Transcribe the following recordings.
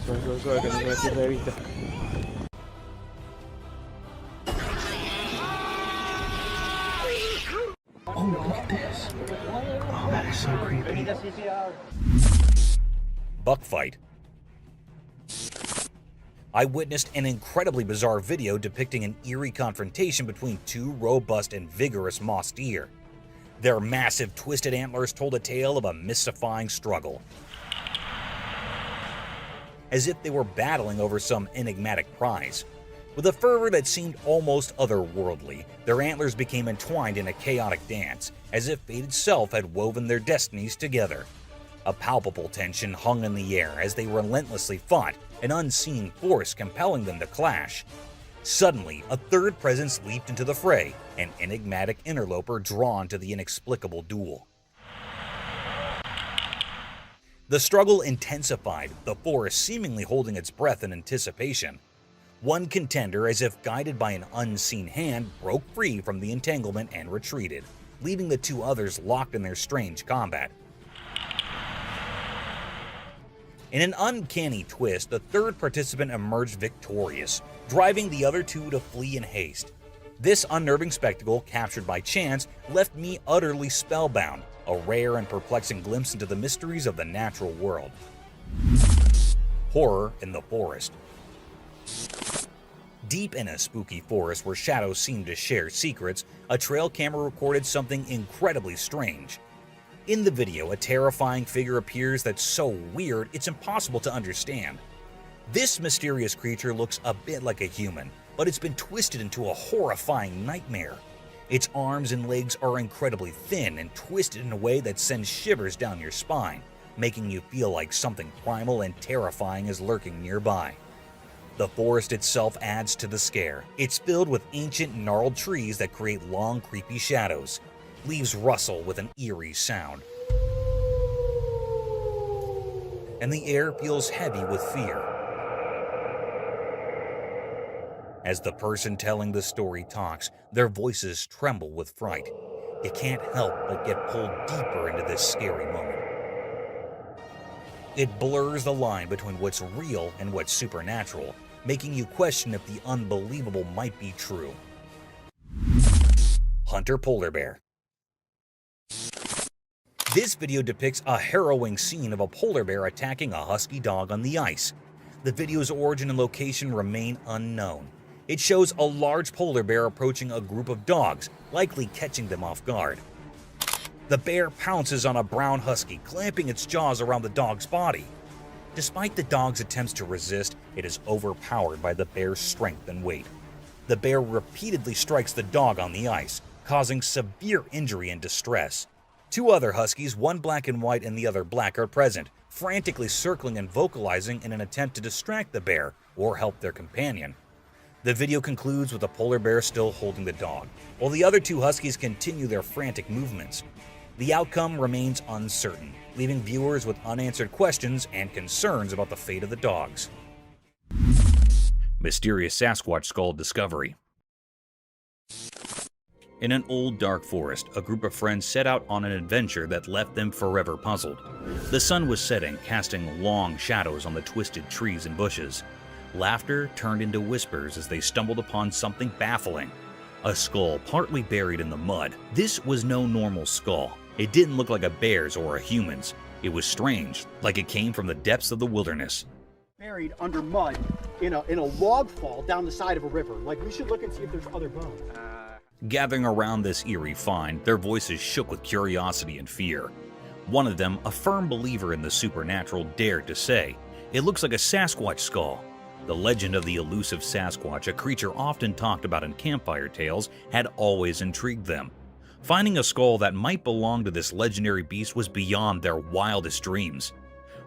Suave, que no se me pierda de vista. Oh, look at this. Oh, that is so creepy. Buck fight. I witnessed an incredibly bizarre video depicting an eerie confrontation between two robust and vigorous moss deer. Their massive twisted antlers told a tale of a mystifying struggle, as if they were battling over some enigmatic prize. With a fervor that seemed almost otherworldly, their antlers became entwined in a chaotic dance, as if fate itself had woven their destinies together. A palpable tension hung in the air as they relentlessly fought, an unseen force compelling them to clash. Suddenly, a third presence leaped into the fray, an enigmatic interloper drawn to the inexplicable duel. The struggle intensified, the forest seemingly holding its breath in anticipation. One contender, as if guided by an unseen hand, broke free from the entanglement and retreated, leaving the two others locked in their strange combat. In an uncanny twist, the third participant emerged victorious, driving the other two to flee in haste. This unnerving spectacle, captured by chance, left me utterly spellbound, a rare and perplexing glimpse into the mysteries of the natural world. Horror in the forest. Deep in a spooky forest where shadows seem to share secrets, a trail camera recorded something incredibly strange. In the video, a terrifying figure appears that's so weird it's impossible to understand. This mysterious creature looks a bit like a human, but it's been twisted into a horrifying nightmare. Its arms and legs are incredibly thin and twisted in a way that sends shivers down your spine, making you feel like something primal and terrifying is lurking nearby. The forest itself adds to the scare. It's filled with ancient, gnarled trees that create long, creepy shadows. Leaves rustle with an eerie sound, and the air feels heavy with fear. As the person telling the story talks, their voices tremble with fright. You can't help but get pulled deeper into this scary moment. It blurs the line between what's real and what's supernatural, making you question if the unbelievable might be true. Hunter polar bear. This video depicts a harrowing scene of a polar bear attacking a husky dog on the ice. The video's origin and location remain unknown. It shows a large polar bear approaching a group of dogs, likely catching them off guard. The bear pounces on a brown husky, clamping its jaws around the dog's body. Despite the dog's attempts to resist, it is overpowered by the bear's strength and weight. The bear repeatedly strikes the dog on the ice, causing severe injury and distress. Two other huskies, one black and white and the other black, are present, frantically circling and vocalizing in an attempt to distract the bear or help their companion. The video concludes with the polar bear still holding the dog, while the other two huskies continue their frantic movements. The outcome remains uncertain, leaving viewers with unanswered questions and concerns about the fate of the dogs. Mysterious Sasquatch skull discovery. In an old dark forest, a group of friends set out on an adventure that left them forever puzzled. The sun was setting, casting long shadows on the twisted trees and bushes. Laughter turned into whispers as they stumbled upon something baffling. A skull partly buried in the mud. This was no normal skull. It didn't look like a bear's or a human's. It was strange, like it came from the depths of the wilderness. Buried under mud in a log fall down the side of a river. Like, we should look and see if there's other bones. Gathering around this eerie find, their voices shook with curiosity and fear. One of them, a firm believer in the supernatural, dared to say, "It looks like a Sasquatch skull." The legend of the elusive Sasquatch, a creature often talked about in campfire tales, had always intrigued them. Finding a skull that might belong to this legendary beast was beyond their wildest dreams.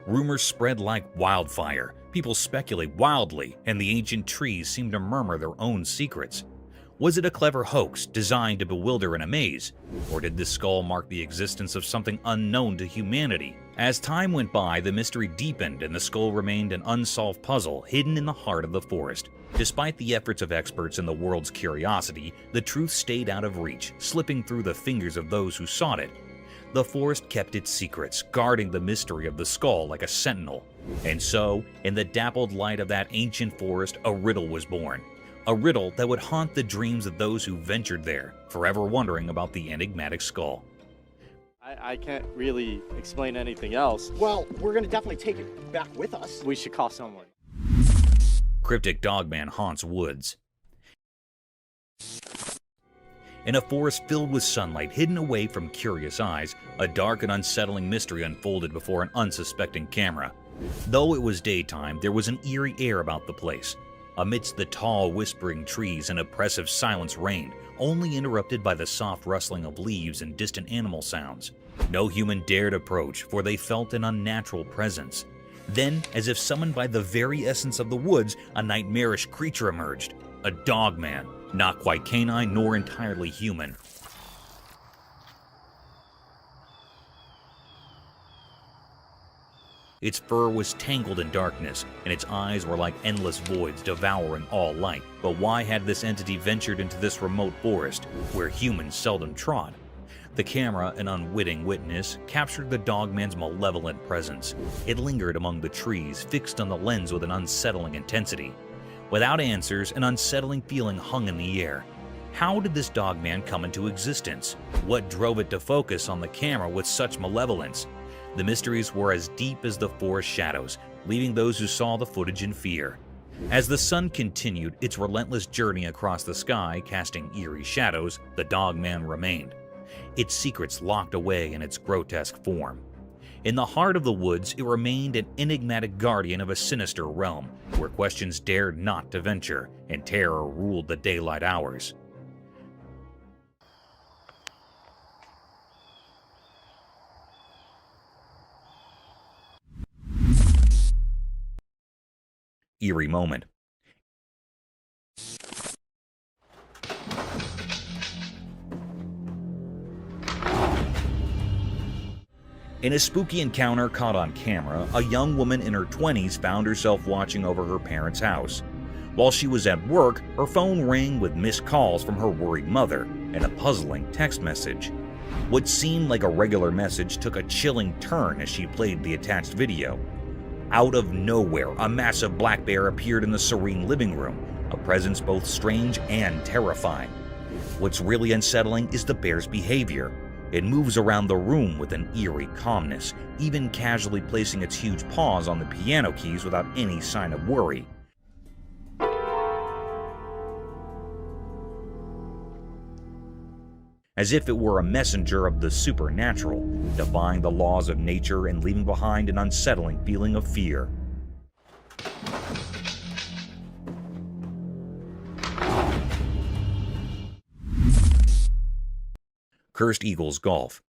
Rumors spread like wildfire, people speculate wildly, and the ancient trees seemed to murmur their own secrets. Was it a clever hoax designed to bewilder and amaze, or did this skull mark the existence of something unknown to humanity? As time went by, the mystery deepened and the skull remained an unsolved puzzle hidden in the heart of the forest. Despite the efforts of experts and the world's curiosity, the truth stayed out of reach, slipping through the fingers of those who sought it. The forest kept its secrets, guarding the mystery of the skull like a sentinel. And so, in the dappled light of that ancient forest, a riddle was born. A riddle that would haunt the dreams of those who ventured there, forever wondering about the enigmatic skull. I can't really explain anything else. Well, we're gonna definitely take it back with us. We should call someone. Cryptic Dogman haunts woods. In a forest filled with sunlight hidden away from curious eyes, a dark and unsettling mystery unfolded before an unsuspecting camera. Though it was daytime, there was an eerie air about the place. Amidst the tall, whispering trees, an oppressive silence reigned, only interrupted by the soft rustling of leaves and distant animal sounds. No human dared approach, for they felt an unnatural presence. Then, as if summoned by the very essence of the woods, a nightmarish creature emerged. A dogman, not quite canine nor entirely human. Its fur was tangled in darkness, and its eyes were like endless voids devouring all light. But why had this entity ventured into this remote forest, where humans seldom trod? The camera, an unwitting witness, captured the dogman's malevolent presence. It lingered among the trees, fixed on the lens with an unsettling intensity. Without answers, an unsettling feeling hung in the air. How did this dogman come into existence? What drove it to focus on the camera with such malevolence? The mysteries were as deep as the forest shadows, leaving those who saw the footage in fear. As the sun continued its relentless journey across the sky, casting eerie shadows, the dogman remained, its secrets locked away in its grotesque form. In the heart of the woods, it remained an enigmatic guardian of a sinister realm, where questions dared not to venture, and terror ruled the daylight hours. Eerie Moment. In a spooky encounter caught on camera, a young woman in her 20s found herself watching over her parents' house. While she was at work, her phone rang with missed calls from her worried mother and a puzzling text message. What seemed like a regular message took a chilling turn as she played the attached video. Out of nowhere, a massive black bear appeared in the serene living room, a presence both strange and terrifying. What's really unsettling is the bear's behavior. It moves around the room with an eerie calmness, even casually placing its huge paws on the piano keys without any sign of worry. As if it were a messenger of the supernatural, defying the laws of nature and leaving behind an unsettling feeling of fear. Cursed Eagles Golf.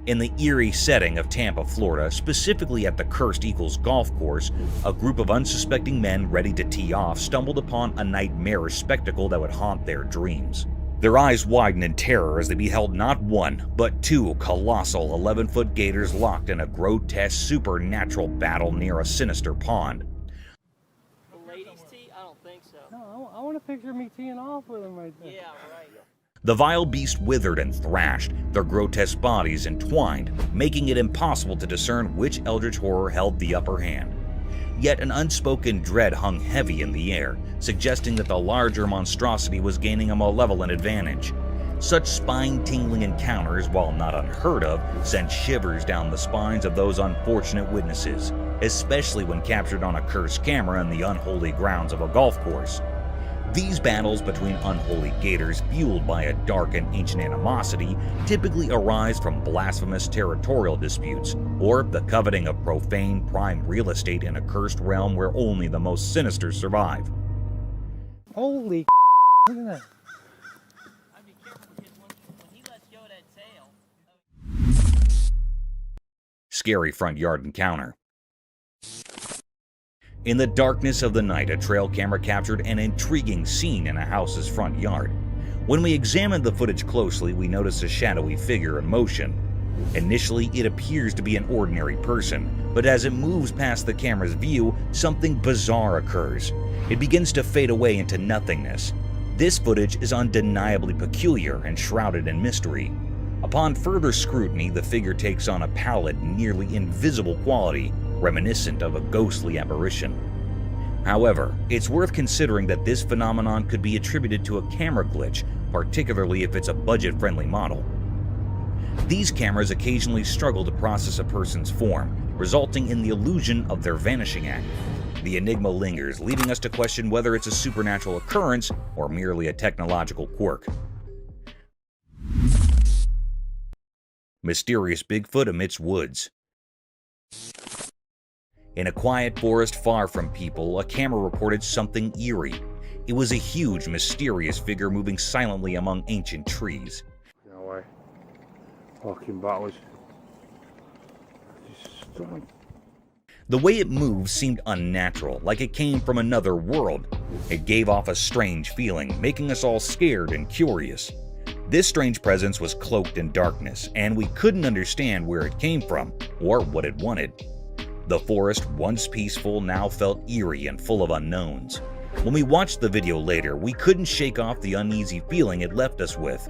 In the eerie setting of Tampa, Florida, specifically at the Cursed Eagles golf course, a group of unsuspecting men ready to tee off stumbled upon a nightmarish spectacle that would haunt their dreams. Their eyes widened in terror as they beheld not one, but two colossal 11-foot gators locked in a grotesque supernatural battle near a sinister pond. The ladies tee? I don't think so. No, I want a picture of me teeing off with him right there. Yeah, right. The vile beast withered and thrashed, their grotesque bodies entwined, making it impossible to discern which eldritch horror held the upper hand. Yet an unspoken dread hung heavy in the air, suggesting that the larger monstrosity was gaining a malevolent advantage. Such spine-tingling encounters, while not unheard of, sent shivers down the spines of those unfortunate witnesses, especially when captured on a cursed camera in the unholy grounds of a golf course. These battles between unholy gators, fueled by a dark and ancient animosity, typically arise from blasphemous territorial disputes, or the coveting of profane prime real estate in a cursed realm where only the most sinister survive. Holy look at that. I'd be careful because when he lets go of that tail. Scary front yard encounter. In the darkness of the night, a trail camera captured an intriguing scene in a house's front yard. When we examined the footage closely, we noticed a shadowy figure in motion. Initially, it appears to be an ordinary person, but as it moves past the camera's view, something bizarre occurs. It begins to fade away into nothingness. This footage is undeniably peculiar and shrouded in mystery. Upon further scrutiny, the figure takes on a pallid, nearly invisible quality reminiscent of a ghostly apparition. However, it's worth considering that this phenomenon could be attributed to a camera glitch, particularly if it's a budget-friendly model. These cameras occasionally struggle to process a person's form, resulting in the illusion of their vanishing act. The enigma lingers, leading us to question whether it's a supernatural occurrence or merely a technological quirk. Mysterious Bigfoot amidst woods. In a quiet forest far from people, a camera reported something eerie. It was a huge, mysterious figure moving silently among ancient trees. No way. Walking backwards. Stunning. The way it moved seemed unnatural, like it came from another world. It gave off a strange feeling, making us all scared and curious. This strange presence was cloaked in darkness, and we couldn't understand where it came from or what it wanted. The forest, once peaceful, now felt eerie and full of unknowns. When we watched the video later, we couldn't shake off the uneasy feeling it left us with.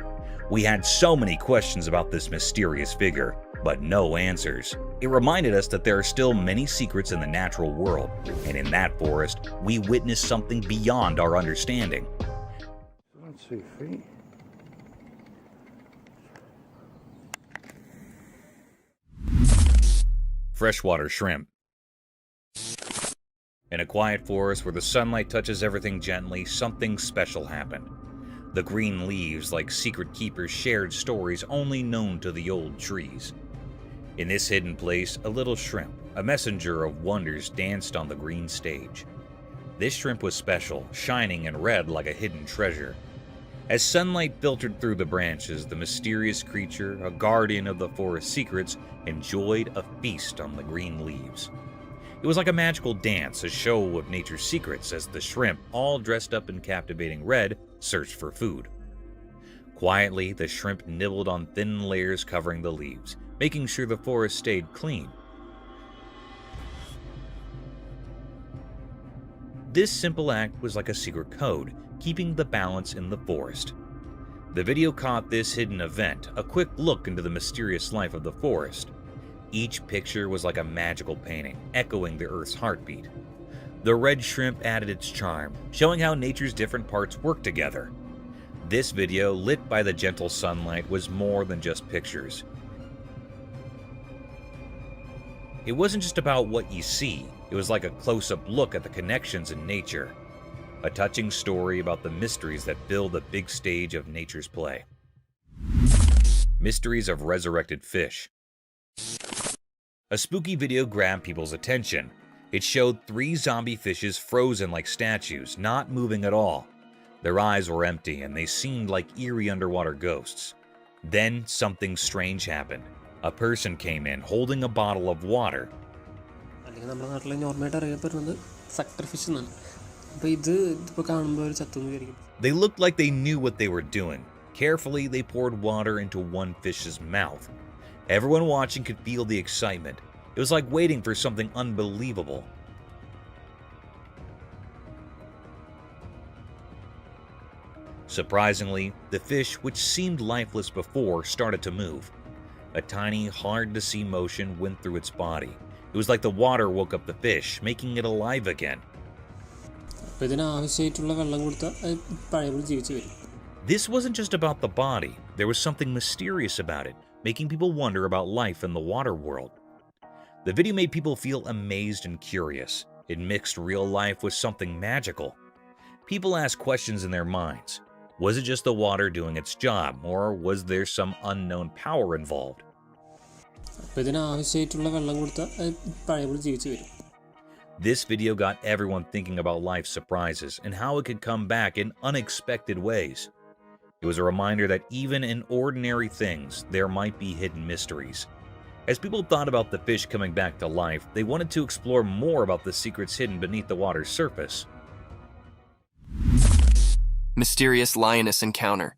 We had so many questions about this mysterious figure, but no answers. It reminded us that there are still many secrets in the natural world, and in that forest, we witnessed something beyond our understanding. 2 feet. Freshwater Shrimp. In a quiet forest where the sunlight touches everything gently, something special happened. The green leaves, like secret keepers, shared stories only known to the old trees. In this hidden place, a little shrimp, a messenger of wonders, danced on the green stage. This shrimp was special, shining and red like a hidden treasure. As sunlight filtered through the branches, the mysterious creature, a guardian of the forest secrets, enjoyed a feast on the green leaves. It was like a magical dance, a show of nature's secrets, as the shrimp, all dressed up in captivating red, searched for food. Quietly, the shrimp nibbled on thin layers covering the leaves, making sure the forest stayed clean. This simple act was like a secret code, keeping the balance in the forest. The video caught this hidden event, a quick look into the mysterious life of the forest. Each picture was like a magical painting, echoing the Earth's heartbeat. The red shrimp added its charm, showing how nature's different parts work together. This video, lit by the gentle sunlight, was more than just pictures. It wasn't just about what you see, it was like a close-up look at the connections in nature. A touching story about the mysteries that fill the big stage of nature's play. Mysteries of resurrected fish. A spooky video grabbed people's attention. It showed 3 zombie fishes frozen like statues, not moving at all. Their eyes were empty and they seemed like eerie underwater ghosts. Then something strange happened. A person came in holding a bottle of water. They looked like they knew what they were doing. Carefully, they poured water into one fish's mouth. Everyone watching could feel the excitement. It was like waiting for something unbelievable. Surprisingly, the fish, which seemed lifeless before, started to move. A tiny, hard-to-see motion went through its body. It was like the water woke up the fish, making it alive again. This wasn't just about the body. There was something mysterious about it, making people wonder about life in the water world. The video made people feel amazed and curious. It mixed real life with something magical. People asked questions in their minds. Was it just the water doing its job, or was there some unknown power involved? This video got everyone thinking about life's surprises and how it could come back in unexpected ways. It was a reminder that even in ordinary things, there might be hidden mysteries. As people thought about the fish coming back to life, they wanted to explore more about the secrets hidden beneath the water's surface. Mysterious lioness encounter.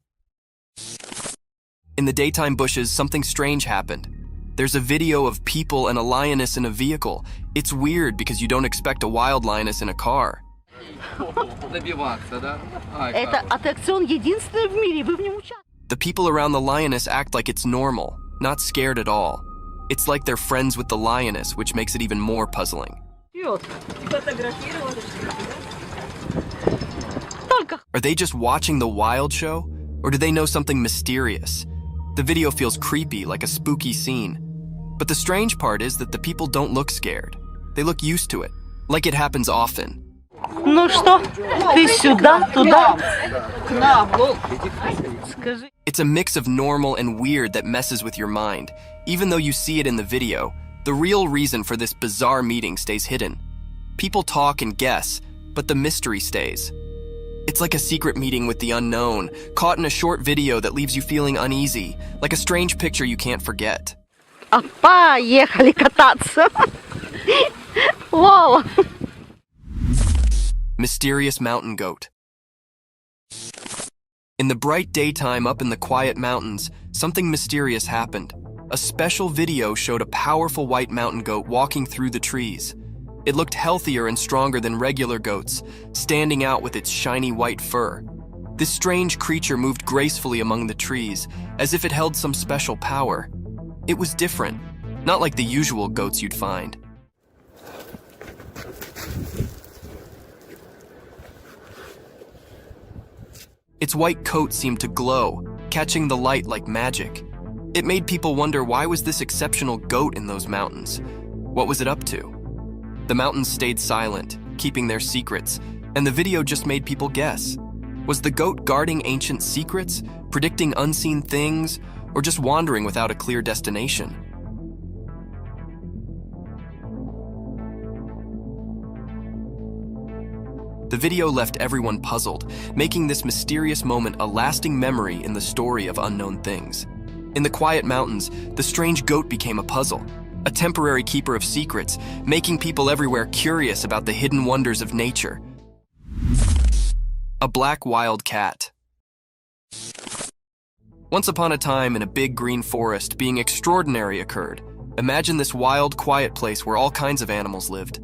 In the daytime bushes, something strange happened. There's a video of people and a lioness in a vehicle. It's weird because you don't expect a wild lioness in a car. Это аттракцион единственный в мире, вы в нем участвуете. The people around the lioness act like it's normal, not scared at all. It's like they're friends with the lioness, which makes it even more puzzling. Are they just watching the wild show? Or do they know something mysterious? The video feels creepy, like a spooky scene. But the strange part is that the people don't look scared. They look used to it, like it happens often. Ну что, ты сюда, туда, к нам, ну, скажи. It's a mix of normal and weird that messes with your mind. Even though you see it in the video, the real reason for this bizarre meeting stays hidden. People talk and guess, but the mystery stays. It's like a secret meeting with the unknown, caught in a short video that leaves you feeling uneasy, like a strange picture you can't forget. Поехали кататься. Вау. Mysterious mountain goat. In the bright daytime up in the quiet mountains, something mysterious happened. A special video showed a powerful white mountain goat walking through the trees. It looked healthier and stronger than regular goats, standing out with its shiny white fur. This strange creature moved gracefully among the trees, as if it held some special power. It was different, not like the usual goats you'd find. Its white coat seemed to glow, catching the light like magic. It made people wonder, why was this exceptional goat in those mountains? What was it up to? The mountains stayed silent, keeping their secrets, and the video just made people guess. Was the goat guarding ancient secrets, predicting unseen things, or just wandering without a clear destination? The video left everyone puzzled, making this mysterious moment a lasting memory in the story of unknown things. In the quiet mountains, the strange goat became a puzzle, a temporary keeper of secrets, making people everywhere curious about the hidden wonders of nature. A black wild cat. Once upon a time in a big green forest, being extraordinary occurred. Imagine this wild, quiet place where all kinds of animals lived.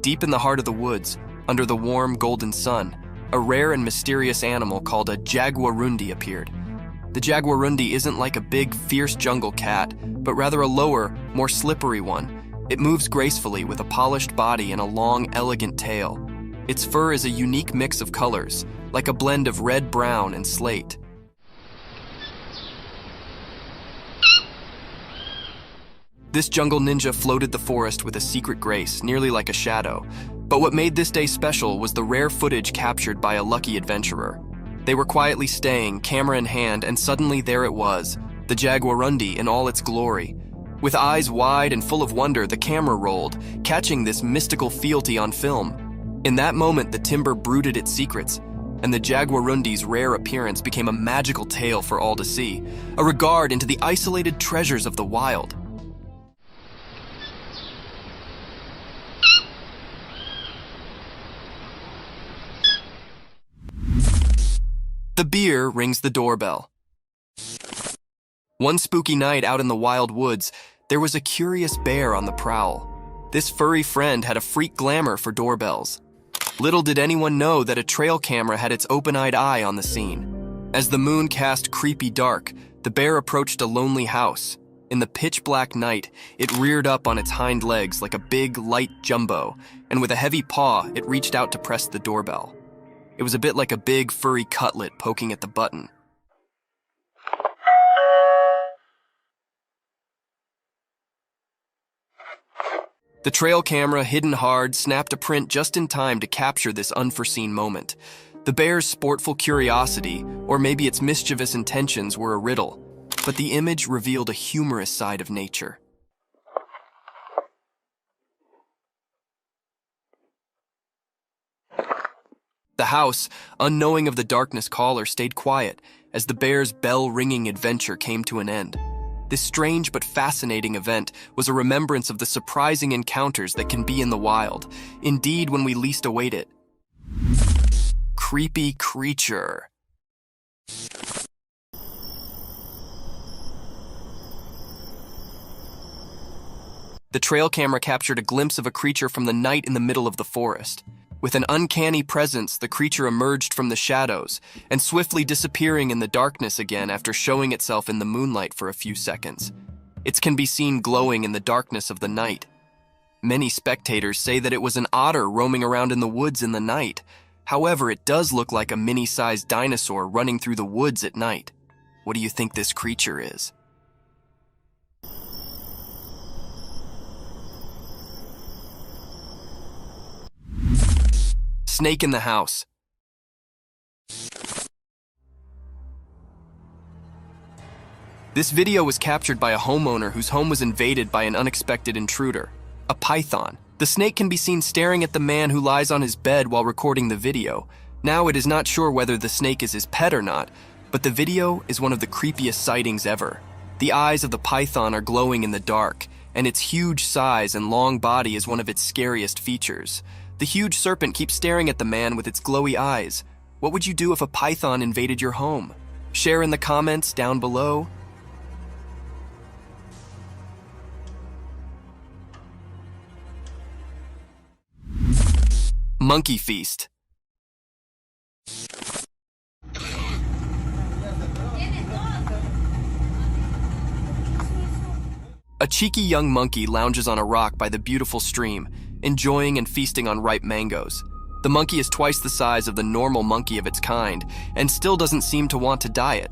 Deep in the heart of the woods, under the warm, golden sun, a rare and mysterious animal called a jaguarundi appeared. The jaguarundi isn't like a big, fierce jungle cat, but rather a lower, more slippery one. It moves gracefully with a polished body and a long, elegant tail. Its fur is a unique mix of colors, like a blend of red, brown, and slate. This jungle ninja floated the forest with a secret grace, nearly like a shadow. But what made this day special was the rare footage captured by a lucky adventurer. They were quietly staying, camera in hand, and suddenly there it was, the jaguarundi in all its glory. With eyes wide and full of wonder, the camera rolled, catching this mystical fealty on film. In that moment, the timber brooded its secrets, and the jaguarundi's rare appearance became a magical tale for all to see, a regard into the isolated treasures of the wild. The beer rings the doorbell. One spooky night out in the wild woods, there was a curious bear on the prowl. This furry friend had a freak glamour for doorbells. Little did anyone know that a trail camera had its open-eyed eye on the scene. As the moon cast creepy dark, the bear approached a lonely house. In the pitch-black night, it reared up on its hind legs like a big, light jumbo, and with a heavy paw, it reached out to press the doorbell. It was a bit like a big, furry cutlet poking at the button. The trail camera, hidden hard, snapped a print just in time to capture this unforeseen moment. The bear's sportful curiosity, or maybe its mischievous intentions, were a riddle, but the image revealed a humorous side of nature. The house, unknowing of the darkness caller, stayed quiet as the bear's bell-ringing adventure came to an end. This strange but fascinating event was a remembrance of the surprising encounters that can be in the wild, indeed when we least await it. Creepy creature. The trail camera captured a glimpse of a creature from the night in the middle of the forest. With an uncanny presence, the creature emerged from the shadows and swiftly disappearing in the darkness again after showing itself in the moonlight for a few seconds. It can be seen glowing in the darkness of the night. Many spectators say that it was an otter roaming around in the woods in the night. However, it does look like a mini-sized dinosaur running through the woods at night. What do you think this creature is? Snake in the house. This video was captured by a homeowner whose home was invaded by an unexpected intruder, a python. The snake can be seen staring at the man who lies on his bed while recording the video. Now it is not sure whether the snake is his pet or not, but the video is one of the creepiest sightings ever. The eyes of the python are glowing in the dark, and its huge size and long body is one of its scariest features. The huge serpent keeps staring at the man with its glowy eyes. What would you do if a python invaded your home? Share in the comments down below. Monkey feast. A cheeky young monkey lounges on a rock by the beautiful stream, enjoying and feasting on ripe mangoes. The monkey is twice the size of the normal monkey of its kind, and still doesn't seem to want to diet.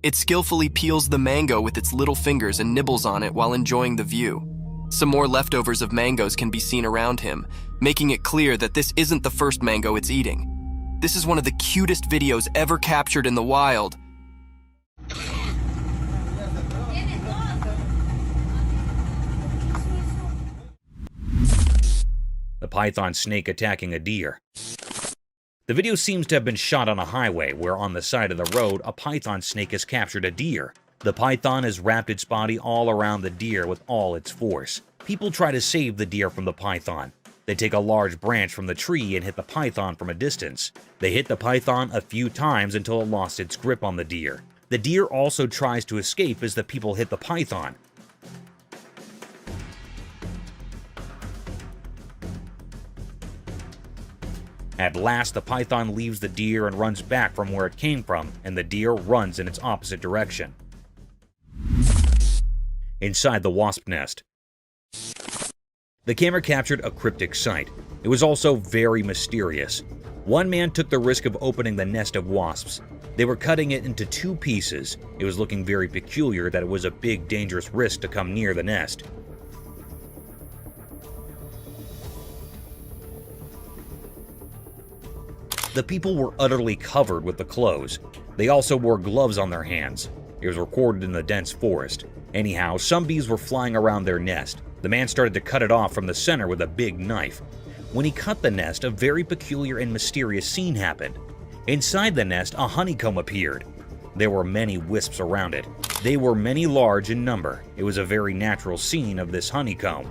It skillfully peels the mango with its little fingers and nibbles on it while enjoying the view. Some more leftovers of mangoes can be seen around him, making it clear that this isn't the first mango it's eating. This is one of the cutest videos ever captured in the wild. The python snake attacking a deer. The video seems to have been shot on a highway where on the side of the road a python snake has captured a deer. The python has wrapped its body all around the deer with all its force. People try to save the deer from the python. They take a large branch from the tree and hit the python from a distance. They hit the python a few times until it lost its grip on the deer. The deer also tries to escape as the people hit the python. At last, the python leaves the deer and runs back from where it came from, and the deer runs in its opposite direction. Inside the wasp nest. The camera captured a cryptic sight. It was also very mysterious. One man took the risk of opening the nest of wasps. They were cutting it into 2 pieces. It was looking very peculiar that it was a big, dangerous risk to come near the nest. The people were utterly covered with the clothes. They also wore gloves on their hands. It was recorded in the dense forest. Anyhow, some bees were flying around their nest. The man started to cut it off from the center with a big knife. When he cut the nest, a very peculiar and mysterious scene happened. Inside the nest, a honeycomb appeared. There were many wisps around it. They were many large in number. It was a very natural scene of this honeycomb.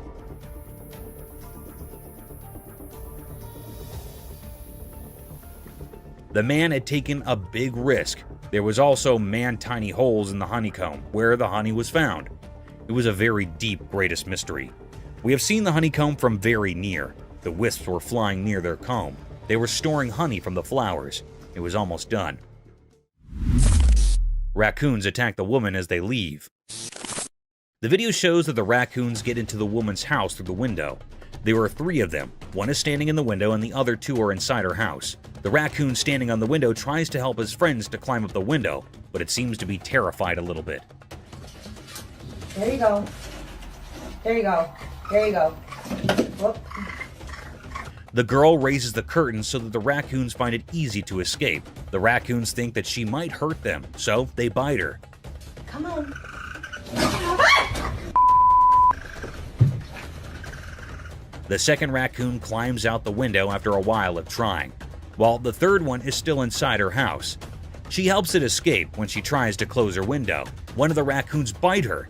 The man had taken a big risk. There was also man-tiny holes in the honeycomb where the honey was found. It was a very deep, greatest mystery. We have seen the honeycomb from very near. The wisps were flying near their comb. They were storing honey from the flowers. It was almost done. Raccoons attack the woman as they leave. The video shows that the raccoons get into the woman's house through the window. There are 3 of them. One is standing in the window and the other 2 are inside her house. The raccoon standing on the window tries to help his friends to climb up the window, but it seems to be terrified a little bit. There you go. There you go. There you go. Whoop. The girl raises the curtain so that the raccoons find it easy to escape. The raccoons think that she might hurt them, so they bite her. Come on. The second raccoon climbs out the window after a while of trying, while the third one is still inside her house. She helps it escape when she tries to close her window. One of the raccoons bite her.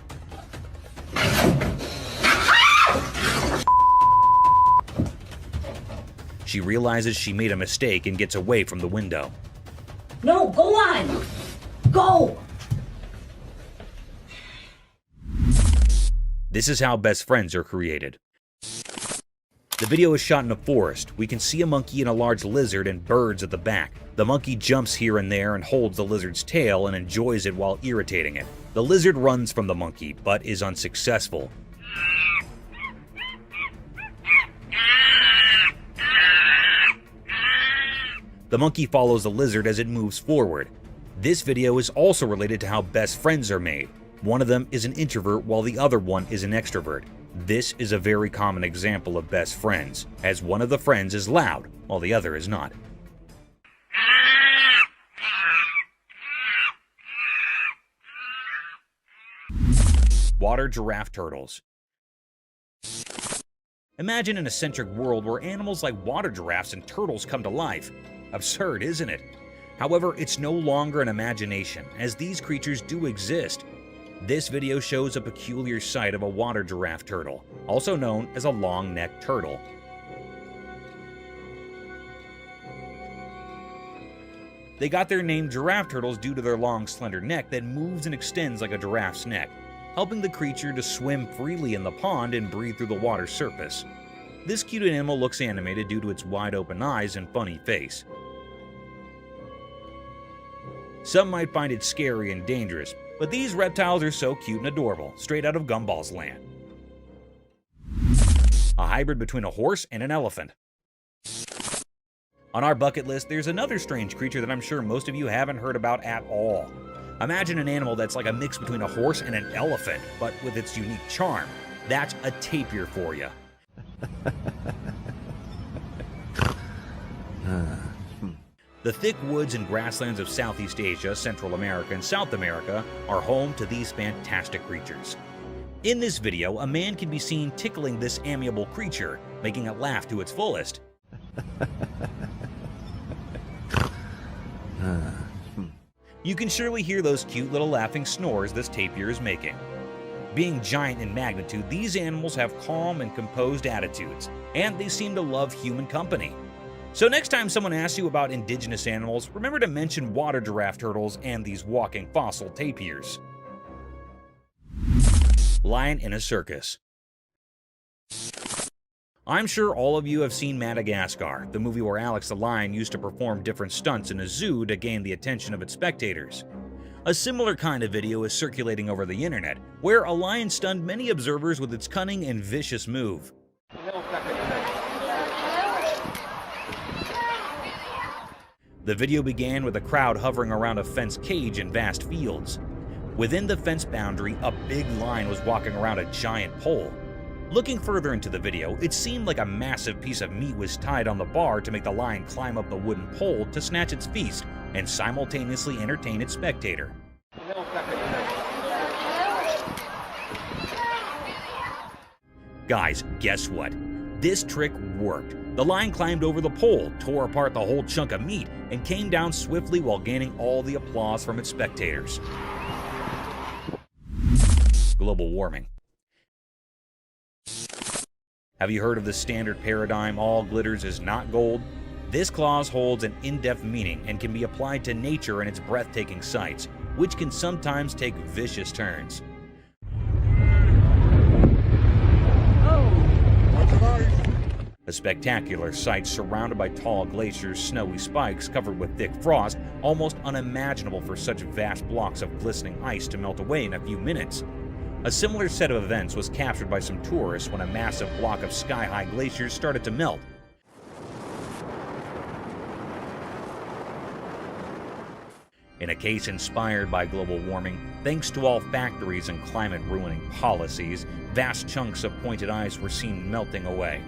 She realizes she made a mistake and gets away from the window. No, go on. Go. This is how best friends are created. The video is shot in a forest. We can see a monkey and a large lizard and birds at the back. The monkey jumps here and there and holds the lizard's tail and enjoys it while irritating it. The lizard runs from the monkey, but is unsuccessful. The monkey follows the lizard as it moves forward. This video is also related to how best friends are made. One of them is an introvert while the other one is an extrovert. This is a very common example of best friends, as one of the friends is loud while the other is not. Water giraffe turtles. Imagine an eccentric world where animals like water giraffes and turtles come to life. Absurd, isn't it? However, it's no longer an imagination, as these creatures do exist. This video shows a peculiar sight of a water giraffe turtle, also known as a long-necked turtle. They got their name giraffe turtles due to their long, slender neck that moves and extends like a giraffe's neck, helping the creature to swim freely in the pond and breathe through the water's surface. This cute animal looks animated due to its wide-open eyes and funny face. Some might find it scary and dangerous, but these reptiles are so cute and adorable, straight out of Gumball's land. A hybrid between a horse and an elephant. On our bucket list, there's another strange creature that I'm sure most of you haven't heard about at all. Imagine an animal that's like a mix between a horse and an elephant, but with its unique charm. That's a tapir for you. The thick woods and grasslands of Southeast Asia, Central America, and South America are home to these fantastic creatures. In this video, a man can be seen tickling this amiable creature, making it laugh to its fullest. You can surely hear those cute little laughing snores this tapir is making. Being giant in magnitude, these animals have calm and composed attitudes, and they seem to love human company. So next time someone asks you about indigenous animals, remember to mention water giraffe turtles and these walking fossil tapirs. Lion in a circus. I'm sure all of you have seen Madagascar, the movie where Alex the lion used to perform different stunts in a zoo to gain the attention of its spectators. A similar kind of video is circulating over the internet, where a lion stunned many observers with its cunning and vicious move. The video began with a crowd hovering around a fenced cage in vast fields. Within the fence boundary, a big lion was walking around a giant pole. Looking further into the video, it seemed like a massive piece of meat was tied on the bar to make the lion climb up the wooden pole to snatch its feast and simultaneously entertain its spectator. Guys, guess what? This trick worked. The lion climbed over the pole, tore apart the whole chunk of meat, and came down swiftly while gaining all the applause from its spectators. Global warming. Have you heard of the standard paradigm, all glitters is not gold? This clause holds an in-depth meaning and can be applied to nature and its breathtaking sights, which can sometimes take vicious turns. A spectacular sight surrounded by tall glaciers, snowy spikes covered with thick frost, almost unimaginable for such vast blocks of glistening ice to melt away in a few minutes. A similar set of events was captured by some tourists when a massive block of sky-high glaciers started to melt. In a case inspired by global warming, thanks to all factories and climate-ruining policies, vast chunks of pointed ice were seen melting away.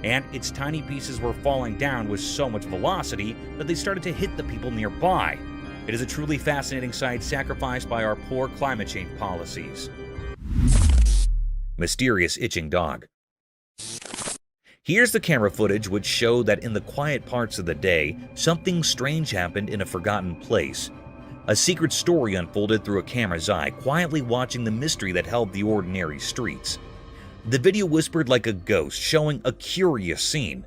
And its tiny pieces were falling down with so much velocity that they started to hit the people nearby. It is a truly fascinating sight sacrificed by our poor climate change policies. Mysterious itching dog. Here's the camera footage which showed that in the quiet parts of the day, something strange happened in a forgotten place. A secret story unfolded through a camera's eye, quietly watching the mystery that held the ordinary streets. The video whispered like a ghost, showing a curious scene.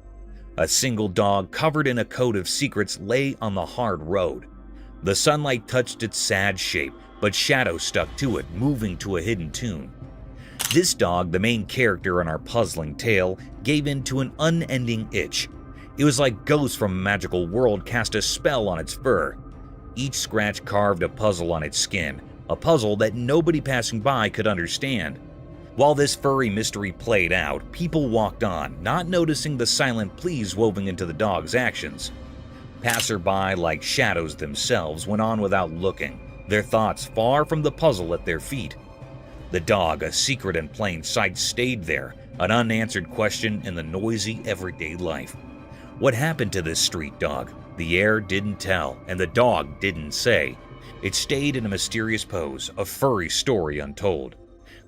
A single dog covered in a coat of secrets lay on the hard road. The sunlight touched its sad shape, but shadows stuck to it, moving to a hidden tune. This dog, the main character in our puzzling tale, gave in to an unending itch. It was like ghosts from a magical world cast a spell on its fur. Each scratch carved a puzzle on its skin, a puzzle that nobody passing by could understand. While this furry mystery played out, people walked on, not noticing the silent pleas woven into the dog's actions. Passerby, like shadows themselves, went on without looking, their thoughts far from the puzzle at their feet. The dog, a secret in plain sight, stayed there, an unanswered question in the noisy everyday life. What happened to this street dog? The air didn't tell, and the dog didn't say. It stayed in a mysterious pose, a furry story untold.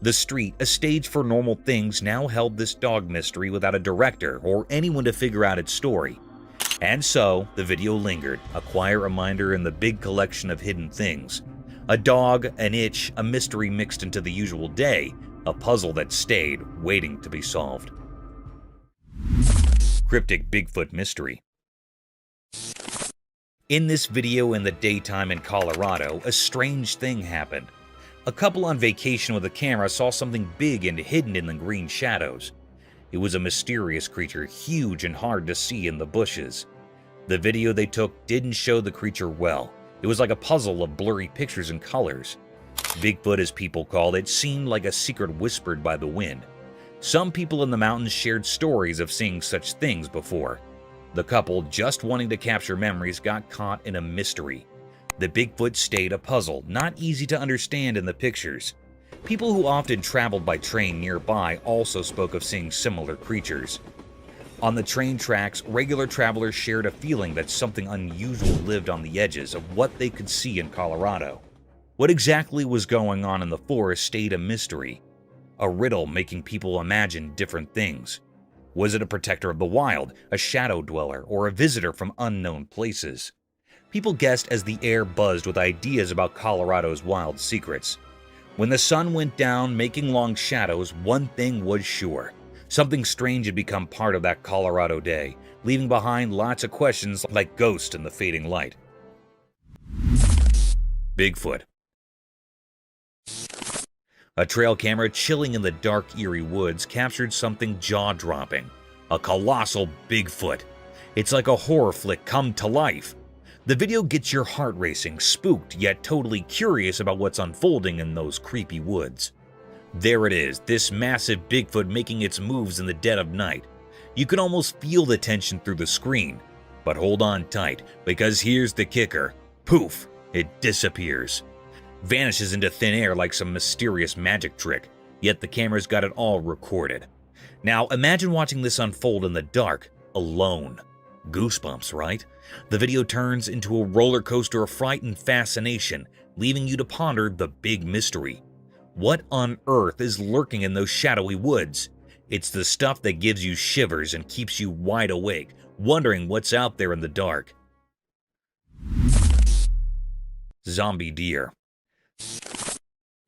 The street, a stage for normal things, now held this dog mystery without a director or anyone to figure out its story. And so, the video lingered, a quiet reminder in the big collection of hidden things. A dog, an itch, a mystery mixed into the usual day, a puzzle that stayed, waiting to be solved. Cryptic Bigfoot Mystery. In this video in the daytime in Colorado, a strange thing happened. A couple on vacation with a camera saw something big and hidden in the green shadows. It was a mysterious creature, huge and hard to see in the bushes. The video they took didn't show the creature well. It was like a puzzle of blurry pictures and colors. Bigfoot, as people called it, seemed like a secret whispered by the wind. Some people in the mountains shared stories of seeing such things before. The couple, just wanting to capture memories, got caught in a mystery. The Bigfoot stayed a puzzle, not easy to understand in the pictures. People who often traveled by train nearby also spoke of seeing similar creatures. On the train tracks, regular travelers shared a feeling that something unusual lived on the edges of what they could see in Colorado. What exactly was going on in the forest stayed a mystery, a riddle making people imagine different things. Was it a protector of the wild, a shadow dweller, or a visitor from unknown places? People guessed as the air buzzed with ideas about Colorado's wild secrets. When the sun went down, making long shadows, one thing was sure. Something strange had become part of that Colorado day, leaving behind lots of questions like ghosts in the fading light. Bigfoot. A trail camera chilling in the dark, eerie woods captured something jaw-dropping. A colossal Bigfoot. It's like a horror flick come to life. The video gets your heart racing, spooked yet totally curious about what's unfolding in those creepy woods. There it is, this massive Bigfoot making its moves in the dead of night. You can almost feel the tension through the screen. But hold on tight, because here's the kicker. Poof! It disappears. Vanishes into thin air like some mysterious magic trick, yet the camera's got it all recorded. Now imagine watching this unfold in the dark, alone. Goosebumps, right? The video turns into a roller coaster of fright and fascination, leaving you to ponder the big mystery. What on earth is lurking in those shadowy woods? It's the stuff that gives you shivers and keeps you wide awake, wondering what's out there in the dark. Zombie deer.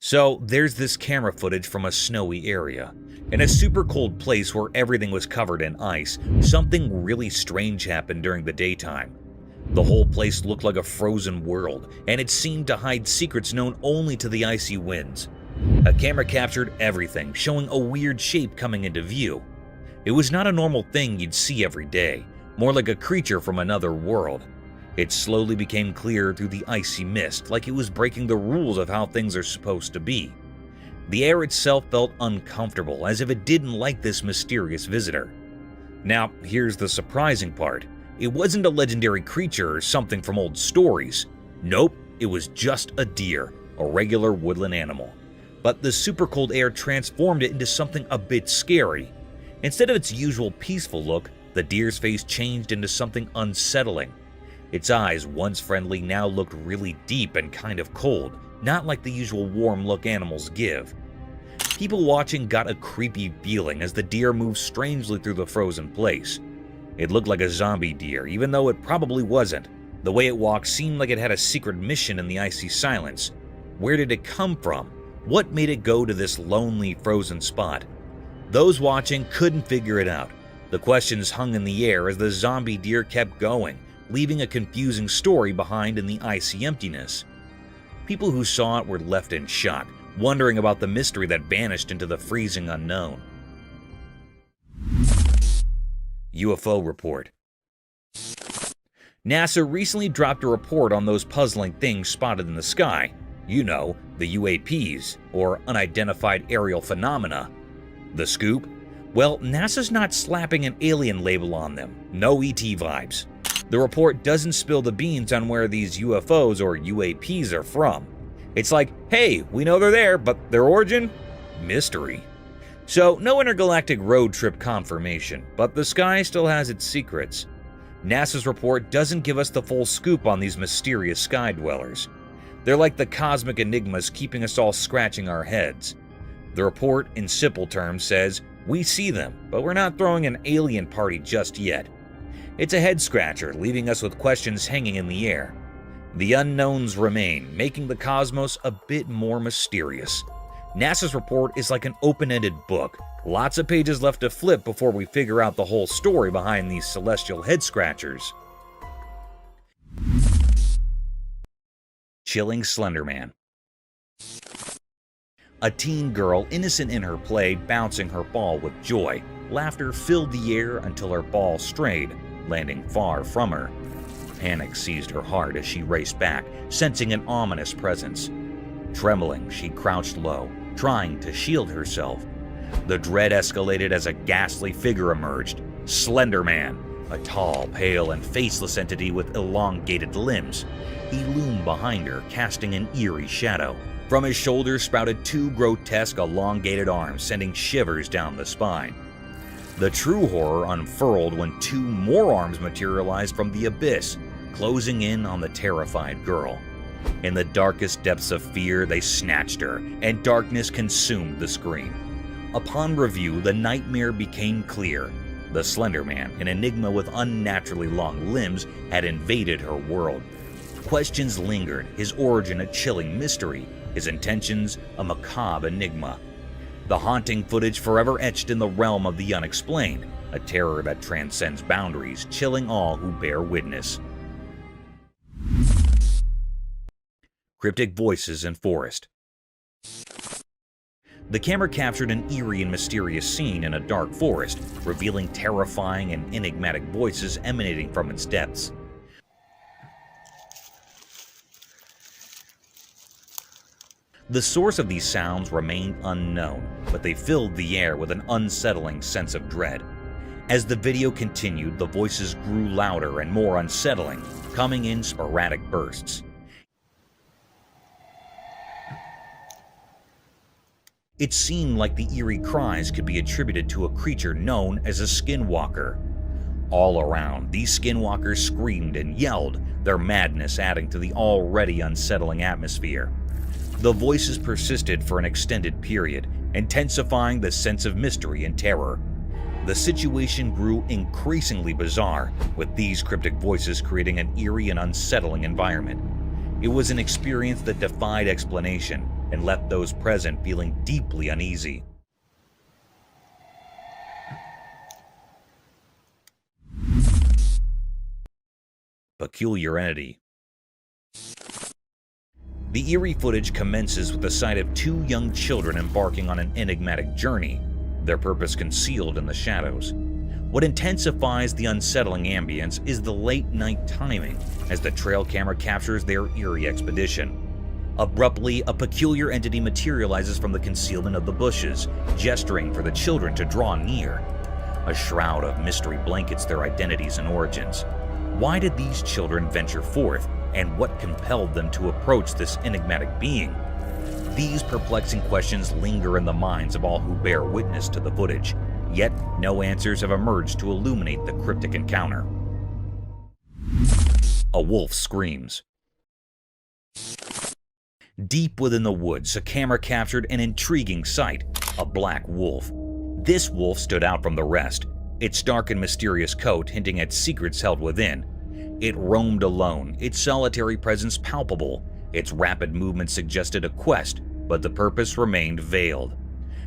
So, there's this camera footage from a snowy area. In a super cold place where everything was covered in ice, something really strange happened during the daytime. The whole place looked like a frozen world, and it seemed to hide secrets known only to the icy winds. A camera captured everything, showing a weird shape coming into view. It was not a normal thing you'd see every day, more like a creature from another world. It slowly became clear through the icy mist, like it was breaking the rules of how things are supposed to be. The air itself felt uncomfortable, as if it didn't like this mysterious visitor. Now, here's the surprising part. It wasn't a legendary creature or something from old stories. Nope, it was just a deer, a regular woodland animal. But the super cold air transformed it into something a bit scary. Instead of its usual peaceful look, the deer's face changed into something unsettling. Its eyes, once friendly, now looked really deep and kind of cold, not like the usual warm look animals give. People watching got a creepy feeling as the deer moved strangely through the frozen place. It looked like a zombie deer, even though it probably wasn't. The way it walked seemed like it had a secret mission in the icy silence. Where did it come from? What made it go to this lonely, frozen spot? Those watching couldn't figure it out. The questions hung in the air as the zombie deer kept going, leaving a confusing story behind in the icy emptiness. People who saw it were left in shock, wondering about the mystery that vanished into the freezing unknown. UFO report. NASA recently dropped a report on those puzzling things spotted in the sky. You know, the UAPs, or unidentified aerial phenomena. The scoop? Well, NASA's not slapping an alien label on them. No ET vibes. The report doesn't spill the beans on where these UFOs or UAPs are from. It's like, hey, we know they're there, but their origin? Mystery. So, no intergalactic road trip confirmation, but the sky still has its secrets. NASA's report doesn't give us the full scoop on these mysterious sky dwellers. They're like the cosmic enigmas keeping us all scratching our heads. The report, in simple terms, says, we see them, but we're not throwing an alien party just yet. It's a head-scratcher, leaving us with questions hanging in the air. The unknowns remain, making the cosmos a bit more mysterious. NASA's report is like an open-ended book. Lots of pages left to flip before we figure out the whole story behind these celestial head-scratchers. Chilling Slender Man. A teen girl, innocent in her play, bouncing her ball with joy. Laughter filled the air until her ball strayed, landing far from her. Panic seized her heart as she raced back, sensing an ominous presence. Trembling, she crouched low, trying to shield herself. The dread escalated as a ghastly figure emerged. Slender Man, a tall, pale, and faceless entity with elongated limbs. He loomed behind her, casting an eerie shadow. From his shoulders sprouted two grotesque, elongated arms, sending shivers down the spine. The true horror unfurled when two more arms materialized from the abyss, closing in on the terrified girl. In the darkest depths of fear, they snatched her, and darkness consumed the screen. Upon review, the nightmare became clear. The Slender Man, an enigma with unnaturally long limbs, had invaded her world. Questions lingered, his origin a chilling mystery, his intentions a macabre enigma. The haunting footage forever etched in the realm of the unexplained, a terror that transcends boundaries, chilling all who bear witness. Cryptic voices in forest. The camera captured an eerie and mysterious scene in a dark forest, revealing terrifying and enigmatic voices emanating from its depths. The source of these sounds remained unknown, but they filled the air with an unsettling sense of dread. As the video continued, the voices grew louder and more unsettling, coming in sporadic bursts. It seemed like the eerie cries could be attributed to a creature known as a skinwalker. All around, these skinwalkers screamed and yelled, their madness adding to the already unsettling atmosphere. The voices persisted for an extended period, intensifying the sense of mystery and terror. The situation grew increasingly bizarre, with these cryptic voices creating an eerie and unsettling environment. It was an experience that defied explanation and left those present feeling deeply uneasy. Peculiar entity. The eerie footage commences with the sight of two young children embarking on an enigmatic journey, their purpose concealed in the shadows. What intensifies the unsettling ambience is the late-night timing as the trail camera captures their eerie expedition. Abruptly, a peculiar entity materializes from the concealment of the bushes, gesturing for the children to draw near. A shroud of mystery blankets their identities and origins. Why did these children venture forth, and what compelled them to approach this enigmatic being? These perplexing questions linger in the minds of all who bear witness to the footage, yet no answers have emerged to illuminate the cryptic encounter. A wolf screams. Deep within the woods, a camera captured an intriguing sight, a black wolf. This wolf stood out from the rest, its dark and mysterious coat hinting at secrets held within. It roamed alone, its solitary presence palpable. Its rapid movement suggested a quest, but the purpose remained veiled.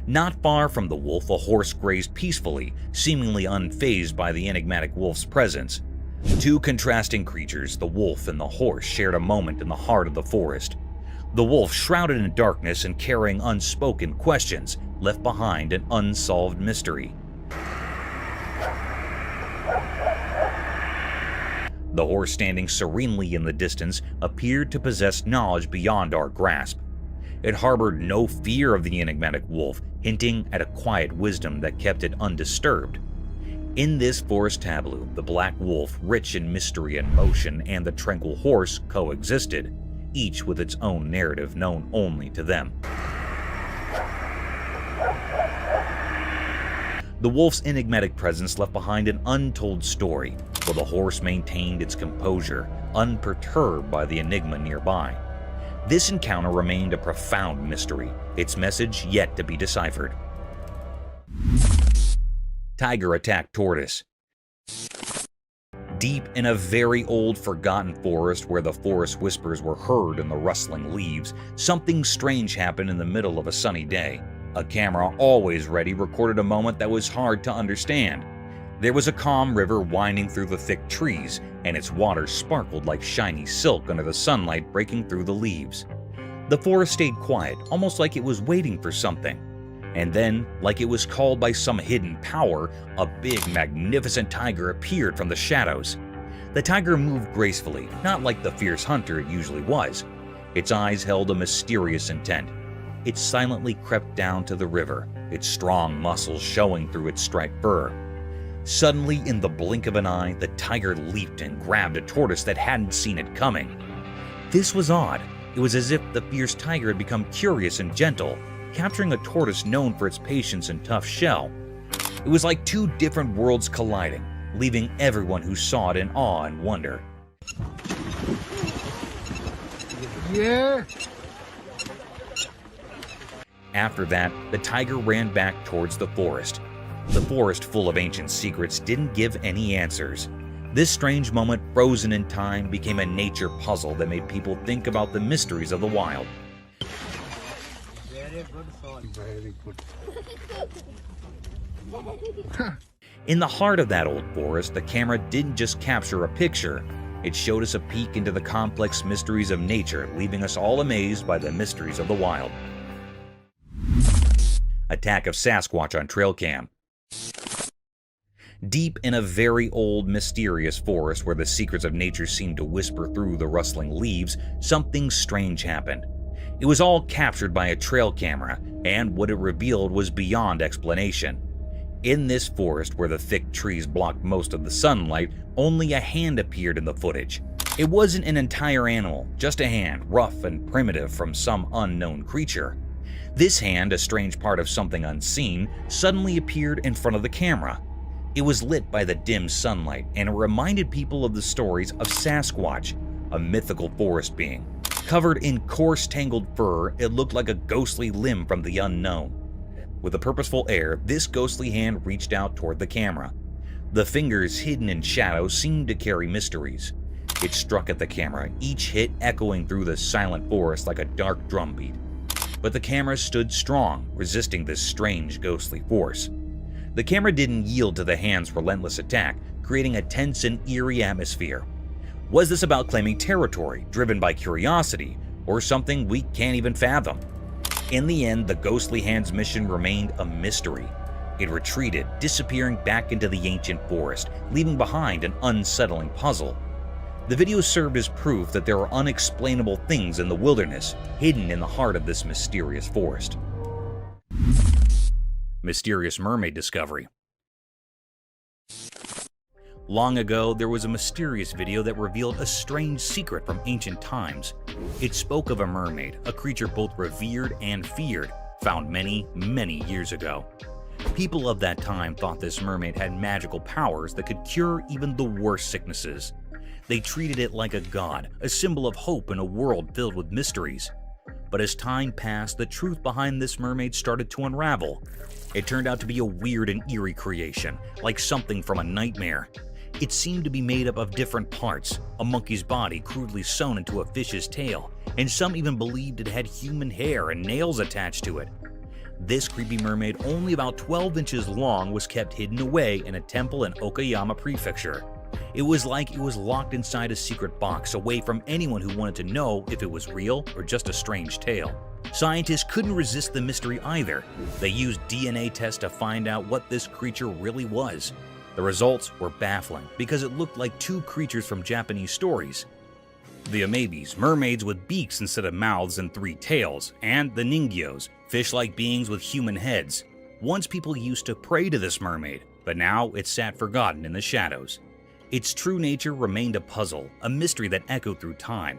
Not far from the wolf, a horse grazed peacefully, seemingly unfazed by the enigmatic wolf's presence. Two contrasting creatures, the wolf and the horse, shared a moment in the heart of the forest. The wolf, shrouded in darkness and carrying unspoken questions, left behind an unsolved mystery. The horse standing serenely in the distance appeared to possess knowledge beyond our grasp. It harbored no fear of the enigmatic wolf, hinting at a quiet wisdom that kept it undisturbed. In this forest tableau, the black wolf, rich in mystery and motion, and the tranquil horse coexisted, each with its own narrative known only to them. The wolf's enigmatic presence left behind an untold story, while the horse maintained its composure, unperturbed by the enigma nearby. This encounter remained a profound mystery, its message yet to be deciphered. Tiger attacked tortoise. Deep in a very old, forgotten forest where the forest whispers were heard in the rustling leaves, something strange happened in the middle of a sunny day. A camera, always ready, recorded a moment that was hard to understand. There was a calm river winding through the thick trees, and its water sparkled like shiny silk under the sunlight breaking through the leaves. The forest stayed quiet, almost like it was waiting for something. And then, like it was called by some hidden power, a big, magnificent tiger appeared from the shadows. The tiger moved gracefully, not like the fierce hunter it usually was. Its eyes held a mysterious intent. It silently crept down to the river, its strong muscles showing through its striped fur. Suddenly, in the blink of an eye, the tiger leaped and grabbed a tortoise that hadn't seen it coming. This was odd. It was as if the fierce tiger had become curious and gentle, capturing a tortoise known for its patience and tough shell. It was like two different worlds colliding, leaving everyone who saw it in awe and wonder. Yeah. After that, the tiger ran back towards the forest. The forest, full of ancient secrets, didn't give any answers. This strange moment, frozen in time, became a nature puzzle that made people think about the mysteries of the wild. Very good son. Very good. In the heart of that old forest, the camera didn't just capture a picture. It showed us a peek into the complex mysteries of nature, leaving us all amazed by the mysteries of the wild. Attack of Sasquatch on trail cam. Deep in a very old, mysterious forest where the secrets of nature seemed to whisper through the rustling leaves, something strange happened. It was all captured by a trail camera, and what it revealed was beyond explanation. In this forest where the thick trees blocked most of the sunlight, only a hand appeared in the footage. It wasn't an entire animal, just a hand, rough and primitive from some unknown creature. This hand, a strange part of something unseen, suddenly appeared in front of the camera. It was lit by the dim sunlight, and it reminded people of the stories of Sasquatch, a mythical forest being. Covered in coarse, tangled fur, it looked like a ghostly limb from the unknown. With a purposeful air, this ghostly hand reached out toward the camera. The fingers, hidden in shadows, seemed to carry mysteries. It struck at the camera, each hit echoing through the silent forest like a dark drumbeat. But the camera stood strong, resisting this strange, ghostly force. The camera didn't yield to the hand's relentless attack, creating a tense and eerie atmosphere. Was this about claiming territory, driven by curiosity, or something we can't even fathom? In the end, the ghostly hand's mission remained a mystery. It retreated, disappearing back into the ancient forest, leaving behind an unsettling puzzle. The video served as proof that there are unexplainable things in the wilderness, hidden in the heart of this mysterious forest. Mysterious mermaid discovery. Long ago, there was a mysterious video that revealed a strange secret from ancient times. It spoke of a mermaid, a creature both revered and feared, found many, many years ago. People of that time thought this mermaid had magical powers that could cure even the worst sicknesses. They treated it like a god, a symbol of hope in a world filled with mysteries. But as time passed, the truth behind this mermaid started to unravel. It turned out to be a weird and eerie creation, like something from a nightmare. It seemed to be made up of different parts, a monkey's body crudely sewn into a fish's tail, and some even believed it had human hair and nails attached to it. This creepy mermaid, only about 12 inches long, was kept hidden away in a temple in Okayama Prefecture. It was like it was locked inside a secret box, away from anyone who wanted to know if it was real or just a strange tale. Scientists couldn't resist the mystery either. They used DNA tests to find out what this creature really was. The results were baffling because it looked like two creatures from Japanese stories. The amebis, mermaids with beaks instead of mouths and 3 tails, and the ningyos, fish-like beings with human heads. Once people used to pray to this mermaid, but now it sat forgotten in the shadows. Its true nature remained a puzzle, a mystery that echoed through time.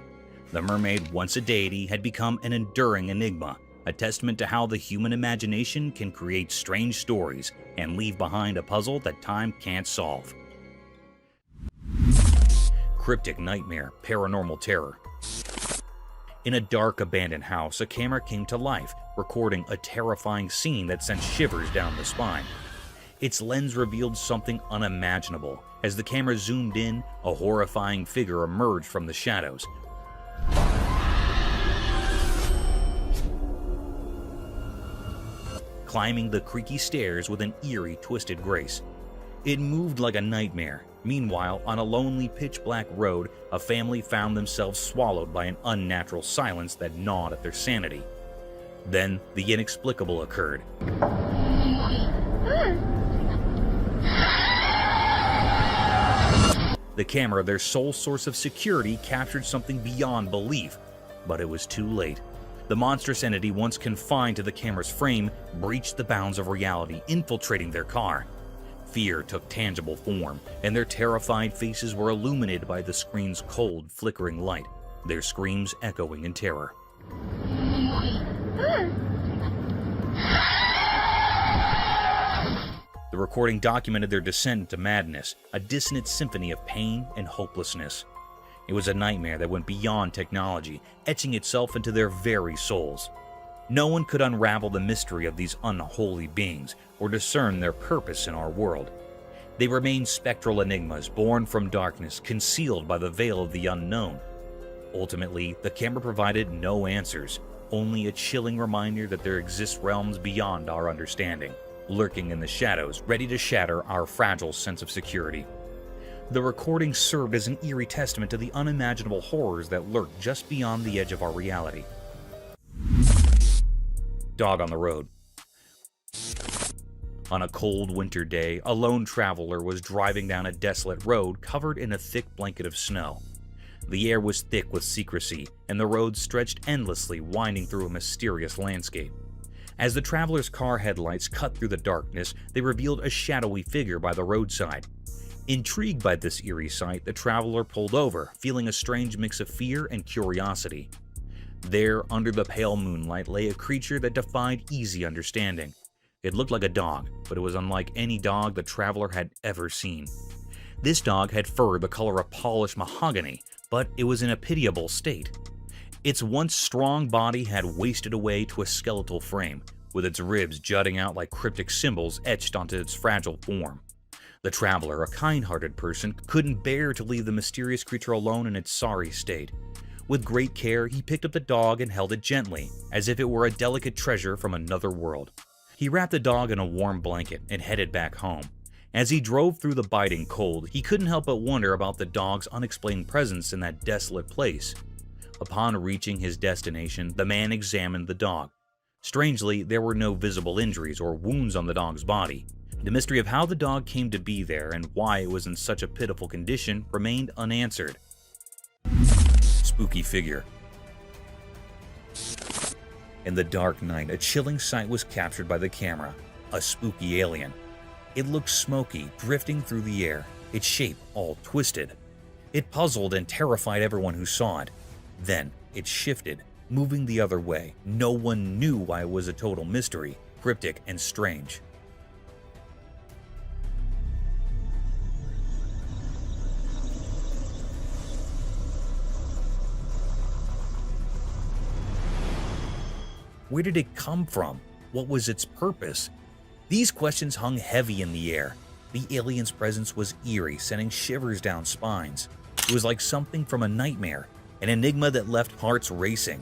The mermaid, once a deity, had become an enduring enigma, a testament to how the human imagination can create strange stories and leave behind a puzzle that time can't solve. Cryptic nightmare, paranormal terror. In a dark, abandoned house, a camera came to life, recording a terrifying scene that sent shivers down the spine. Its lens revealed something unimaginable. As the camera zoomed in, a horrifying figure emerged from the shadows. Climbing the creaky stairs with an eerie, twisted grace. It moved like a nightmare. Meanwhile, on a lonely, pitch-black road, a family found themselves swallowed by an unnatural silence that gnawed at their sanity. Then, the inexplicable occurred. The camera, their sole source of security, captured something beyond belief, but it was too late. The monstrous entity, once confined to the camera's frame, breached the bounds of reality, infiltrating their car. Fear took tangible form, and their terrified faces were illuminated by the screen's cold, flickering light, their screams echoing in terror. The recording documented their descent into madness, a dissonant symphony of pain and hopelessness. It was a nightmare that went beyond technology, etching itself into their very souls. No one could unravel the mystery of these unholy beings or discern their purpose in our world. They remained spectral enigmas born from darkness, concealed by the veil of the unknown. Ultimately, the camera provided no answers, only a chilling reminder that there exist realms beyond our understanding, lurking in the shadows, ready to shatter our fragile sense of security. The recording served as an eerie testament to the unimaginable horrors that lurk just beyond the edge of our reality. Dog on the road. On a cold winter day, a lone traveler was driving down a desolate road covered in a thick blanket of snow. The air was thick with secrecy, and the road stretched endlessly, winding through a mysterious landscape. As the traveler's car headlights cut through the darkness, they revealed a shadowy figure by the roadside. Intrigued by this eerie sight, the traveler pulled over, feeling a strange mix of fear and curiosity. There, under the pale moonlight, lay a creature that defied easy understanding. It looked like a dog, but it was unlike any dog the traveler had ever seen. This dog had fur the color of polished mahogany, but it was in a pitiable state. Its once strong body had wasted away to a skeletal frame, with its ribs jutting out like cryptic symbols etched onto its fragile form. The traveler, a kind-hearted person, couldn't bear to leave the mysterious creature alone in its sorry state. With great care, he picked up the dog and held it gently, as if it were a delicate treasure from another world. He wrapped the dog in a warm blanket and headed back home. As he drove through the biting cold, he couldn't help but wonder about the dog's unexplained presence in that desolate place. Upon reaching his destination, the man examined the dog. Strangely, there were no visible injuries or wounds on the dog's body. The mystery of how the dog came to be there and why it was in such a pitiful condition remained unanswered. Spooky figure. In the dark night, a chilling sight was captured by the camera. A spooky alien. It looked smoky, drifting through the air, its shape all twisted. It puzzled and terrified everyone who saw it. Then, it shifted, moving the other way. No one knew why it was a total mystery, cryptic and strange. Where did it come from? What was its purpose? These questions hung heavy in the air. The alien's presence was eerie, sending shivers down spines. It was like something from a nightmare, an enigma that left hearts racing.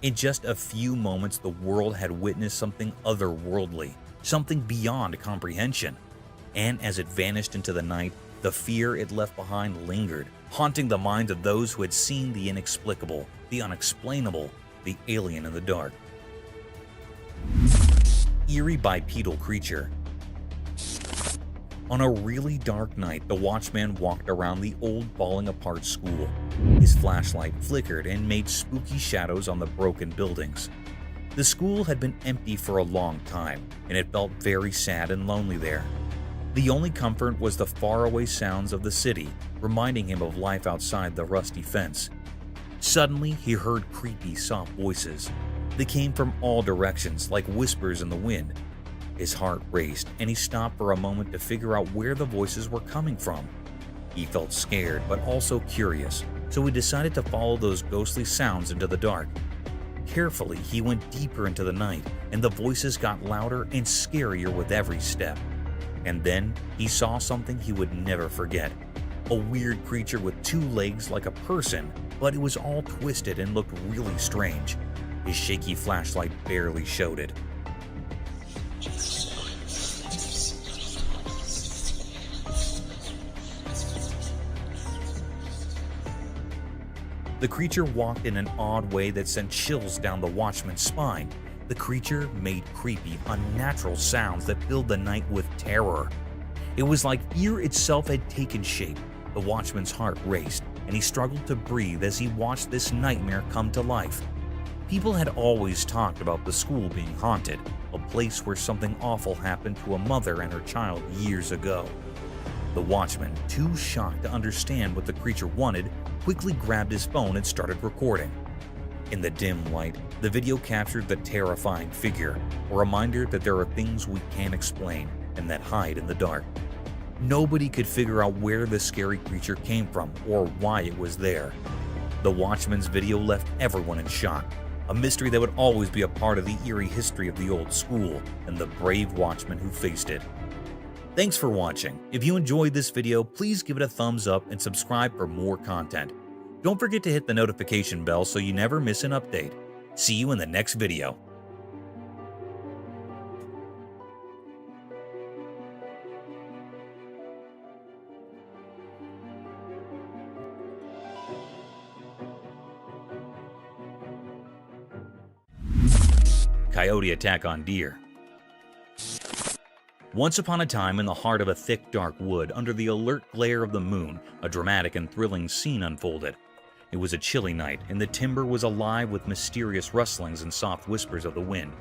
In just a few moments, the world had witnessed something otherworldly, something beyond comprehension. And as it vanished into the night, The fear it left behind lingered, haunting the minds of those who had seen the inexplicable, the unexplainable, the alien in the dark. Eerie bipedal creature. On a really dark night, the watchman walked around the old falling-apart school. His flashlight flickered and made spooky shadows on the broken buildings. The school had been empty for a long time, and it felt very sad and lonely there. The only comfort was the faraway sounds of the city, reminding him of life outside the rusty fence. Suddenly, he heard creepy, soft voices. They came from all directions, like whispers in the wind. His heart raced, and he stopped for a moment to figure out where the voices were coming from. He felt scared, but also curious, so he decided to follow those ghostly sounds into the dark. Carefully, he went deeper into the night, and the voices got louder and scarier with every step. And then, he saw something he would never forget. A weird creature with 2 legs like a person, but it was all twisted and looked really strange. His shaky flashlight barely showed it. The creature walked in an odd way that sent chills down the watchman's spine. The creature made creepy, unnatural sounds that filled the night with terror. It was like fear itself had taken shape. The watchman's heart raced, and he struggled to breathe as he watched this nightmare come to life. People had always talked about the school being haunted, a place where something awful happened to a mother and her child years ago. The watchman, too shocked to understand what the creature wanted, quickly grabbed his phone and started recording. In the dim light, the video captured the terrifying figure, a reminder that there are things we can't explain and that hide in the dark. Nobody could figure out where the scary creature came from or why it was there. The watchman's video left everyone in shock, a mystery that would always be a part of the eerie history of the old school and the brave watchman who faced it. Thanks for watching. If you enjoyed this video, please give it a thumbs up and subscribe for more content. Don't forget to hit the notification bell so you never miss an update. See you in the next video. Coyote attack on deer. Once upon a time, in the heart of a thick, dark wood, under the alert glare of the moon, a dramatic and thrilling scene unfolded. It was a chilly night, and the timber was alive with mysterious rustlings and soft whispers of the wind.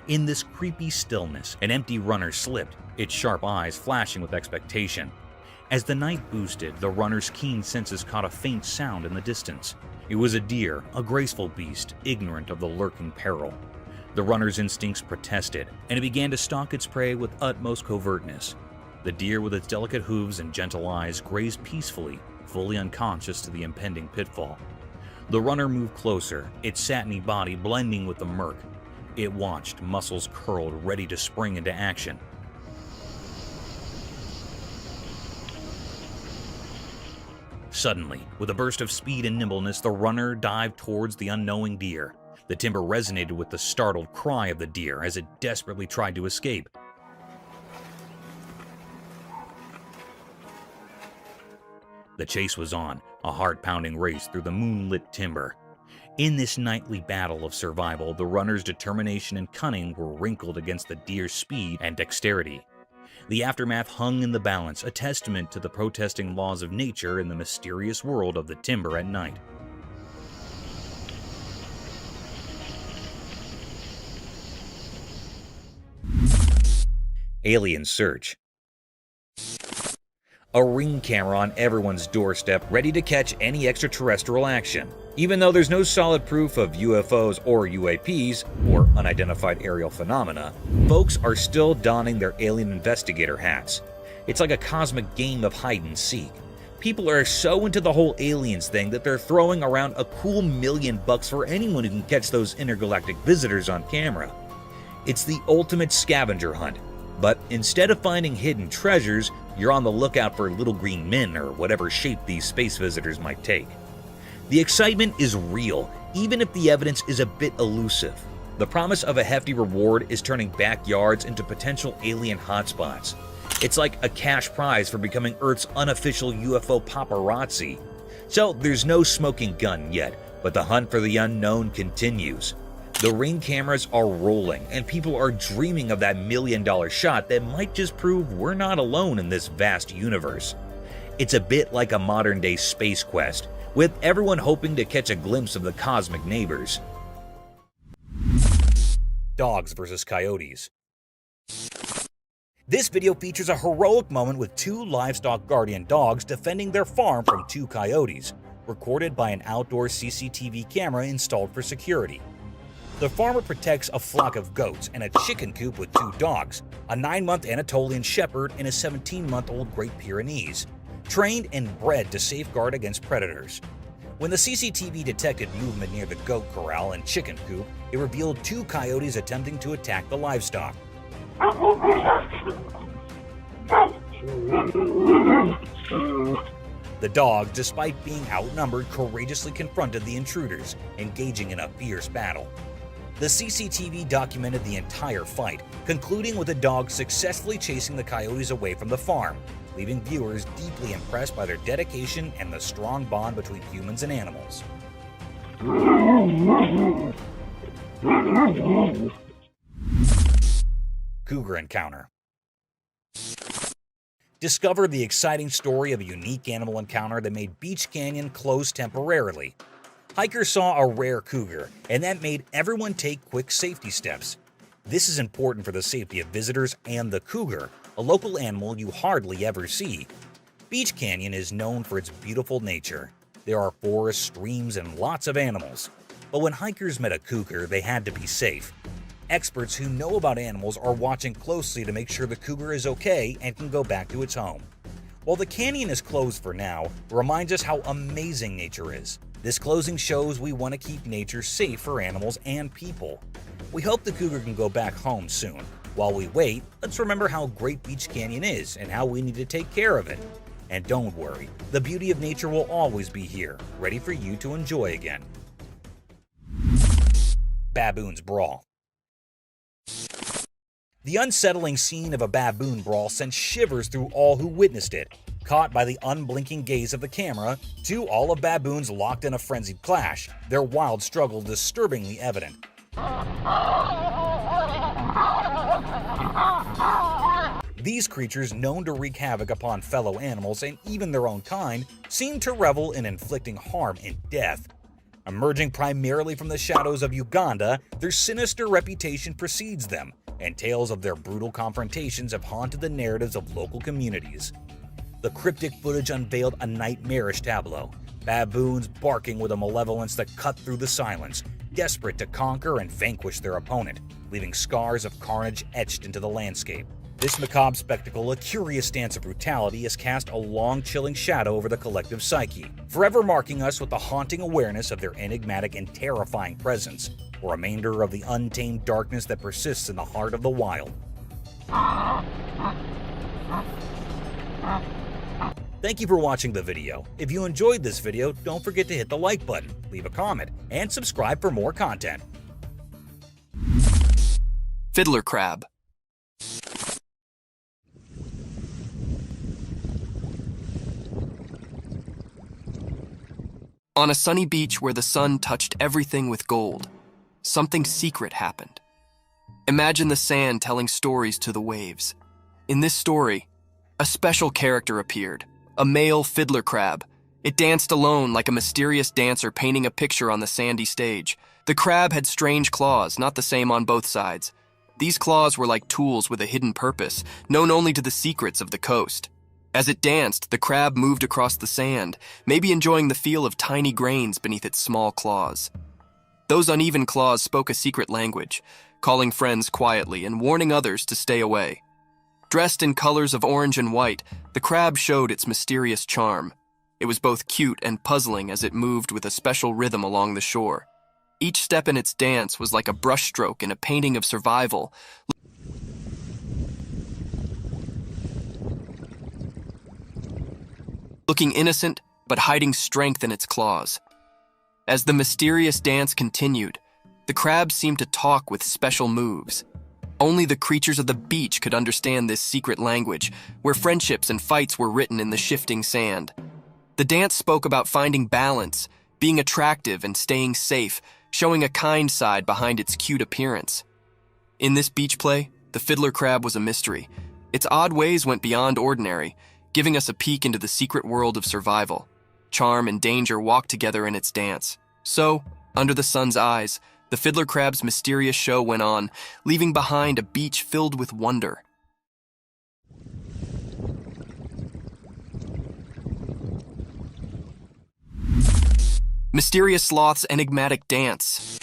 In this creepy stillness, an empty runner slipped, its sharp eyes flashing with expectation. As the night boosted, the runner's keen senses caught a faint sound in the distance. It was a deer, a graceful beast, ignorant of the lurking peril. The runner's instincts protested, and it began to stalk its prey with utmost covertness. The deer, with its delicate hooves and gentle eyes, grazed peacefully, fully unconscious to the impending pitfall. The runner moved closer, its satiny body blending with the murk. It watched, muscles curled, ready to spring into action. Suddenly, with a burst of speed and nimbleness, the runner dived towards the unknowing deer. The timber resonated with the startled cry of the deer as it desperately tried to escape. The chase was on, a heart-pounding race through the moonlit timber. In this nightly battle of survival, the runner's determination and cunning were wrinkled against the deer's speed and dexterity. The aftermath hung in the balance, a testament to the protesting laws of nature in the mysterious world of the timber at night. Alien search. A ring camera on everyone's doorstep, ready to catch any extraterrestrial action. Even though there's no solid proof of UFOs or UAPs, or unidentified aerial phenomena, folks are still donning their alien investigator hats. It's like a cosmic game of hide and seek. People are so into the whole aliens thing that they're throwing around a cool $1 million for anyone who can catch those intergalactic visitors on camera. It's the ultimate scavenger hunt. But instead of finding hidden treasures, you're on the lookout for little green men or whatever shape these space visitors might take. The excitement is real, even if the evidence is a bit elusive. The promise of a hefty reward is turning backyards into potential alien hotspots. It's like a cash prize for becoming Earth's unofficial UFO paparazzi. So there's no smoking gun yet, but the hunt for the unknown continues. The Ring cameras are rolling, and people are dreaming of that $1 million shot that might just prove we're not alone in this vast universe. It's a bit like a modern-day space quest, with everyone hoping to catch a glimpse of the cosmic neighbors. Dogs versus coyotes. This video features a heroic moment with 2 livestock guardian dogs defending their farm from 2 coyotes, recorded by an outdoor CCTV camera installed for security. The farmer protects a flock of goats and a chicken coop with 2 dogs, a 9-month Anatolian Shepherd and a 17-month-old Great Pyrenees, trained and bred to safeguard against predators. When the CCTV detected movement near the goat corral and chicken coop, it revealed 2 coyotes attempting to attack the livestock. The dogs, despite being outnumbered, courageously confronted the intruders, engaging in a fierce battle. The CCTV documented the entire fight, concluding with the dogs successfully chasing the coyotes away from the farm, leaving viewers deeply impressed by their dedication and the strong bond between humans and animals. Cougar Encounter. Discover the exciting story of a unique animal encounter that made Beach Canyon close temporarily. Hikers saw a rare cougar, and that made everyone take quick safety steps. This is important for the safety of visitors and the cougar, a local animal you hardly ever see. Beach Canyon is known for its beautiful nature. There are forests, streams, and lots of animals. But when hikers met a cougar, they had to be safe. Experts who know about animals are watching closely to make sure the cougar is okay and can go back to its home. While the canyon is closed for now, it reminds us how amazing nature is. This closing shows we want to keep nature safe for animals and people. We hope the cougar can go back home soon. While we wait, let's remember how great Beach Canyon is and how we need to take care of it. And don't worry, the beauty of nature will always be here, ready for you to enjoy again. Baboon's Brawl. The unsettling scene of a baboon brawl sent shivers through all who witnessed it. Caught by the unblinking gaze of the camera, 2 olive baboons locked in a frenzied clash, their wild struggle disturbingly evident. These creatures, known to wreak havoc upon fellow animals and even their own kind, seem to revel in inflicting harm and death. Emerging primarily from the shadows of Uganda, their sinister reputation precedes them, and tales of their brutal confrontations have haunted the narratives of local communities. The cryptic footage unveiled a nightmarish tableau, baboons barking with a malevolence that cut through the silence, desperate to conquer and vanquish their opponent, leaving scars of carnage etched into the landscape. This macabre spectacle, a curious dance of brutality, has cast a long, chilling shadow over the collective psyche, forever marking us with the haunting awareness of their enigmatic and terrifying presence, a remainder of the untamed darkness that persists in the heart of the wild. Thank you for watching the video. If you enjoyed this video, don't forget to hit the like button, leave a comment, and subscribe for more content. Fiddler Crab. On a sunny beach where the sun touched everything with gold, something secret happened. Imagine the sand telling stories to the waves. In this story, a special character appeared, a male fiddler crab. It danced alone like a mysterious dancer painting a picture on the sandy stage. The crab had strange claws, not the same on both sides. These claws were like tools with a hidden purpose, known only to the secrets of the coast. As it danced, the crab moved across the sand, maybe enjoying the feel of tiny grains beneath its small claws. Those uneven claws spoke a secret language, calling friends quietly and warning others to stay away. Dressed in colors of orange and white, the crab showed its mysterious charm. It was both cute and puzzling as it moved with a special rhythm along the shore. Each step in its dance was like a brushstroke in a painting of survival. Looking innocent, but hiding strength in its claws. As the mysterious dance continued, the crab seemed to talk with special moves. Only the creatures of the beach could understand this secret language, where friendships and fights were written in the shifting sand. The dance spoke about finding balance, being attractive and staying safe, showing a kind side behind its cute appearance. In this beach play, the Fiddler Crab was a mystery. Its odd ways went beyond ordinary, giving us a peek into the secret world of survival. Charm and danger walked together in its dance. So, under the sun's eyes, the Fiddler Crab's mysterious show went on, leaving behind a beach filled with wonder. Mysterious Sloth's enigmatic dance.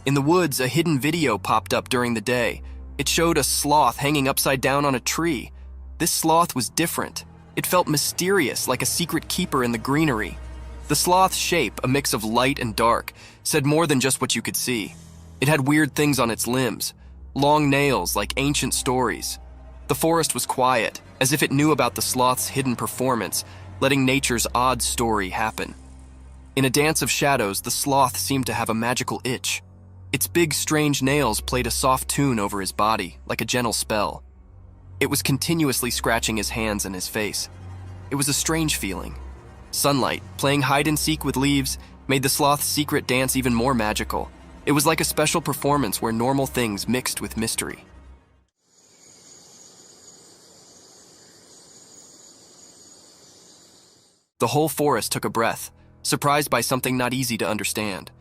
In the woods, a hidden video popped up during the day. It showed a sloth hanging upside down on a tree. This sloth was different. It felt mysterious, like a secret keeper in the greenery. The sloth's shape, a mix of light and dark, said more than just what you could see. It had weird things on its limbs, long nails like ancient stories. The forest was quiet, as if it knew about the sloth's hidden performance, letting nature's odd story happen. In a dance of shadows, the sloth seemed to have a magical itch. Its big, strange nails played a soft tune over his body, like a gentle spell. It was continuously scratching his hands and his face. It was a strange feeling. Sunlight, playing hide-and-seek with leaves, made the sloth's secret dance even more magical. It was like a special performance where normal things mixed with mystery. The whole forest took a breath, surprised by something not easy to understand.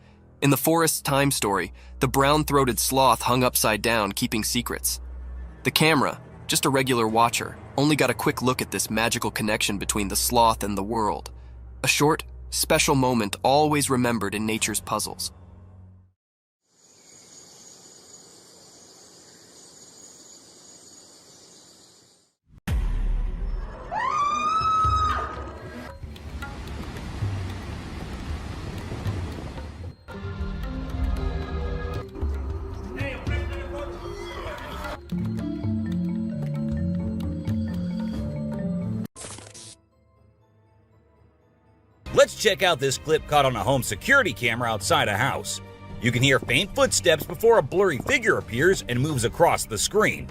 In the forest's time story, the brown-throated sloth hung upside down, keeping secrets. The camera, just a regular watcher, only got a quick look at this magical connection between the sloth and the world. A short, special moment always remembered in nature's puzzles. Let's check out this clip caught on a home security camera outside a house. You can hear faint footsteps before a blurry figure appears and moves across the screen.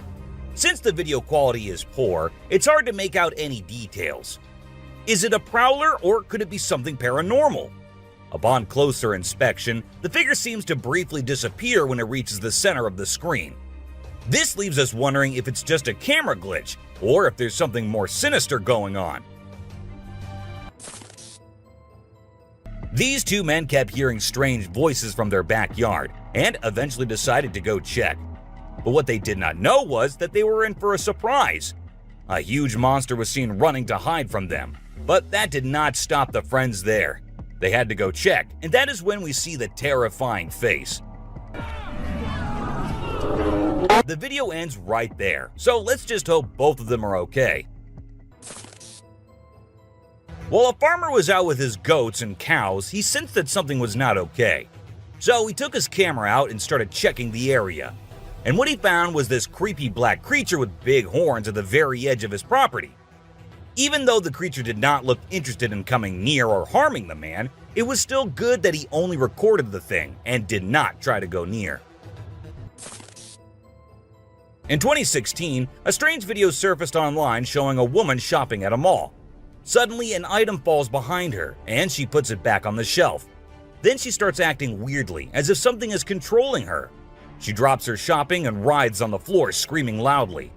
Since the video quality is poor, it's hard to make out any details. Is it a prowler or could it be something paranormal? Upon closer inspection, the figure seems to briefly disappear when it reaches the center of the screen. This leaves us wondering if it's just a camera glitch or if there's something more sinister going on. These two men kept hearing strange voices from their backyard and eventually decided to go check. But what they did not know was that they were in for a surprise. A huge monster was seen running to hide from them, but that did not stop the friends there. They had to go check, and that is when we see the terrifying face. The video ends right there, so let's just hope both of them are okay. While a farmer was out with his goats and cows, he sensed that something was not okay. So he took his camera out and started checking the area. And what he found was this creepy black creature with big horns at the very edge of his property. Even though the creature did not look interested in coming near or harming the man, it was still good that he only recorded the thing and did not try to go near. In 2016, a strange video surfaced online showing a woman shopping at a mall. Suddenly, an item falls behind her, and she puts it back on the shelf. Then she starts acting weirdly, as if something is controlling her. She drops her shopping and writhes on the floor, screaming loudly.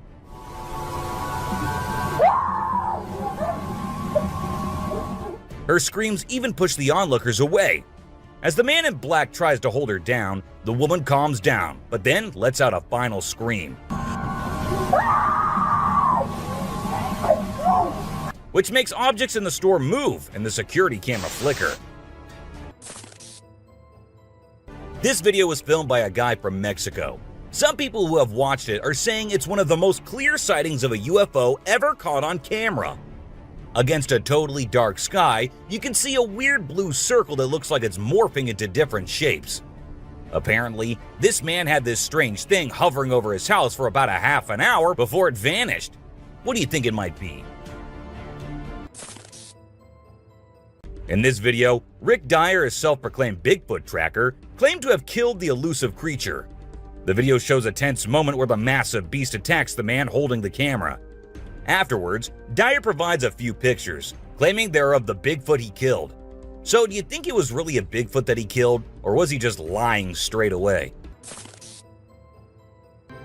Her screams even push the onlookers away. As the man in black tries to hold her down, the woman calms down, but then lets out a final scream, which makes objects in the store move and the security camera flicker. This video was filmed by a guy from Mexico. Some people who have watched it are saying it's one of the most clear sightings of a UFO ever caught on camera. Against a totally dark sky, you can see a weird blue circle that looks like it's morphing into different shapes. Apparently, this man had this strange thing hovering over his house for about a half an hour before it vanished. What do you think it might be? In this video, Rick Dyer, a self-proclaimed Bigfoot tracker, claimed to have killed the elusive creature. The video shows a tense moment where the massive beast attacks the man holding the camera. Afterwards, Dyer provides a few pictures, claiming they're of the Bigfoot he killed. So do you think it was really a Bigfoot that he killed, or was he just lying straight away?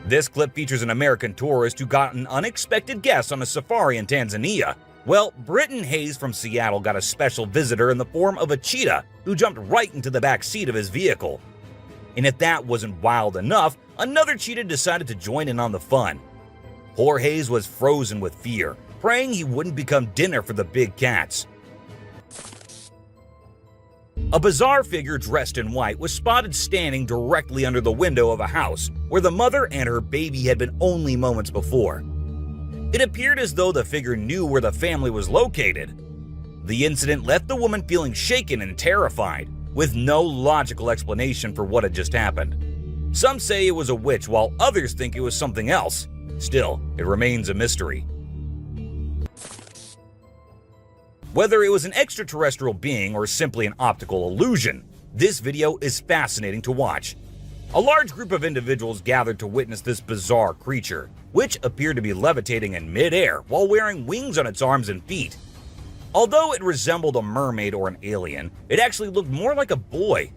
This clip features an American tourist who got an unexpected guest on a safari in Tanzania. Well, Britton Hayes from Seattle got a special visitor in the form of a cheetah who jumped right into the back seat of his vehicle. And if that wasn't wild enough, another cheetah decided to join in on the fun. Poor Hayes was frozen with fear, praying he wouldn't become dinner for the big cats. A bizarre figure dressed in white was spotted standing directly under the window of a house where the mother and her baby had been only moments before. It appeared as though the figure knew where the family was located. The incident left the woman feeling shaken and terrified, with no logical explanation for what had just happened. Some say it was a witch, while others think it was something else. Still, it remains a mystery. Whether it was an extraterrestrial being or simply an optical illusion, this video is fascinating to watch. A large group of individuals gathered to witness this bizarre creature, which appeared to be levitating in mid-air while wearing wings on its arms and feet. Although it resembled a mermaid or an alien, it actually looked more like a boy.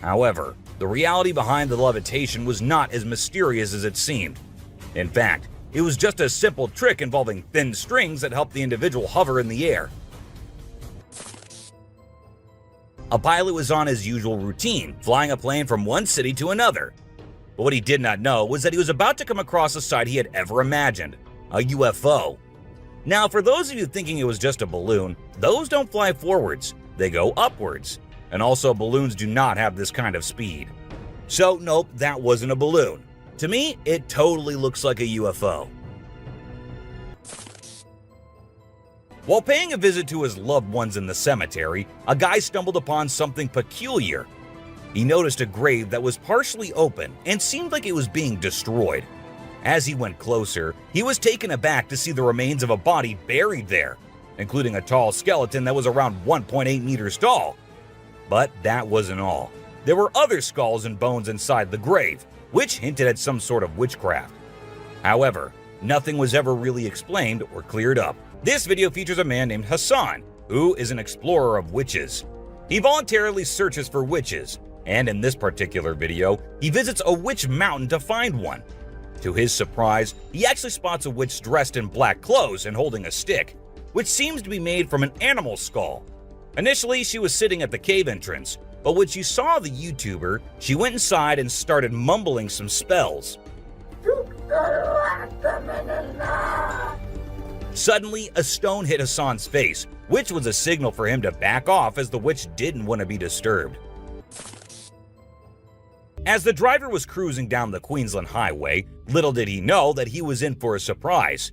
However, the reality behind the levitation was not as mysterious as it seemed. In fact, it was just a simple trick involving thin strings that helped the individual hover in the air. A pilot was on his usual routine, flying a plane from one city to another. But what he did not know was that he was about to come across a sight he had ever imagined, a UFO. Now, for those of you thinking it was just a balloon, those don't fly forwards, they go upwards. And also, balloons do not have this kind of speed. So nope, that wasn't a balloon. To me, it totally looks like a UFO. While paying a visit to his loved ones in the cemetery, a guy stumbled upon something peculiar. He noticed a grave that was partially open and seemed like it was being destroyed. As he went closer, he was taken aback to see the remains of a body buried there, including a tall skeleton that was around 1.8 meters tall. But that wasn't all. There were other skulls and bones inside the grave, which hinted at some sort of witchcraft. However, nothing was ever really explained or cleared up. This video features a man named Hassan, who is an explorer of witches. He voluntarily searches for witches, and in this particular video, he visits a witch mountain to find one. To his surprise, he actually spots a witch dressed in black clothes and holding a stick, which seems to be made from an animal skull. Initially, she was sitting at the cave entrance, but when she saw the YouTuber, she went inside and started mumbling some spells. Suddenly, a stone hit Hassan's face, which was a signal for him to back off as the witch didn't want to be disturbed. As the driver was cruising down the Queensland Highway, little did he know that he was in for a surprise.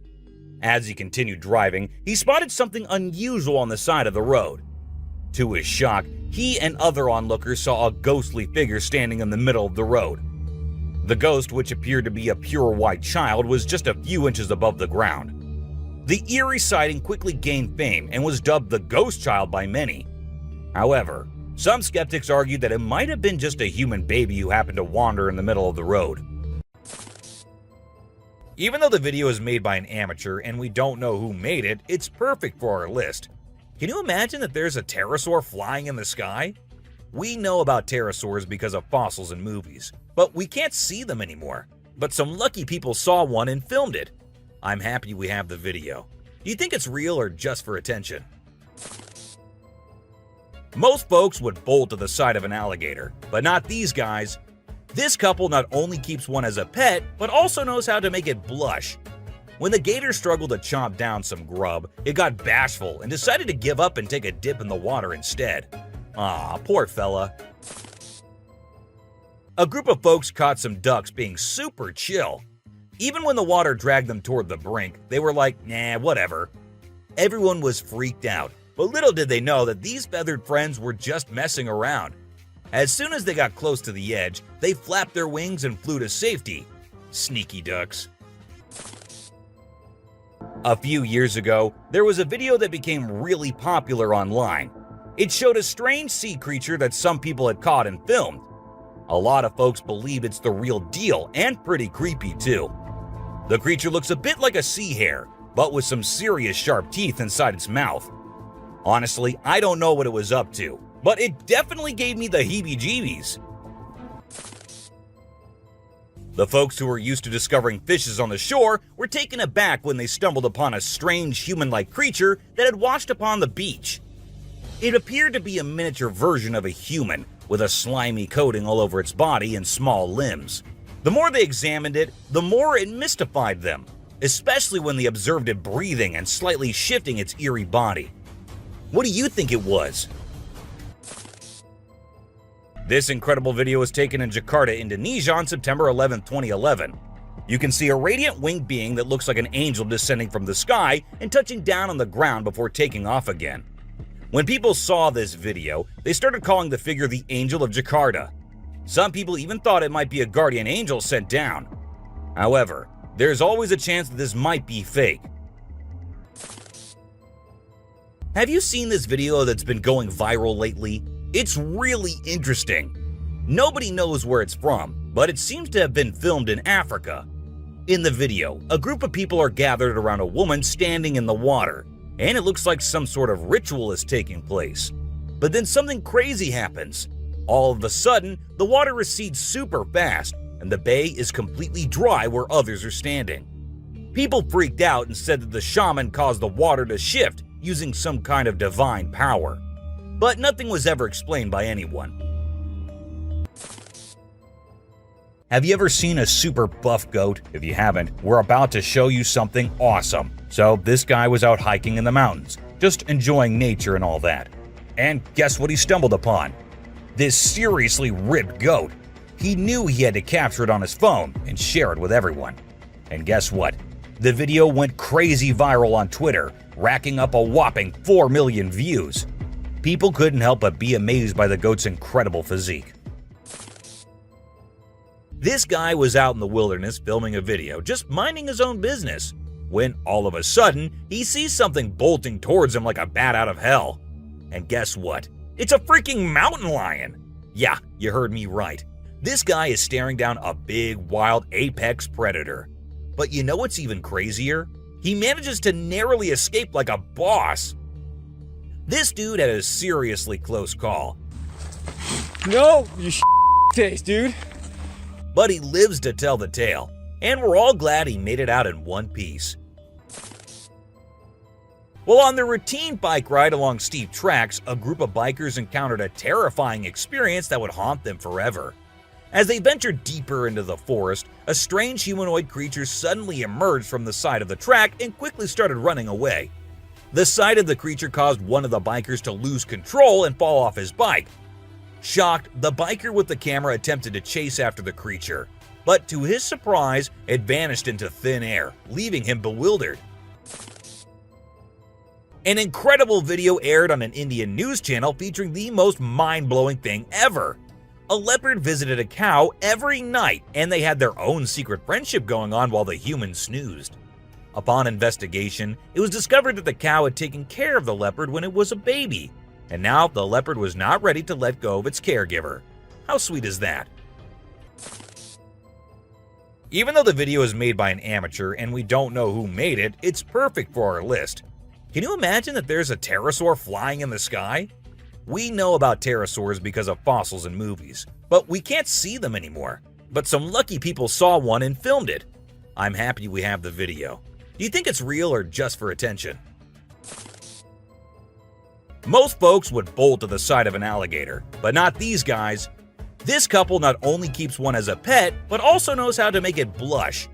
As he continued driving, he spotted something unusual on the side of the road. To his shock, he and other onlookers saw a ghostly figure standing in the middle of the road. The ghost, which appeared to be a pure white child, was just a few inches above the ground. The eerie sighting quickly gained fame and was dubbed the Ghost Child by many. However, some skeptics argued that it might have been just a human baby who happened to wander in the middle of the road. Even though the video is made by an amateur and we don't know who made it, it's perfect for our list. Can you imagine that there's a pterosaur flying in the sky? We know about pterosaurs because of fossils in movies, but we can't see them anymore. But some lucky people saw one and filmed it. I'm happy we have the video. Do you think it's real or just for attention? Most folks would bolt to the side of an alligator, but not these guys. This couple not only keeps one as a pet, but also knows how to make it blush. When the gator struggled to chomp down some grub, it got bashful and decided to give up and take a dip in the water instead. Aw, poor fella. A group of folks caught some ducks being super chill. Even when the water dragged them toward the brink, they were like, nah, whatever. Everyone was freaked out, but little did they know that these feathered friends were just messing around. As soon as they got close to the edge, they flapped their wings and flew to safety. Sneaky ducks. A few years ago, there was a video that became really popular online. It showed a strange sea creature that some people had caught and filmed. A lot of folks believe it's the real deal and pretty creepy too. The creature looks a bit like a sea hare, but with some serious sharp teeth inside its mouth. Honestly, I don't know what it was up to, but it definitely gave me the heebie-jeebies. The folks who were used to discovering fishes on the shore were taken aback when they stumbled upon a strange human-like creature that had washed upon the beach. It appeared to be a miniature version of a human, with a slimy coating all over its body and small limbs. The more they examined it, the more it mystified them, especially when they observed it breathing and slightly shifting its eerie body. What do you think it was? This incredible video was taken in Jakarta, Indonesia on September 11, 2011. You can see a radiant winged being that looks like an angel descending from the sky and touching down on the ground before taking off again. When people saw this video, they started calling the figure the Angel of Jakarta. Some people even thought it might be a guardian angel sent down. However, there's always a chance that this might be fake. Have you seen this video that's been going viral lately? It's really interesting. Nobody knows where it's from, but it seems to have been filmed in Africa. In the video, a group of people are gathered around a woman standing in the water, and it looks like some sort of ritual is taking place. But then something crazy happens. All of a sudden, the water recedes super fast, and the bay is completely dry where others are standing. People freaked out and said that the shaman caused the water to shift using some kind of divine power. But nothing was ever explained by anyone. Have you ever seen a super buff goat? If you haven't, we're about to show you something awesome. So this guy was out hiking in the mountains, just enjoying nature and all that. And guess what he stumbled upon? This seriously ripped goat. He knew he had to capture it on his phone and share it with everyone. And guess what? The video went crazy viral on Twitter, racking up a whopping 4 million views. People couldn't help but be amazed by the goat's incredible physique. This guy was out in the wilderness filming a video, just minding his own business, when all of a sudden, he sees something bolting towards him like a bat out of hell. And guess what? It's a freaking mountain lion! Yeah, you heard me right. This guy is staring down a big, wild apex predator. But you know what's even crazier? He manages to narrowly escape like a boss. This dude had a seriously close call. No, you taste, dude. But he lives to tell the tale, and we're all glad he made it out in one piece. Well, on their routine bike ride along steep tracks, a group of bikers encountered a terrifying experience that would haunt them forever. As they ventured deeper into the forest, a strange humanoid creature suddenly emerged from the side of the track and quickly started running away. The sight of the creature caused one of the bikers to lose control and fall off his bike. Shocked, the biker with the camera attempted to chase after the creature, but to his surprise, it vanished into thin air, leaving him bewildered. An incredible video aired on an Indian news channel featuring the most mind-blowing thing ever. A leopard visited a cow every night, and they had their own secret friendship going on while the human snoozed. Upon investigation, it was discovered that the cow had taken care of the leopard when it was a baby, and now the leopard was not ready to let go of its caregiver. How sweet is that? Even though the video is made by an amateur and we don't know who made it, it's perfect for our list. Can you imagine that there's a pterosaur flying in the sky? We know about pterosaurs because of fossils in movies, but we can't see them anymore. But some lucky people saw one and filmed it. I'm happy we have the video. Do you think it's real or just for attention? Most folks would bolt to the side of an alligator, but not these guys. This couple not only keeps one as a pet, but also knows how to make it blush.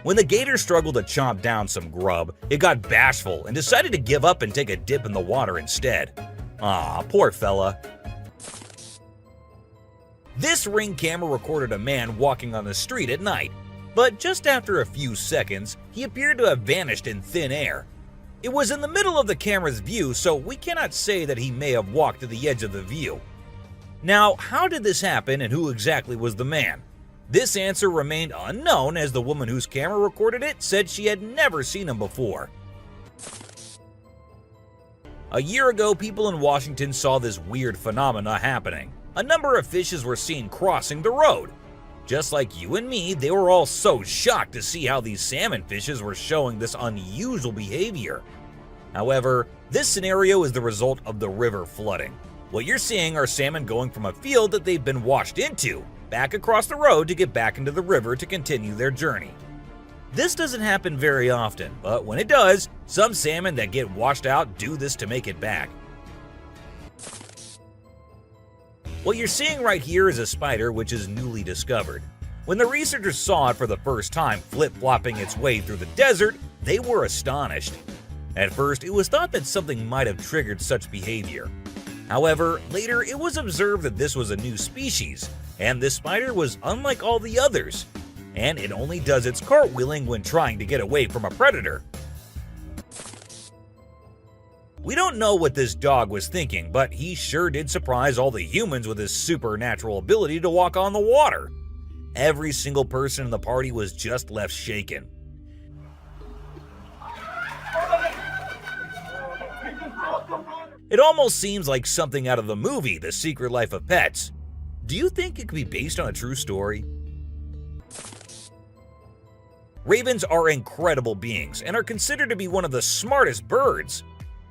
When the gator struggled to chomp down some grub, it got bashful and decided to give up and take a dip in the water instead. Aw, poor fella. This Ring camera recorded a man walking on the street at night, but just after a few seconds, he appeared to have vanished in thin air. It was in the middle of the camera's view, so we cannot say that he may have walked to the edge of the view. Now, how did this happen and who exactly was the man? This answer remained unknown as the woman whose camera recorded it said she had never seen him before. A year ago, people in Washington saw this weird phenomena happening. A number of fishes were seen crossing the road. Just like you and me, they were all so shocked to see how these salmon fishes were showing this unusual behavior. However, this scenario is the result of the river flooding. What you're seeing are salmon going from a field that they've been washed into, back across the road to get back into the river to continue their journey. This doesn't happen very often, but when it does, some salmon that get washed out do this to make it back. What you're seeing right here is a spider which is newly discovered. When the researchers saw it for the first time flip-flopping its way through the desert, they were astonished. At first, it was thought that something might have triggered such behavior. However, later it was observed that this was a new species, and this spider was unlike all the others, and it only does its cartwheeling when trying to get away from a predator. We don't know what this dog was thinking, but he sure did surprise all the humans with his supernatural ability to walk on the water. Every single person in the party was just left shaken. It almost seems like something out of the movie The Secret Life of Pets. Do you think it could be based on a true story? Ravens are incredible beings and are considered to be one of the smartest birds.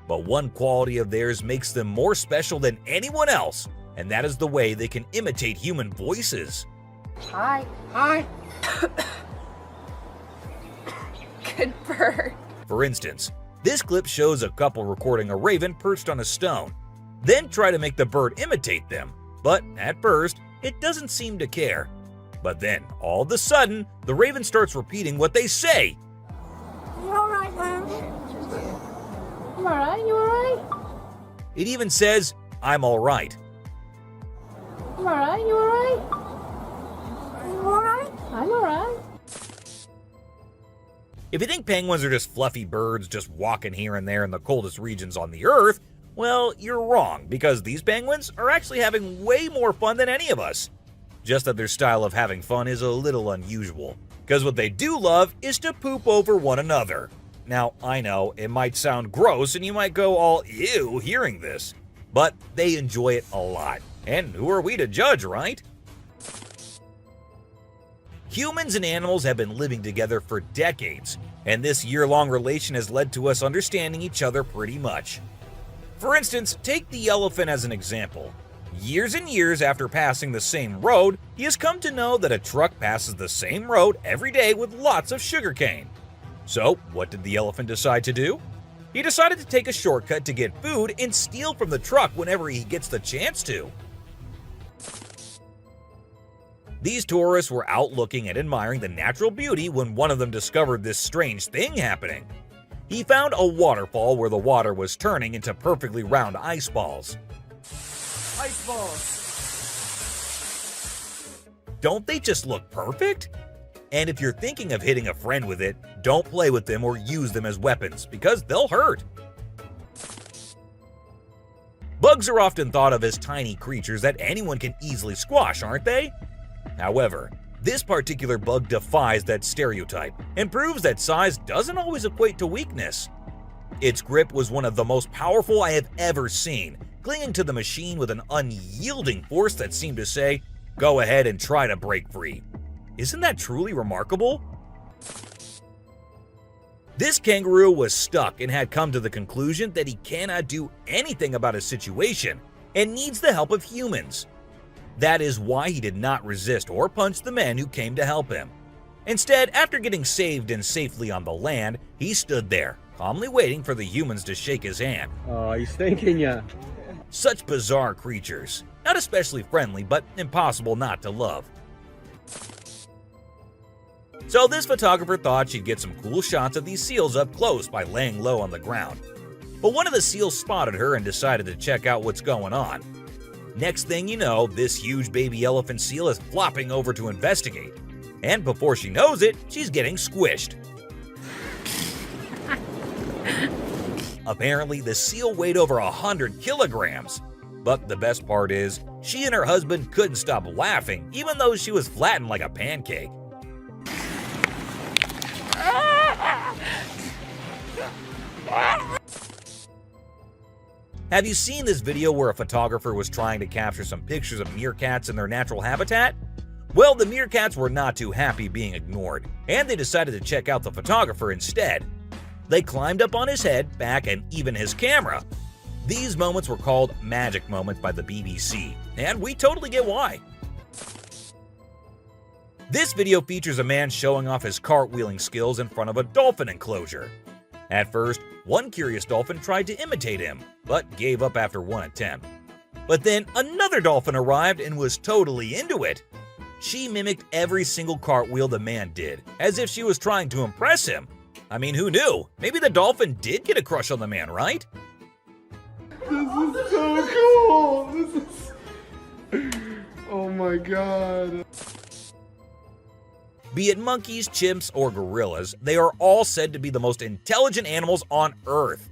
But one quality of theirs makes them more special than anyone else, and that is the way they can imitate human voices. Hi. Hi. Good bird. For instance, this clip shows a couple recording a raven perched on a stone, then try to make the bird imitate them, but at first, it doesn't seem to care. But then, all of a sudden, the raven starts repeating what they say. You alright, man? You alright? You alright? It even says, "I'm alright." You alright? You alright? You alright? I'm alright. If you think penguins are just fluffy birds just walking here and there in the coldest regions on the earth, well, you're wrong, because these penguins are actually having way more fun than any of us. Just that their style of having fun is a little unusual, because what they do love is to poop over one another. Now, I know it might sound gross and you might go all ew hearing this, but they enjoy it a lot. And who are we to judge, right? Humans and animals have been living together for decades, and this year-long relation has led to us understanding each other pretty much. For instance, take the elephant as an example. Years and years after passing the same road, he has come to know that a truck passes the same road every day with lots of sugarcane. So, what did the elephant decide to do? He decided to take a shortcut to get food and steal from the truck whenever he gets the chance to. These tourists were out looking and admiring the natural beauty when one of them discovered this strange thing happening. He found a waterfall where the water was turning into perfectly round ice balls. Ice balls. Don't they just look perfect? And if you're thinking of hitting a friend with it, don't play with them or use them as weapons, because they'll hurt. Bugs are often thought of as tiny creatures that anyone can easily squash, aren't they? However, this particular bug defies that stereotype and proves that size doesn't always equate to weakness. Its grip was one of the most powerful I have ever seen, clinging to the machine with an unyielding force that seemed to say, "Go ahead and try to break free." Isn't that truly remarkable? This kangaroo was stuck and had come to the conclusion that he cannot do anything about his situation and needs the help of humans. That is why he did not resist or punch the men who came to help him. Instead, after getting saved and safely on the land, he stood there, calmly waiting for the humans to shake his hand. Oh, he's thanking ya. Such bizarre creatures, not especially friendly, but impossible not to love. So this photographer thought she'd get some cool shots of these seals up close by laying low on the ground. But one of the seals spotted her and decided to check out what's going on. Next thing you know, this huge baby elephant seal is flopping over to investigate. And before she knows it, she's getting squished. Apparently, the seal weighed over 100 kilograms. But the best part is, she and her husband couldn't stop laughing, even though she was flattened like a pancake. Have you seen this video where a photographer was trying to capture some pictures of meerkats in their natural habitat? Well, the meerkats were not too happy being ignored, and they decided to check out the photographer instead. They climbed up on his head, back, and even his camera. These moments were called magic moments by the BBC, and we totally get why. This video features a man showing off his cartwheeling skills in front of a dolphin enclosure. At first, one curious dolphin tried to imitate him, but gave up after one attempt. But then another dolphin arrived and was totally into it. She mimicked every single cartwheel the man did, as if she was trying to impress him. I mean, who knew? Maybe the dolphin did get a crush on the man, right? This is so cool. Oh my god. Be it monkeys, chimps, or gorillas, they are all said to be the most intelligent animals on Earth.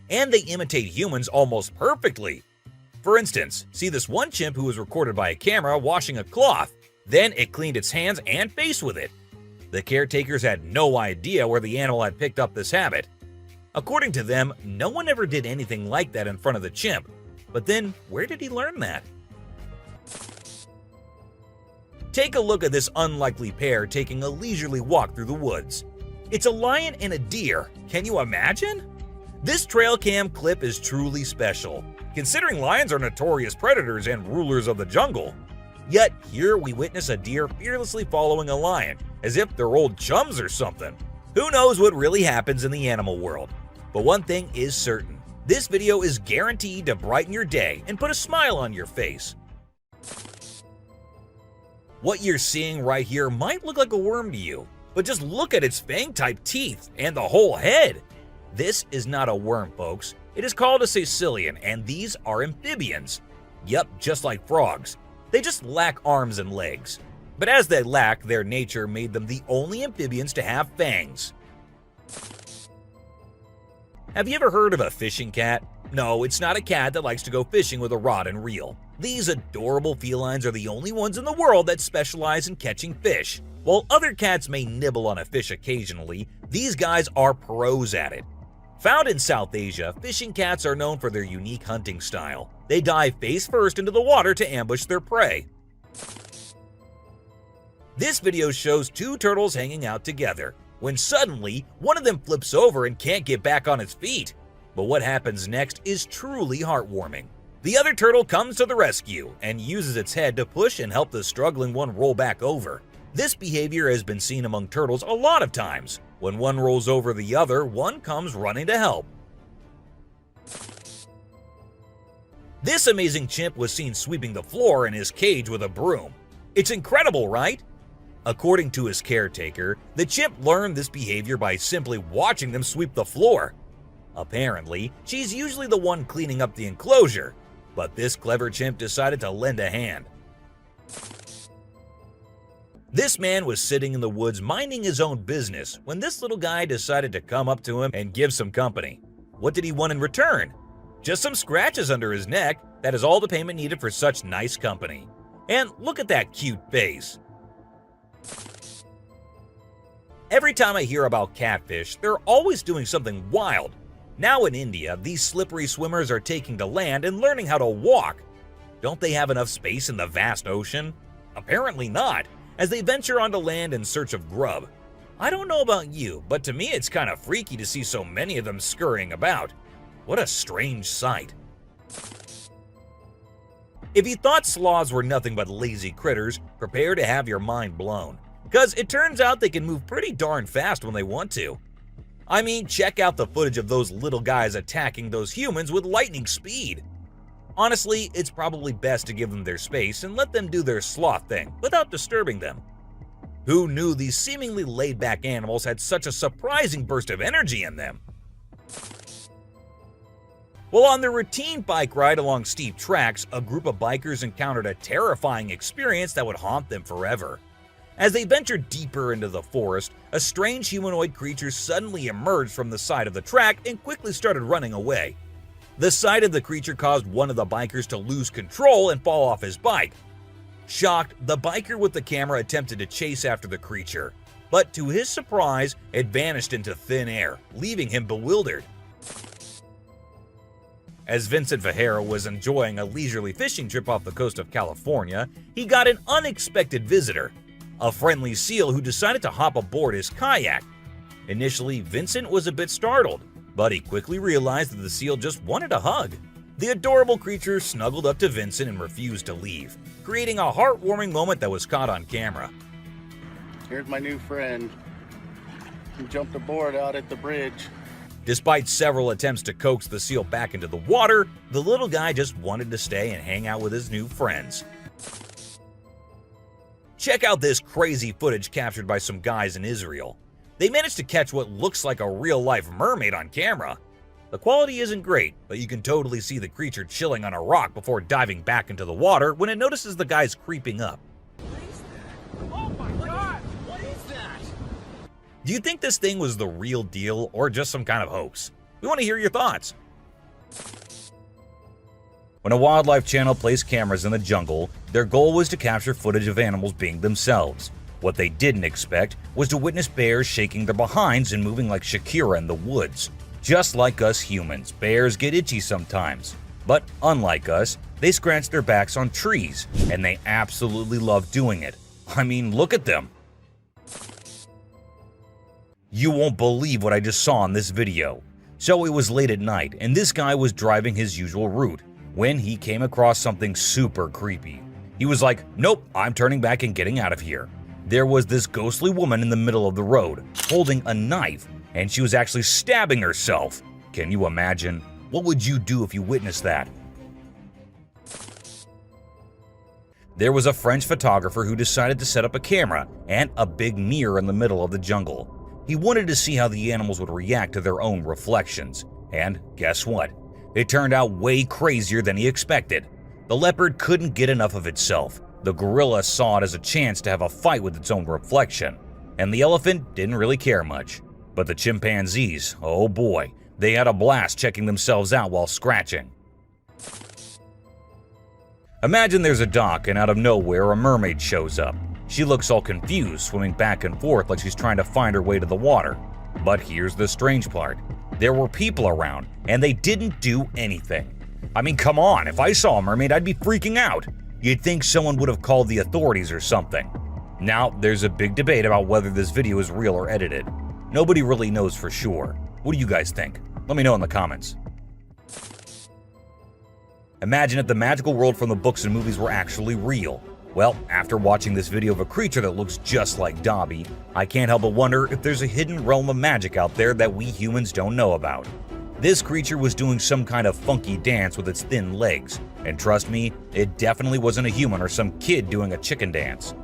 And they imitate humans almost perfectly. For instance, see this one chimp who was recorded by a camera washing a cloth. Then it cleaned its hands and face with it. The caretakers had no idea where the animal had picked up this habit. According to them, no one ever did anything like that in front of the chimp. But then, where did he learn that? Take a look at this unlikely pair taking a leisurely walk through the woods. It's a lion and a deer. Can you imagine? This trail cam clip is truly special, considering lions are notorious predators and rulers of the jungle. Yet here we witness a deer fearlessly following a lion, as if they're old chums or something. Who knows what really happens in the animal world? But one thing is certain. This video is guaranteed to brighten your day and put a smile on your face. What you're seeing right here might look like a worm to you, but just look at its fang-type teeth and the whole head. This is not a worm, folks. It is called a caecilian, and these are amphibians. Yup, just like frogs. They just lack arms and legs. But as they lack, their nature made them the only amphibians to have fangs. Have you ever heard of a fishing cat? No, it's not a cat that likes to go fishing with a rod and reel. These adorable felines are the only ones in the world that specialize in catching fish. While other cats may nibble on a fish occasionally, these guys are pros at it. Found in South Asia, fishing cats are known for their unique hunting style. They dive face first into the water to ambush their prey. This video shows two turtles hanging out together, when suddenly one of them flips over and can't get back on its feet. But what happens next is truly heartwarming. The other turtle comes to the rescue and uses its head to push and help the struggling one roll back over. This behavior has been seen among turtles a lot of times. When one rolls over the other, one comes running to help. This amazing chimp was seen sweeping the floor in his cage with a broom. It's incredible, right? According to his caretaker, the chimp learned this behavior by simply watching them sweep the floor. Apparently, she's usually the one cleaning up the enclosure, but this clever chimp decided to lend a hand. This man was sitting in the woods minding his own business when this little guy decided to come up to him and give some company. What did he want in return? Just some scratches under his neck. That is all the payment needed for such nice company. And look at that cute face. Every time I hear about catfish, they're always doing something wild. Now in India, these slippery swimmers are taking to land and learning how to walk. Don't they have enough space in the vast ocean? Apparently not, as they venture onto land in search of grub. I don't know about you, but to me it's kind of freaky to see so many of them scurrying about. What a strange sight. If you thought sloths were nothing but lazy critters, prepare to have your mind blown. Because it turns out they can move pretty darn fast when they want to. I mean, check out the footage of those little guys attacking those humans with lightning speed. Honestly, it's probably best to give them their space and let them do their sloth thing without disturbing them. Who knew these seemingly laid-back animals had such a surprising burst of energy in them? Well, on their routine bike ride along steep tracks, a group of bikers encountered a terrifying experience that would haunt them forever. As they ventured deeper into the forest, a strange humanoid creature suddenly emerged from the side of the track and quickly started running away. The sight of the creature caused one of the bikers to lose control and fall off his bike. Shocked, the biker with the camera attempted to chase after the creature, but to his surprise, it vanished into thin air, leaving him bewildered. As Vincent Fajera was enjoying a leisurely fishing trip off the coast of California, he got an unexpected visitor, a friendly seal who decided to hop aboard his kayak. Initially, Vincent was a bit startled, but he quickly realized that the seal just wanted a hug. The adorable creature snuggled up to Vincent and refused to leave, creating a heartwarming moment that was caught on camera. Here's my new friend. He jumped aboard out at the bridge. Despite several attempts to coax the seal back into the water, the little guy just wanted to stay and hang out with his new friends. Check out this crazy footage captured by some guys in Israel. They managed to catch what looks like a real-life mermaid on camera. The quality isn't great, but you can totally see the creature chilling on a rock before diving back into the water when it notices the guys creeping up. Oh my god! What is that? Do you think this thing was the real deal or just some kind of hoax? We want to hear your thoughts. When a wildlife channel placed cameras in the jungle, their goal was to capture footage of animals being themselves. What they didn't expect was to witness bears shaking their behinds and moving like Shakira in the woods. Just like us humans, bears get itchy sometimes. But unlike us, they scratch their backs on trees, and they absolutely love doing it. I mean, look at them. You won't believe what I just saw in this video. So it was late at night, and this guy was driving his usual route when he came across something super creepy. He was like, nope, I'm turning back and getting out of here. There was this ghostly woman in the middle of the road, holding a knife, and she was actually stabbing herself. Can you imagine? What would you do if you witnessed that? There was a French photographer who decided to set up a camera and a big mirror in the middle of the jungle. He wanted to see how the animals would react to their own reflections. And guess what? It turned out way crazier than he expected. The leopard couldn't get enough of itself. The gorilla saw it as a chance to have a fight with its own reflection. And the elephant didn't really care much. But the chimpanzees, oh boy, they had a blast checking themselves out while scratching. Imagine there's a dock and out of nowhere a mermaid shows up. She looks all confused, swimming back and forth like she's trying to find her way to the water. But here's the strange part. There were people around, and they didn't do anything. I mean, come on, if I saw a mermaid, I'd be freaking out. You'd think someone would have called the authorities or something. Now, there's a big debate about whether this video is real or edited. Nobody really knows for sure. What do you guys think? Let me know in the comments. Imagine if the magical world from the books and movies were actually real. Well, after watching this video of a creature that looks just like Dobby, I can't help but wonder if there's a hidden realm of magic out there that we humans don't know about. This creature was doing some kind of funky dance with its thin legs, and trust me, it definitely wasn't a human or some kid doing a chicken dance.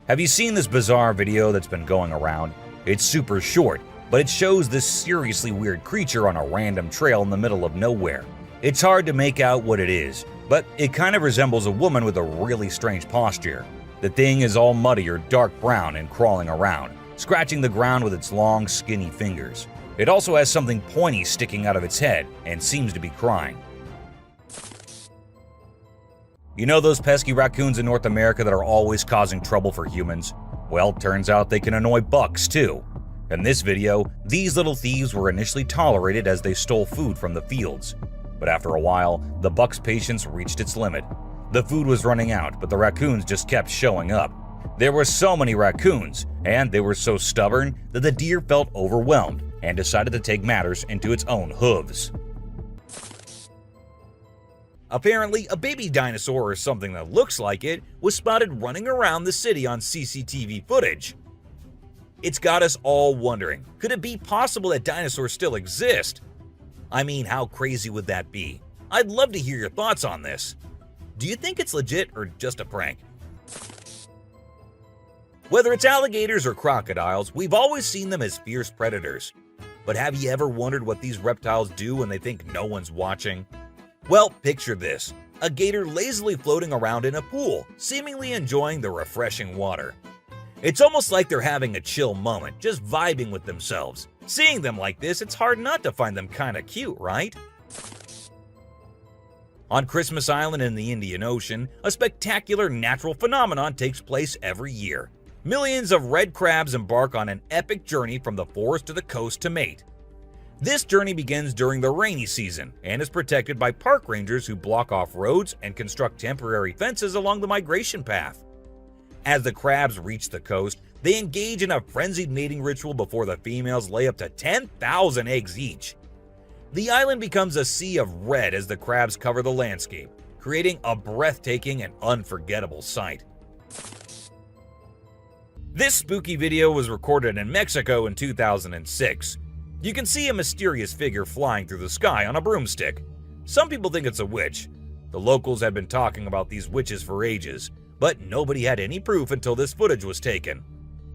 Have you seen this bizarre video that's been going around? It's super short, but it shows this seriously weird creature on a random trail in the middle of nowhere. It's hard to make out what it is, but it kind of resembles a woman with a really strange posture. The thing is all muddy or dark brown and crawling around, scratching the ground with its long, skinny fingers. It also has something pointy sticking out of its head and seems to be crying. You know those pesky raccoons in North America that are always causing trouble for humans? Well, turns out they can annoy bucks too. In this video, these little thieves were initially tolerated as they stole food from the fields. But after a while, the buck's patience reached its limit. The food was running out, but the raccoons just kept showing up. There were so many raccoons, and they were so stubborn that the deer felt overwhelmed and decided to take matters into its own hooves. Apparently, a baby dinosaur or something that looks like it was spotted running around the city on CCTV footage. It's got us all wondering, could it be possible that dinosaurs still exist? I mean, how crazy would that be? I'd love to hear your thoughts on this. Do you think it's legit or just a prank? Whether it's alligators or crocodiles, we've always seen them as fierce predators. But have you ever wondered what these reptiles do when they think no one's watching? Well, picture this. A gator lazily floating around in a pool, seemingly enjoying the refreshing water. It's almost like they're having a chill moment, just vibing with themselves. Seeing them like this, it's hard not to find them kinda cute, right? On Christmas Island in the Indian Ocean, a spectacular natural phenomenon takes place every year. Millions of red crabs embark on an epic journey from the forest to the coast to mate. This journey begins during the rainy season and is protected by park rangers who block off roads and construct temporary fences along the migration path. As the crabs reach the coast, they engage in a frenzied mating ritual before the females lay up to 10,000 eggs each. The island becomes a sea of red as the crabs cover the landscape, creating a breathtaking and unforgettable sight. This spooky video was recorded in Mexico in 2006. You can see a mysterious figure flying through the sky on a broomstick. Some people think it's a witch. The locals had been talking about these witches for ages, but nobody had any proof until this footage was taken.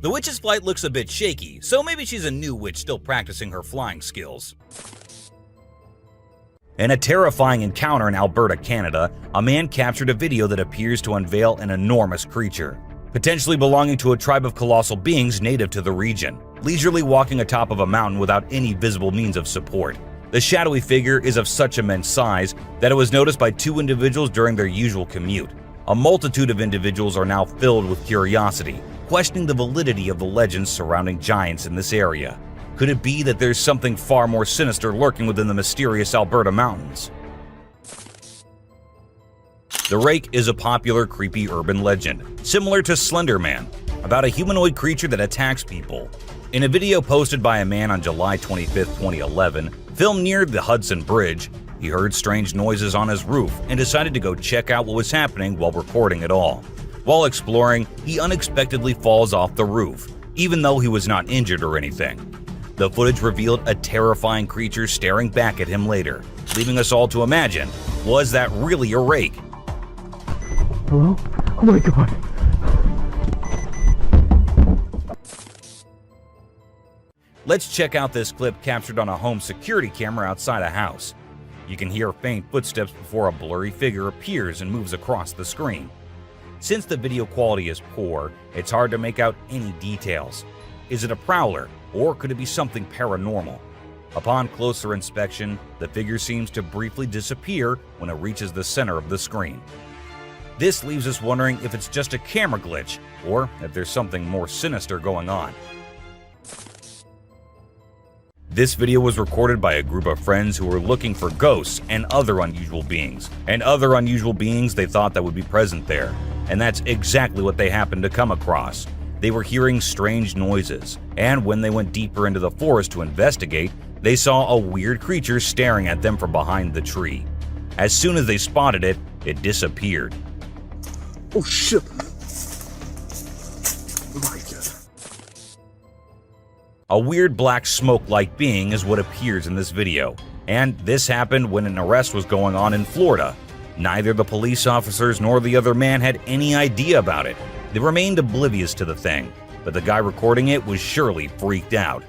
The witch's flight looks a bit shaky, so maybe she's a new witch still practicing her flying skills. In a terrifying encounter in Alberta, Canada, a man captured a video that appears to unveil an enormous creature, potentially belonging to a tribe of colossal beings native to the region, leisurely walking atop of a mountain without any visible means of support. The shadowy figure is of such immense size that it was noticed by 2 individuals during their usual commute. A multitude of individuals are now filled with curiosity, questioning the validity of the legends surrounding giants in this area. Could it be that there's something far more sinister lurking within the mysterious Alberta mountains? The Rake is a popular creepy urban legend, similar to Slender Man, about a humanoid creature that attacks people. In a video posted by a man on July 25, 2011, filmed near the Hudson Bridge, he heard strange noises on his roof and decided to go check out what was happening while recording it all. While exploring, he unexpectedly falls off the roof, even though he was not injured or anything. The footage revealed a terrifying creature staring back at him later, leaving us all to imagine, was that really a rake? Hello? Oh my god. Let's check out this clip captured on a home security camera outside a house. You can hear faint footsteps before a blurry figure appears and moves across the screen. Since the video quality is poor, it's hard to make out any details. Is it a prowler, or could it be something paranormal? Upon closer inspection, the figure seems to briefly disappear when it reaches the center of the screen. This leaves us wondering if it's just a camera glitch, or if there's something more sinister going on. This video was recorded by a group of friends who were looking for ghosts and other unusual beings, they thought that would be present there. And that's exactly what they happened to come across. They were hearing strange noises, and when they went deeper into the forest to investigate, they saw a weird creature staring at them from behind the tree. As soon as they spotted it, it disappeared. Oh shit. Oh my god. A weird black smoke-like being is what appears in this video, and this happened when an arrest was going on in Florida. Neither the police officers nor the other man had any idea about it. They remained oblivious to the thing, but the guy recording it was surely freaked out.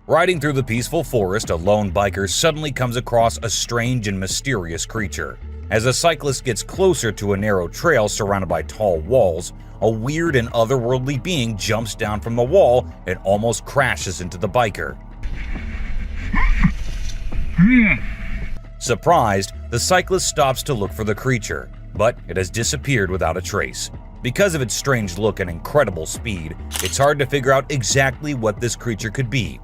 Riding through the peaceful forest, a lone biker suddenly comes across a strange and mysterious creature. As a cyclist gets closer to a narrow trail surrounded by tall walls, a weird and otherworldly being jumps down from the wall and almost crashes into the biker. Surprised, the cyclist stops to look for the creature, but it has disappeared without a trace. Because of its strange look and incredible speed, it's hard to figure out exactly what this creature could be.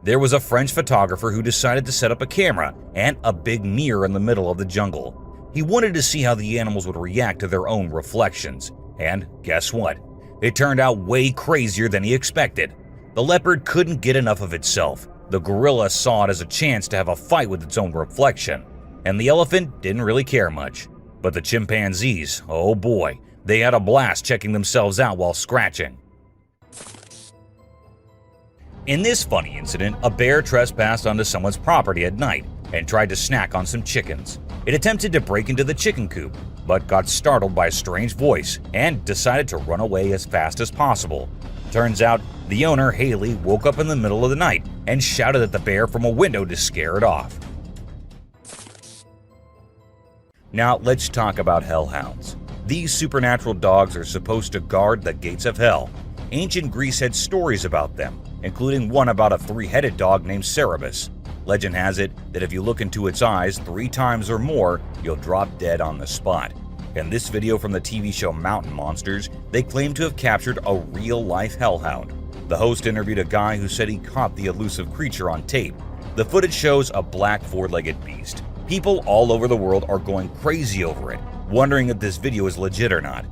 There was a French photographer who decided to set up a camera and a big mirror in the middle of the jungle. He wanted to see how the animals would react to their own reflections, and guess what? It turned out way crazier than he expected. The leopard couldn't get enough of itself. The gorilla saw it as a chance to have a fight with its own reflection, and the elephant didn't really care much. But the chimpanzees, oh boy, they had a blast checking themselves out while scratching. In this funny incident, a bear trespassed onto someone's property at night and tried to snack on some chickens. It attempted to break into the chicken coop, but got startled by a strange voice and decided to run away as fast as possible. Turns out, the owner, Haley, woke up in the middle of the night and shouted at the bear from a window to scare it off. Now let's talk about hellhounds. These supernatural dogs are supposed to guard the gates of hell. Ancient Greece had stories about them, including one about a 3-headed dog named Cerberus. Legend has it that if you look into its eyes 3 times or more, you'll drop dead on the spot. In this video from the TV show Mountain Monsters, they claim to have captured a real-life hellhound. The host interviewed a guy who said he caught the elusive creature on tape. The footage shows a black four-legged beast. People all over the world are going crazy over it, wondering if this video is legit or not.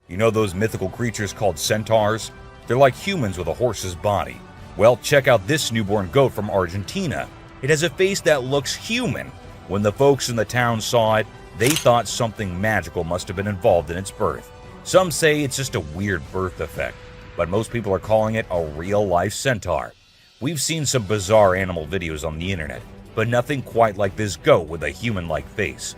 You know those mythical creatures called centaurs? They're like humans with a horse's body. Well, check out this newborn goat from Argentina. It has a face that looks human. When the folks in the town saw it, they thought something magical must have been involved in its birth. Some say it's just a weird birth effect, but most people are calling it a real-life centaur. We've seen some bizarre animal videos on the internet, but nothing quite like this goat with a human-like face.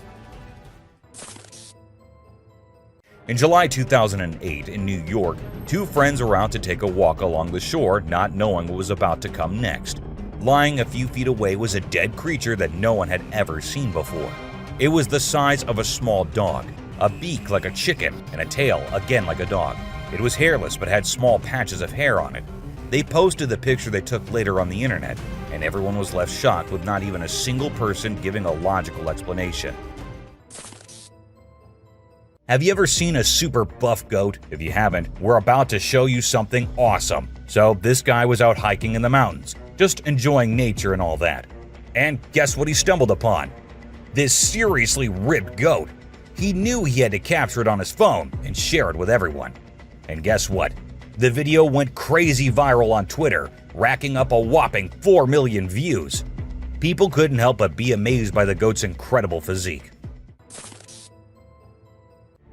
In July 2008 in New York, two friends were out to take a walk along the shore, not knowing what was about to come next. Lying a few feet away was a dead creature that no one had ever seen before. It was the size of a small dog, a beak like a chicken, and a tail again like a dog. It was hairless but had small patches of hair on it. They posted the picture they took later on the internet, and everyone was left shocked with not even a single person giving a logical explanation. Have you ever seen a super buff goat? If you haven't, we're about to show you something awesome. So this guy was out hiking in the mountains, just enjoying nature and all that. And guess what he stumbled upon? This seriously ripped goat. He knew he had to capture it on his phone and share it with everyone. And guess what? The video went crazy viral on Twitter, racking up a whopping 4 million views. People couldn't help but be amazed by the goat's incredible physique.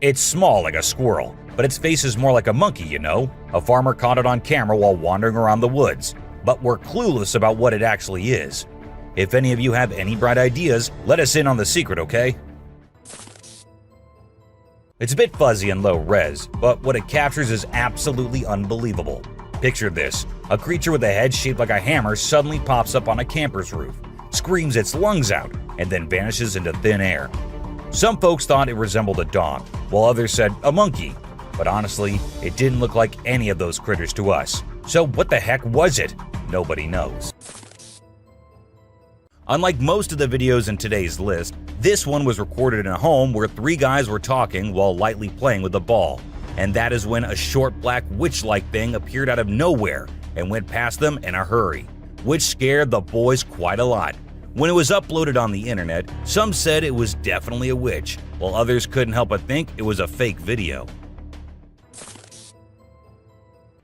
It's small like a squirrel, but its face is more like a monkey, you know? A farmer caught it on camera while wandering around the woods, but we're clueless about what it actually is. If any of you have any bright ideas, let us in on the secret, okay? It's a bit fuzzy and low res, but what it captures is absolutely unbelievable. Picture this: a creature with a head shaped like a hammer suddenly pops up on a camper's roof, screams its lungs out, and then vanishes into thin air. Some folks thought it resembled a dog, while others said a monkey. But honestly, it didn't look like any of those critters to us. So what the heck was it? Nobody knows. Unlike most of the videos in today's list, this one was recorded in a home where three guys were talking while lightly playing with a ball. And that is when a short black witch-like thing appeared out of nowhere and went past them in a hurry, which scared the boys quite a lot. When it was uploaded on the internet, some said it was definitely a witch, while others couldn't help but think it was a fake video.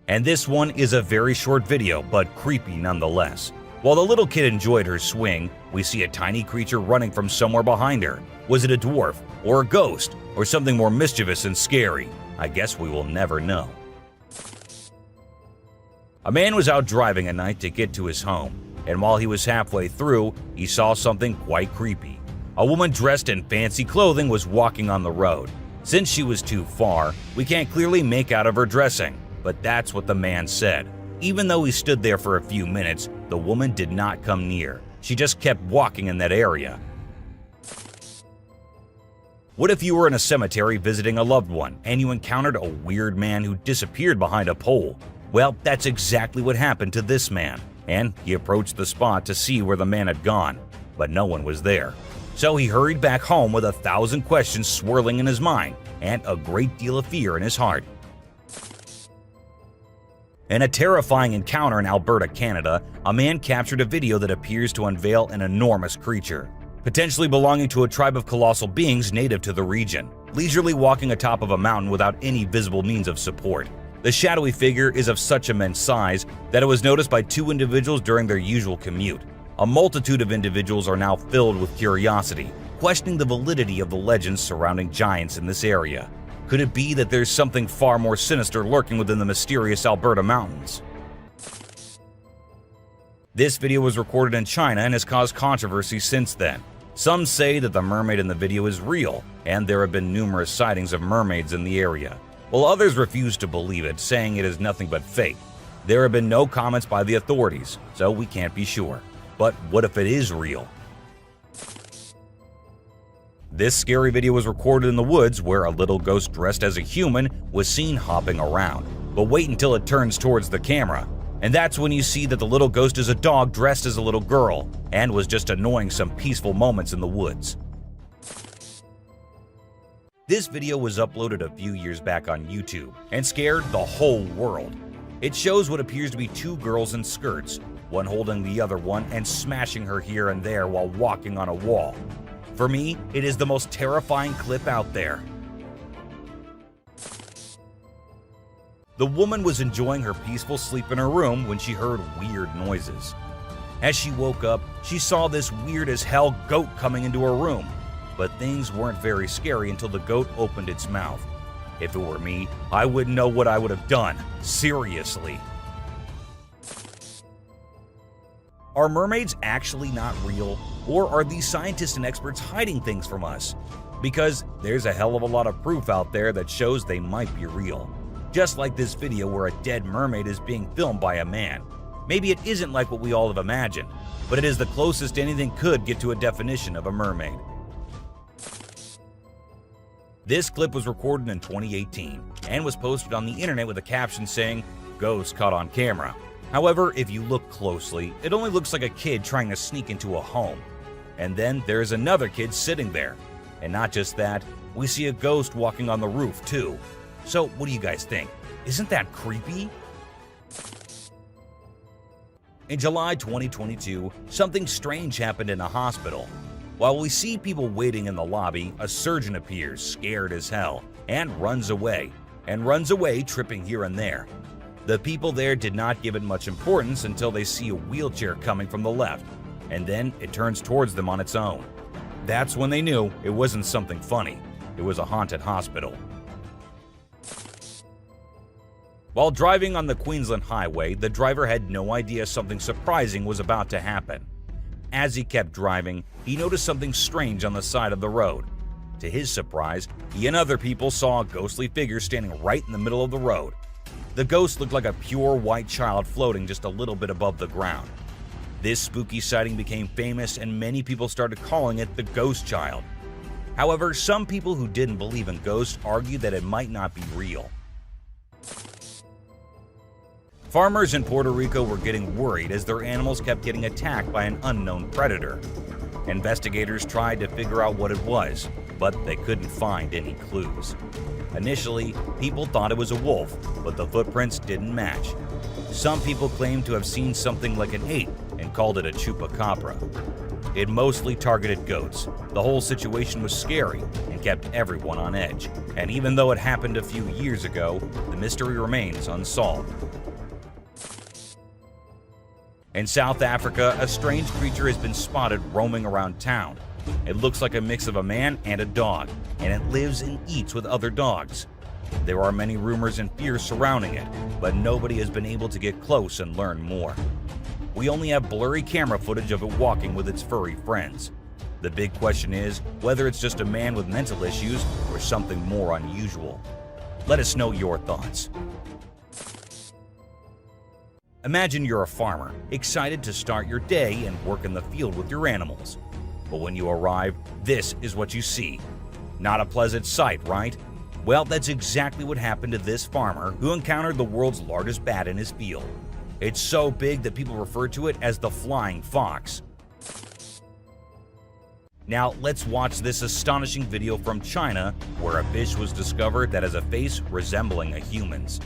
And this one is a very short video, but creepy nonetheless. While the little kid enjoyed her swing, we see a tiny creature running from somewhere behind her. Was it a dwarf, or a ghost, or something more mischievous and scary? I guess we will never know. A man was out driving at night to get to his home, and while he was halfway through, he saw something quite creepy. A woman dressed in fancy clothing was walking on the road. Since she was too far, we can't clearly make out of her dressing, but that's what the man said. Even though he stood there for a few minutes, the woman did not come near. She just kept walking in that area. What if you were in a cemetery visiting a loved one and you encountered a weird man who disappeared behind a pole? Well, that's exactly what happened to this man, and he approached the spot to see where the man had gone, but no one was there. So he hurried back home with 1,000 questions swirling in his mind and a great deal of fear in his heart. In a terrifying encounter in Alberta, Canada, a man captured a video that appears to unveil an enormous creature, potentially belonging to a tribe of colossal beings native to the region, leisurely walking atop of a mountain without any visible means of support. The shadowy figure is of such immense size that it was noticed by two individuals during their usual commute. A multitude of individuals are now filled with curiosity, questioning the validity of the legends surrounding giants in this area. Could it be that there's something far more sinister lurking within the mysterious Alberta mountains? This video was recorded in China and has caused controversy since then. Some say that the mermaid in the video is real, and there have been numerous sightings of mermaids in the area, while others refuse to believe it, saying it is nothing but fake. There have been no comments by the authorities, so we can't be sure. But what if it is real? This scary video was recorded in the woods where a little ghost dressed as a human was seen hopping around. But wait until it turns towards the camera, and that's when you see that the little ghost is a dog dressed as a little girl and was just annoying some peaceful moments in the woods. This video was uploaded a few years back on YouTube and scared the whole world. It shows what appears to be two girls in skirts, one holding the other one and smashing her here and there while walking on a wall. For me, it is the most terrifying clip out there. The woman was enjoying her peaceful sleep in her room when she heard weird noises. As she woke up, she saw this weird as hell goat coming into her room. But things weren't very scary until the goat opened its mouth. If it were me, I wouldn't know what I would have done. Seriously. Are mermaids actually not real? Or are these scientists and experts hiding things from us? Because there's a hell of a lot of proof out there that shows they might be real. Just like this video where a dead mermaid is being filmed by a man. Maybe it isn't like what we all have imagined, but it is the closest anything could get to a definition of a mermaid. This clip was recorded in 2018 and was posted on the internet with a caption saying, "Ghost caught on camera." However, if you look closely, it only looks like a kid trying to sneak into a home. And then there's another kid sitting there. And not just that, we see a ghost walking on the roof too. So what do you guys think? Isn't that creepy? In July 2022, something strange happened in a hospital. While we see people waiting in the lobby, a surgeon appears, scared as hell, and runs away, tripping here and there. The people there did not give it much importance until they see a wheelchair coming from the left, and then it turns towards them on its own. That's when they knew it wasn't something funny, it was a haunted hospital. While driving on the Queensland highway, the driver had no idea something surprising was about to happen. As he kept driving, he noticed something strange on the side of the road. To his surprise, he and other people saw a ghostly figure standing right in the middle of the road. The ghost looked like a pure white child floating just a little bit above the ground. This spooky sighting became famous and many people started calling it the ghost child. However, some people who didn't believe in ghosts argued that it might not be real. Farmers in Puerto Rico were getting worried as their animals kept getting attacked by an unknown predator. Investigators tried to figure out what it was, but they couldn't find any clues. Initially, people thought it was a wolf, but the footprints didn't match. Some people claimed to have seen something like an ape and called it a chupacabra. It mostly targeted goats. The whole situation was scary and kept everyone on edge. And even though it happened a few years ago, the mystery remains unsolved. In South Africa, a strange creature has been spotted roaming around town. It looks like a mix of a man and a dog, and it lives and eats with other dogs. There are many rumors and fears surrounding it, but nobody has been able to get close and learn more. We only have blurry camera footage of it walking with its furry friends. The big question is whether it's just a man with mental issues or something more unusual. Let us know your thoughts. Imagine you're a farmer, excited to start your day and work in the field with your animals. But when you arrive, this is what you see. Not a pleasant sight, right? Well, that's exactly what happened to this farmer who encountered the world's largest bat in his field. It's so big that people refer to it as the flying fox. Now let's watch this astonishing video from China where a fish was discovered that has a face resembling a human's.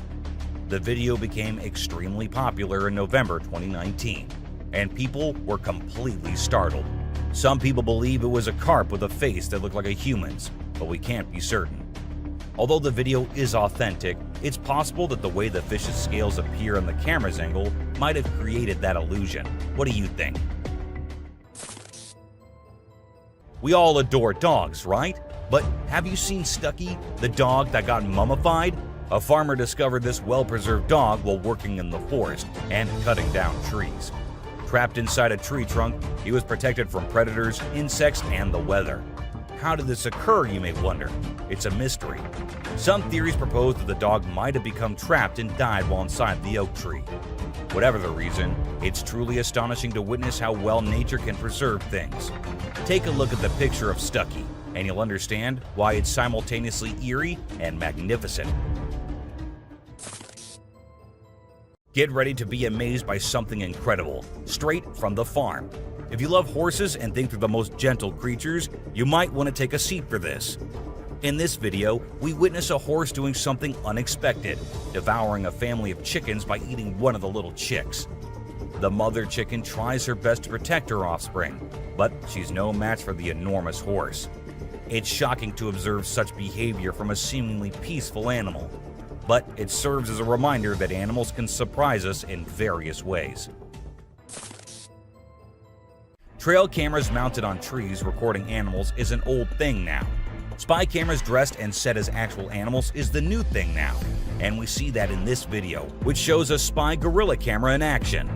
The video became extremely popular in November 2019, and people were completely startled. Some people believe it was a carp with a face that looked like a human's, but we can't be certain. Although the video is authentic, it's possible that the way the fish's scales appear on the camera's angle might have created that illusion. What do you think? We all adore dogs, right? But have you seen Stucky, the dog that got mummified? A farmer discovered this well-preserved dog while working in the forest and cutting down trees. Trapped inside a tree trunk, he was protected from predators, insects, and the weather. How did this occur, you may wonder? It's a mystery. Some theories propose that the dog might have become trapped and died while inside the oak tree. Whatever the reason, it's truly astonishing to witness how well nature can preserve things. Take a look at the picture of Stucky, and you'll understand why it's simultaneously eerie and magnificent. Get ready to be amazed by something incredible, straight from the farm. If you love horses and think they're the most gentle creatures, you might want to take a seat for this. In this video, we witness a horse doing something unexpected, devouring a family of chickens by eating one of the little chicks. The mother chicken tries her best to protect her offspring, but she's no match for the enormous horse. It's shocking to observe such behavior from a seemingly peaceful animal, but it serves as a reminder that animals can surprise us in various ways. Trail cameras mounted on trees recording animals is an old thing now. Spy cameras dressed and set as actual animals is the new thing now, and we see that in this video, which shows a spy gorilla camera in action.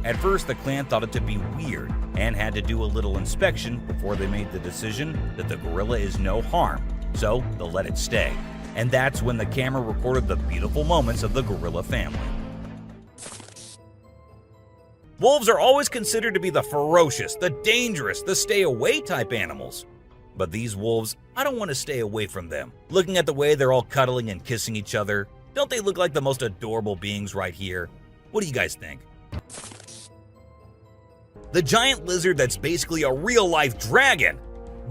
At first, the clan thought it to be weird and had to do a little inspection before they made the decision that the gorilla is no harm, so they'll let it stay. And that's when the camera recorded the beautiful moments of the gorilla family. Wolves are always considered to be the ferocious, the dangerous, the stay-away type animals. But these wolves, I don't want to stay away from them. Looking at the way they're all cuddling and kissing each other, don't they look like the most adorable beings right here? What do you guys think? The giant lizard that's basically a real-life dragon.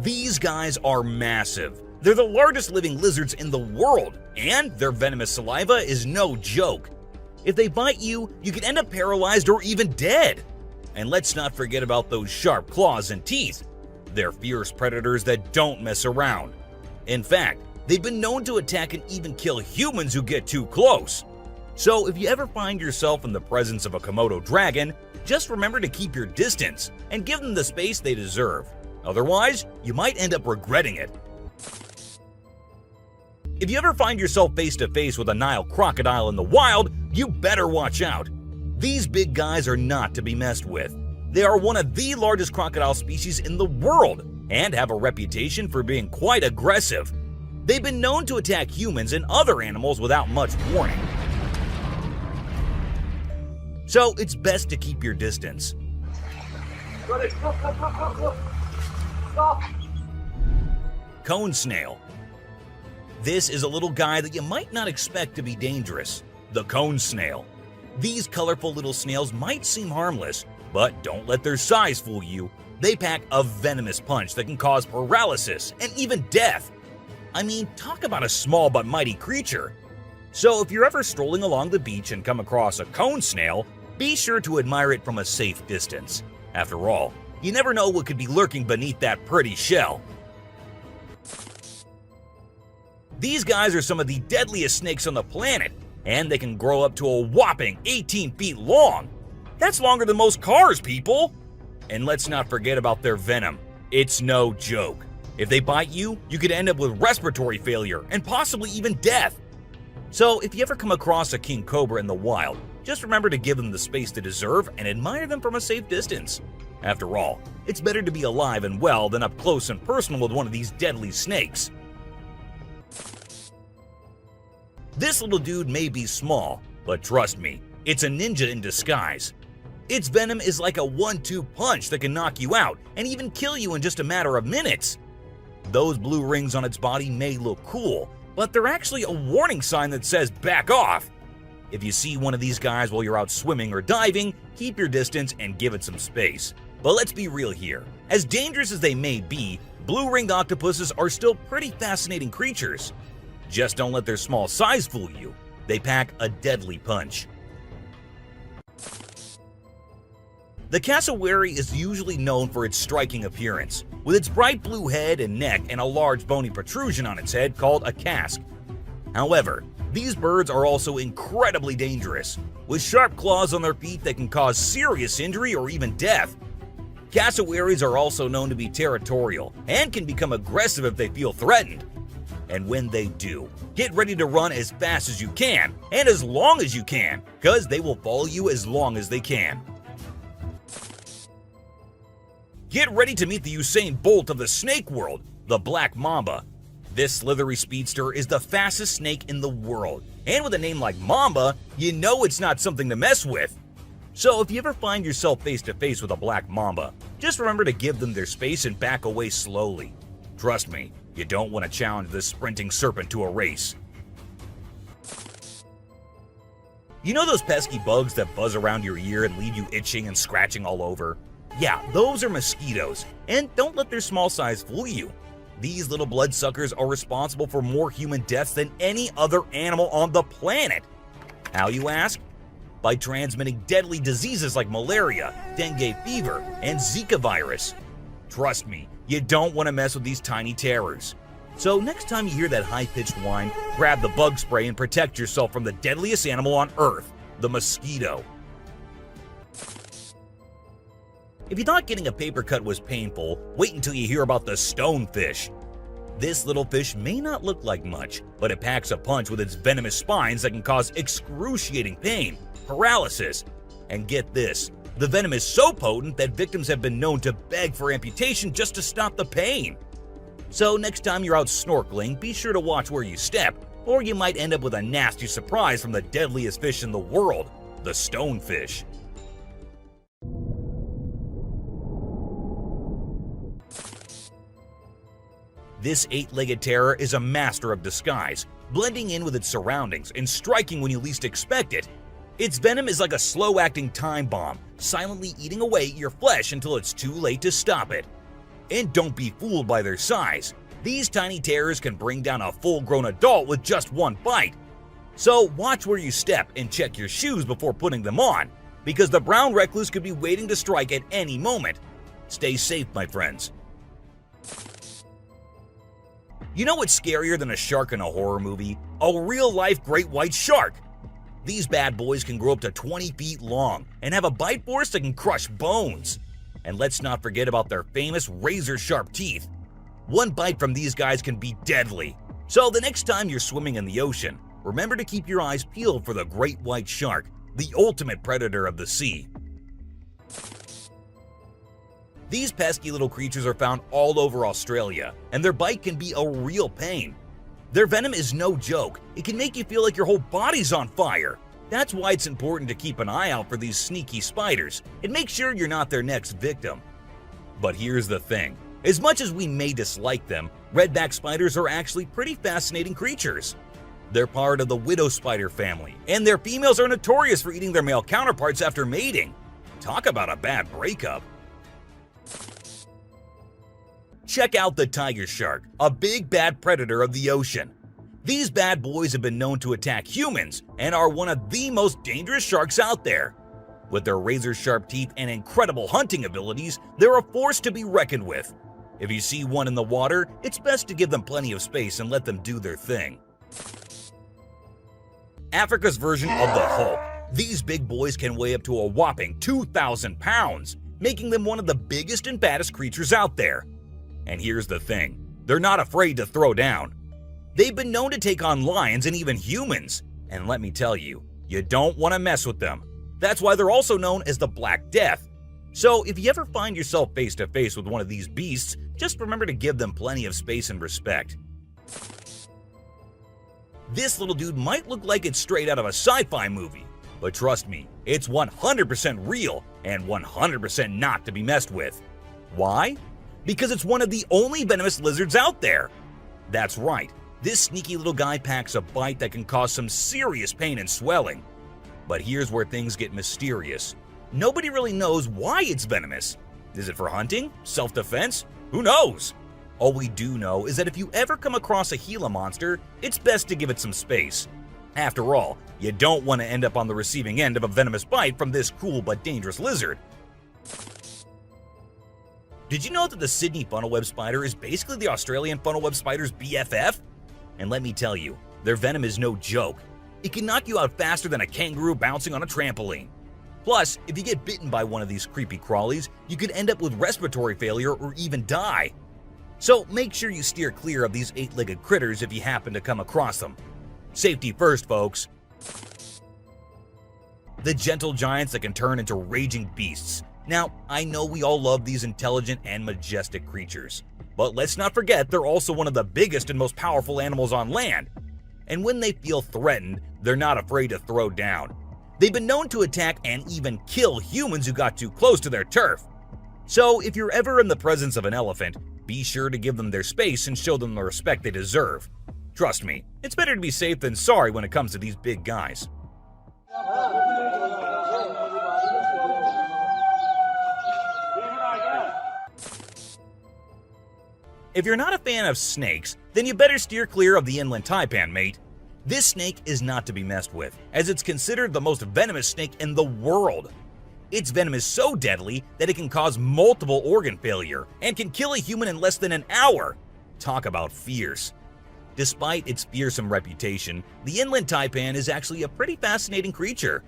These guys are massive. They're the largest living lizards in the world, and their venomous saliva is no joke. If they bite you, you could end up paralyzed or even dead. And let's not forget about those sharp claws and teeth. They're fierce predators that don't mess around. In fact, they've been known to attack and even kill humans who get too close. So if you ever find yourself in the presence of a Komodo dragon, just remember to keep your distance and give them the space they deserve. Otherwise, you might end up regretting it. If you ever find yourself face to face with a Nile crocodile in the wild, you better watch out. These big guys are not to be messed with. They are one of the largest crocodile species in the world and have a reputation for being quite aggressive. They've been known to attack humans and other animals without much warning. So it's best to keep your distance. Cone snail. This is a little guy that you might not expect to be dangerous. The cone snail. These colorful little snails might seem harmless, but don't let their size fool you. They pack a venomous punch that can cause paralysis and even death. I mean, talk about a small but mighty creature. So if you're ever strolling along the beach and come across a cone snail, be sure to admire it from a safe distance. After all, you never know what could be lurking beneath that pretty shell. These guys are some of the deadliest snakes on the planet, and they can grow up to a whopping 18 feet long. That's longer than most cars, people! And let's not forget about their venom. It's no joke. If they bite you, you could end up with respiratory failure and possibly even death. So if you ever come across a king cobra in the wild, just remember to give them the space they deserve and admire them from a safe distance. After all, it's better to be alive and well than up close and personal with one of these deadly snakes. This little dude may be small, but trust me, it's a ninja in disguise. Its venom is like a 1-2 punch that can knock you out and even kill you in just a matter of minutes. Those blue rings on its body may look cool, but they're actually a warning sign that says back off. If you see one of these guys while you're out swimming or diving, keep your distance and give it some space. But let's be real here. As dangerous as they may be, blue-ringed octopuses are still pretty fascinating creatures. Just don't let their small size fool you. They pack a deadly punch. The cassowary is usually known for its striking appearance, with its bright blue head and neck and a large bony protrusion on its head called a casque. However, these birds are also incredibly dangerous, with sharp claws on their feet that can cause serious injury or even death. Cassowaries are also known to be territorial and can become aggressive if they feel threatened. And when they do, get ready to run as fast as you can and as long as you can, because they will follow you as long as they can. Get ready to meet the Usain Bolt of the snake world, the black mamba. This slithery speedster is the fastest snake in the world, and with a name like Mamba, you know it's not something to mess with. So if you ever find yourself face to face with a black mamba, just remember to give them their space and back away slowly. Trust me, you don't want to challenge this sprinting serpent to a race. You know those pesky bugs that buzz around your ear and leave you itching and scratching all over? Yeah, those are mosquitoes, and don't let their small size fool you. These little bloodsuckers are responsible for more human deaths than any other animal on the planet. How, you ask? By transmitting deadly diseases like malaria, dengue fever, and Zika virus. Trust me, you don't want to mess with these tiny terrors. So next time you hear that high-pitched whine, grab the bug spray and protect yourself from the deadliest animal on Earth, the mosquito. If you thought getting a paper cut was painful, wait until you hear about the stonefish. This little fish may not look like much, but it packs a punch with its venomous spines that can cause excruciating pain, paralysis, and get this, the venom is so potent that victims have been known to beg for amputation just to stop the pain. So next time you're out snorkeling, be sure to watch where you step, or you might end up with a nasty surprise from the deadliest fish in the world, the stonefish. This eight-legged terror is a master of disguise, blending in with its surroundings and striking when you least expect it. Its venom is like a slow-acting time bomb, silently eating away at your flesh until it's too late to stop it. And don't be fooled by their size. These tiny terrors can bring down a full-grown adult with just one bite. So watch where you step and check your shoes before putting them on, because the brown recluse could be waiting to strike at any moment. Stay safe, my friends. You know what's scarier than a shark in a horror movie? A real-life great white shark! These bad boys can grow up to 20 feet long and have a bite force that can crush bones. And let's not forget about their famous razor-sharp teeth. One bite from these guys can be deadly. So the next time you're swimming in the ocean, remember to keep your eyes peeled for the great white shark, the ultimate predator of the sea. These pesky little creatures are found all over Australia, and their bite can be a real pain. Their venom is no joke. It can make you feel like your whole body's on fire. That's why it's important to keep an eye out for these sneaky spiders and make sure you're not their next victim. But here's the thing. As much as we may dislike them, redback spiders are actually pretty fascinating creatures. They're part of the widow spider family, and their females are notorious for eating their male counterparts after mating. Talk about a bad breakup. Check out the tiger shark, a big bad predator of the ocean. These bad boys have been known to attack humans and are one of the most dangerous sharks out there. With their razor-sharp teeth and incredible hunting abilities, they're a force to be reckoned with. If you see one in the water, it's best to give them plenty of space and let them do their thing. Africa's version of the Hulk. These big boys can weigh up to a whopping 2,000 pounds, making them one of the biggest and baddest creatures out there. And here's the thing, they're not afraid to throw down. They've been known to take on lions and even humans, and let me tell you, you don't want to mess with them. That's why they're also known as the Black Death. So if you ever find yourself face to face with one of these beasts, just remember to give them plenty of space and respect. This little dude might look like it's straight out of a sci-fi movie, but trust me, it's 100% real and 100% not to be messed with. Why? Because it's one of the only venomous lizards out there. That's right, this sneaky little guy packs a bite that can cause some serious pain and swelling. But here's where things get mysterious. Nobody really knows why it's venomous. Is it for hunting? Self-defense? Who knows? All we do know is that if you ever come across a Gila monster, it's best to give it some space. After all, you don't want to end up on the receiving end of a venomous bite from this cool but dangerous lizard. Did you know that the Sydney funnel-web spider is basically the Australian funnel-web spider's BFF? And let me tell you, their venom is no joke. It can knock you out faster than a kangaroo bouncing on a trampoline. Plus, if you get bitten by one of these creepy crawlies, you could end up with respiratory failure or even die. So make sure you steer clear of these eight-legged critters if you happen to come across them. Safety first, folks. The gentle giants that can turn into raging beasts. Now, I know we all love these intelligent and majestic creatures, but let's not forget they're also one of the biggest and most powerful animals on land. And when they feel threatened, they're not afraid to throw down. They've been known to attack and even kill humans who got too close to their turf. So if you're ever in the presence of an elephant, be sure to give them their space and show them the respect they deserve. Trust me, it's better to be safe than sorry when it comes to these big guys. If you're not a fan of snakes, then you better steer clear of the inland taipan, mate. This snake is not to be messed with, as it's considered the most venomous snake in the world. Its venom is so deadly that it can cause multiple organ failure and can kill a human in less than an hour. Talk about fierce. Despite its fearsome reputation, the inland taipan is actually a pretty fascinating creature.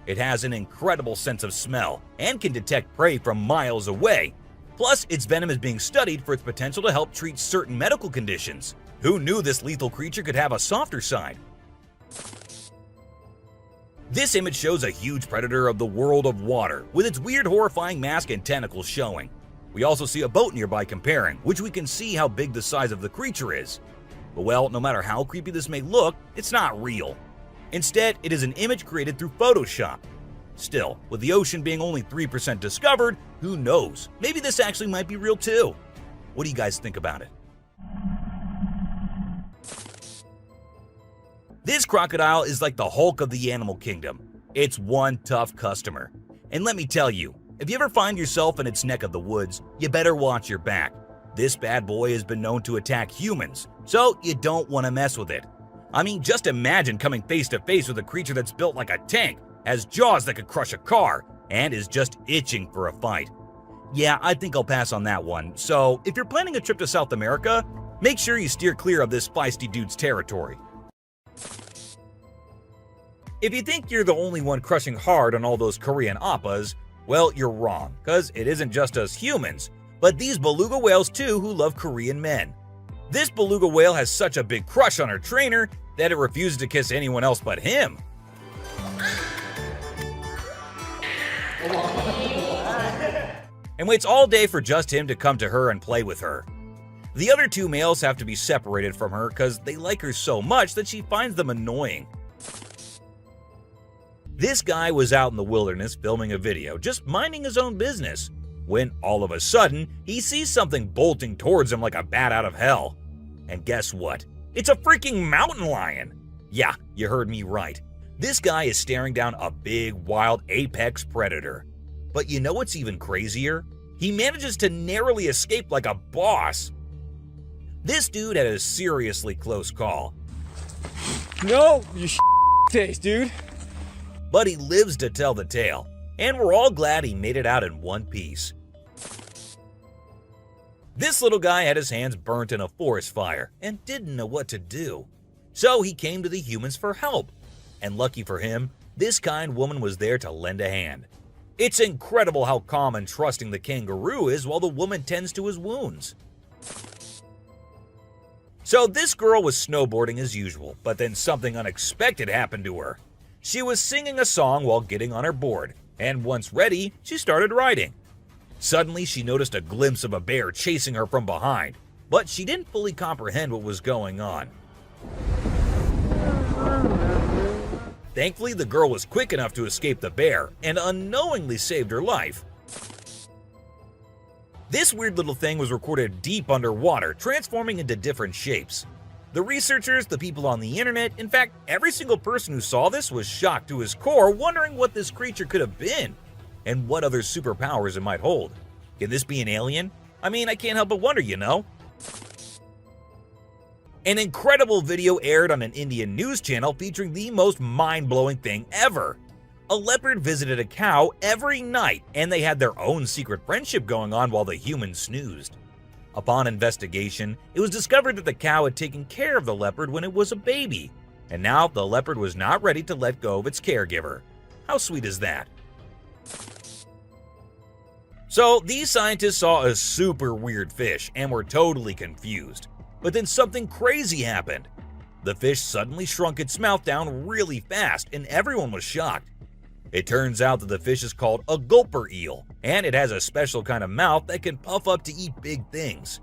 It has an incredible sense of smell and can detect prey from miles away. Plus, its venom is being studied for its potential to help treat certain medical conditions. Who knew this lethal creature could have a softer side? This image shows a huge predator of the world of water, with its weird horrifying mask and tentacles showing. We also see a boat nearby comparing, which we can see how big the size of the creature is. But well, no matter how creepy this may look, it's not real. Instead, it is an image created through Photoshop. Still, with the ocean being only 3% discovered, who knows? Maybe this actually might be real too. What do you guys think about it? This crocodile is like the Hulk of the animal kingdom. It's one tough customer. And let me tell you, if you ever find yourself in its neck of the woods, you better watch your back. This bad boy has been known to attack humans, so you don't want to mess with it. I mean, just imagine coming face to face with a creature that's built like a tank, has jaws that could crush a car, and is just itching for a fight. Yeah, I think I'll pass on that one. So, if you're planning a trip to South America, make sure you steer clear of this feisty dude's territory. If you think you're the only one crushing hard on all those Korean oppas, well, you're wrong, because it isn't just us humans, but these beluga whales too who love Korean men. This beluga whale has such a big crush on her trainer that it refuses to kiss anyone else but him. And waits all day for just him to come to her and play with her. The other two males have to be separated from her because they like her so much that she finds them annoying. This guy was out in the wilderness filming a video, just minding his own business, when all of a sudden, he sees something bolting towards him like a bat out of hell. And guess what? It's a freaking mountain lion! Yeah, you heard me right. This guy is staring down a big, wild apex predator. But you know what's even crazier? He manages to narrowly escape like a boss. This dude had a seriously close call. No, you face, dude. But he lives to tell the tale, and we're all glad he made it out in one piece. This little guy had his hands burnt in a forest fire and didn't know what to do. So he came to the humans for help. And lucky for him, this kind woman was there to lend a hand. It's incredible how calm and trusting the kangaroo is while the woman tends to his wounds. So this girl was snowboarding as usual, but then something unexpected happened to her. She was singing a song while getting on her board, and once ready, she started riding. Suddenly, she noticed a glimpse of a bear chasing her from behind, but she didn't fully comprehend what was going on. Thankfully, the girl was quick enough to escape the bear and unknowingly saved her life. This weird little thing was recorded deep underwater, transforming into different shapes. The researchers, the people on the internet, in fact, every single person who saw this was shocked to his core, wondering what this creature could have been and what other superpowers it might hold. Can this be an alien? I mean, I can't help but wonder, you know? An incredible video aired on an Indian news channel featuring the most mind-blowing thing ever. A leopard visited a cow every night, and they had their own secret friendship going on while the humans snoozed. Upon investigation, it was discovered that the cow had taken care of the leopard when it was a baby, and now the leopard was not ready to let go of its caregiver. How sweet is that? So, these scientists saw a super weird fish and were totally confused. But then something crazy happened. The fish suddenly shrunk its mouth down really fast, and everyone was shocked. It turns out that the fish is called a gulper eel, and it has a special kind of mouth that can puff up to eat big things.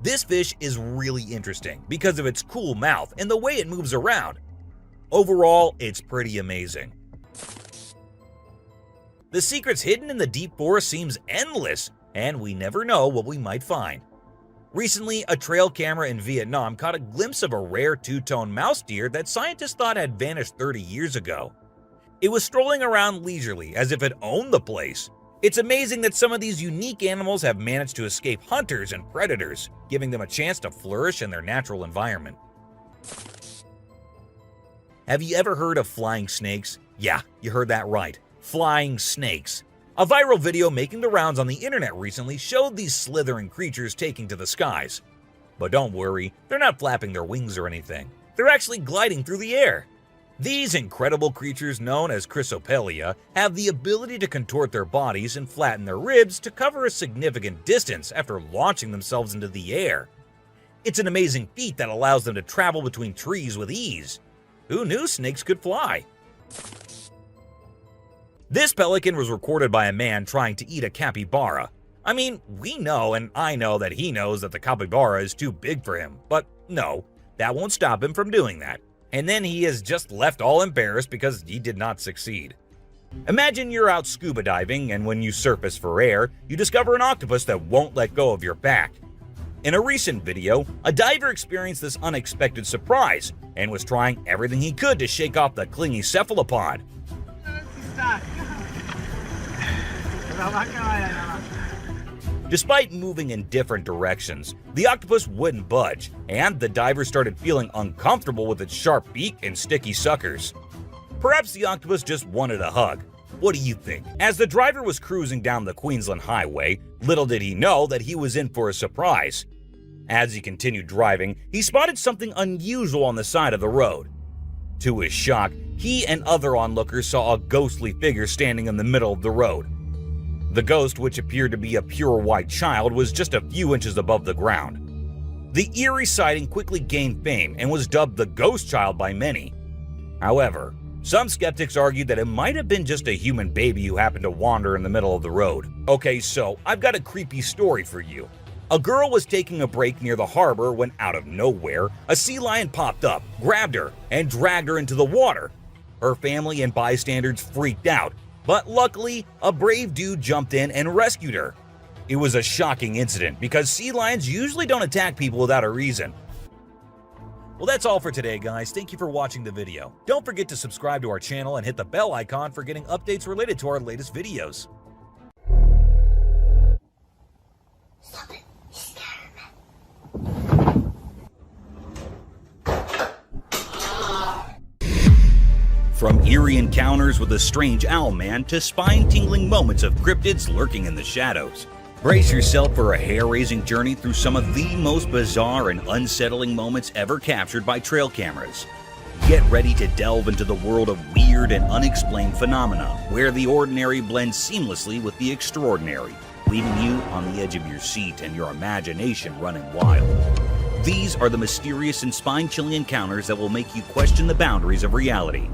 This fish is really interesting because of its cool mouth and the way it moves around. Overall, it's pretty amazing. The secrets hidden in the deep forest seems endless, and we never know what we might find. Recently, a trail camera in Vietnam caught a glimpse of a rare two-tone mouse deer that scientists thought had vanished 30 years ago. It was strolling around leisurely as if it owned the place, It's amazing that some of these unique animals have managed to escape hunters and predators, giving them a chance to flourish in their natural environment. Have you ever heard of flying snakes? Yeah, you heard that right. Flying snakes. A viral video making the rounds on the internet recently showed these slithering creatures taking to the skies. But don't worry, they're not flapping their wings or anything. They're actually gliding through the air. These incredible creatures, known as Chrysopelia, have the ability to contort their bodies and flatten their ribs to cover a significant distance after launching themselves into the air. It's an amazing feat that allows them to travel between trees with ease. Who knew snakes could fly? This pelican was recorded by a man trying to eat a capybara. I mean, we know and I know that he knows that the capybara is too big for him, but no, that won't stop him from doing that. And then he is just left all embarrassed because he did not succeed. Imagine you're out scuba diving and when you surface for air, you discover an octopus that won't let go of your back. In a recent video, a diver experienced this unexpected surprise and was trying everything he could to shake off the clingy cephalopod. Despite moving in different directions, the octopus wouldn't budge, and the diver started feeling uncomfortable with its sharp beak and sticky suckers. Perhaps the octopus just wanted a hug. What do you think? As the driver was cruising down the Queensland highway, little did he know that he was in for a surprise. As he continued driving, he spotted something unusual on the side of the road. To his shock, he and other onlookers saw a ghostly figure standing in the middle of the road. The ghost, which appeared to be a pure white child, was just a few inches above the ground. The eerie sighting quickly gained fame and was dubbed the Ghost Child by many. However, some skeptics argued that it might have been just a human baby who happened to wander in the middle of the road. Okay, so I've got a creepy story for you. A girl was taking a break near the harbor when, out of nowhere, a sea lion popped up, grabbed her, and dragged her into the water. Her family and bystanders freaked out, but luckily, a brave dude jumped in and rescued her. It was a shocking incident because sea lions usually don't attack people without a reason. Well, that's all for today, guys. Thank you for watching the video. Don't forget to subscribe to our channel and hit the bell icon for getting updates related to our latest videos. From eerie encounters with a strange owl man to spine-tingling moments of cryptids lurking in the shadows. Brace yourself for a hair-raising journey through some of the most bizarre and unsettling moments ever captured by trail cameras. Get ready to delve into the world of weird and unexplained phenomena, where the ordinary blends seamlessly with the extraordinary, leaving you on the edge of your seat and your imagination running wild. These are the mysterious and spine-chilling encounters that will make you question the boundaries of reality.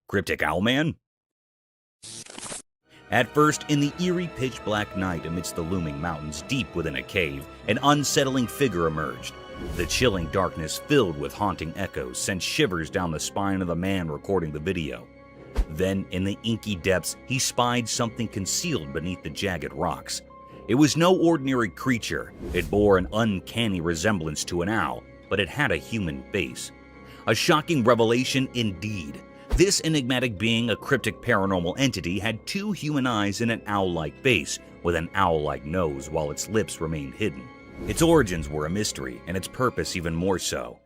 Cryptic Owlman? At first, in the eerie pitch-black night amidst the looming mountains deep within a cave, an unsettling figure emerged. The chilling darkness filled with haunting echoes sent shivers down the spine of the man recording the video. Then, in the inky depths, he spied something concealed beneath the jagged rocks. It was no ordinary creature. It bore an uncanny resemblance to an owl, but it had a human face. A shocking revelation indeed. This enigmatic being, a cryptic paranormal entity, had two human eyes and an owl-like face, with an owl-like nose while its lips remained hidden. Its origins were a mystery, and its purpose even more so.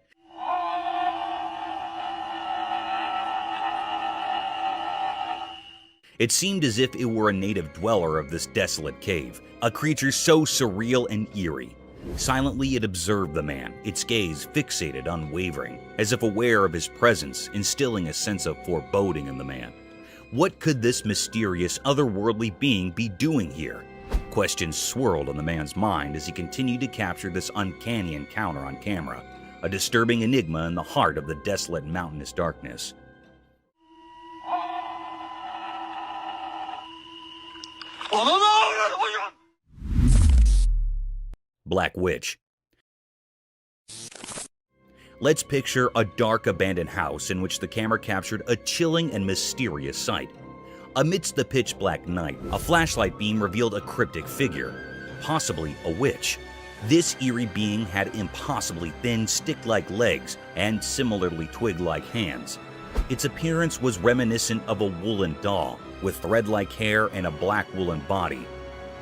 It seemed as if it were a native dweller of this desolate cave, a creature so surreal and eerie. Silently it observed the man, its gaze fixated, unwavering, as if aware of his presence, instilling a sense of foreboding in the man. What could this mysterious, otherworldly being be doing here? Questions swirled on the man's mind as he continued to capture this uncanny encounter on camera, a disturbing enigma in the heart of the desolate mountainous darkness. Black Witch. Let's picture a dark abandoned house in which the camera captured a chilling and mysterious sight. Amidst the pitch-black night, a flashlight beam revealed a cryptic figure, possibly a witch. This eerie being had impossibly thin, stick-like legs and similarly twig-like hands. Its appearance was reminiscent of a woolen doll, with thread-like hair and a black woolen body.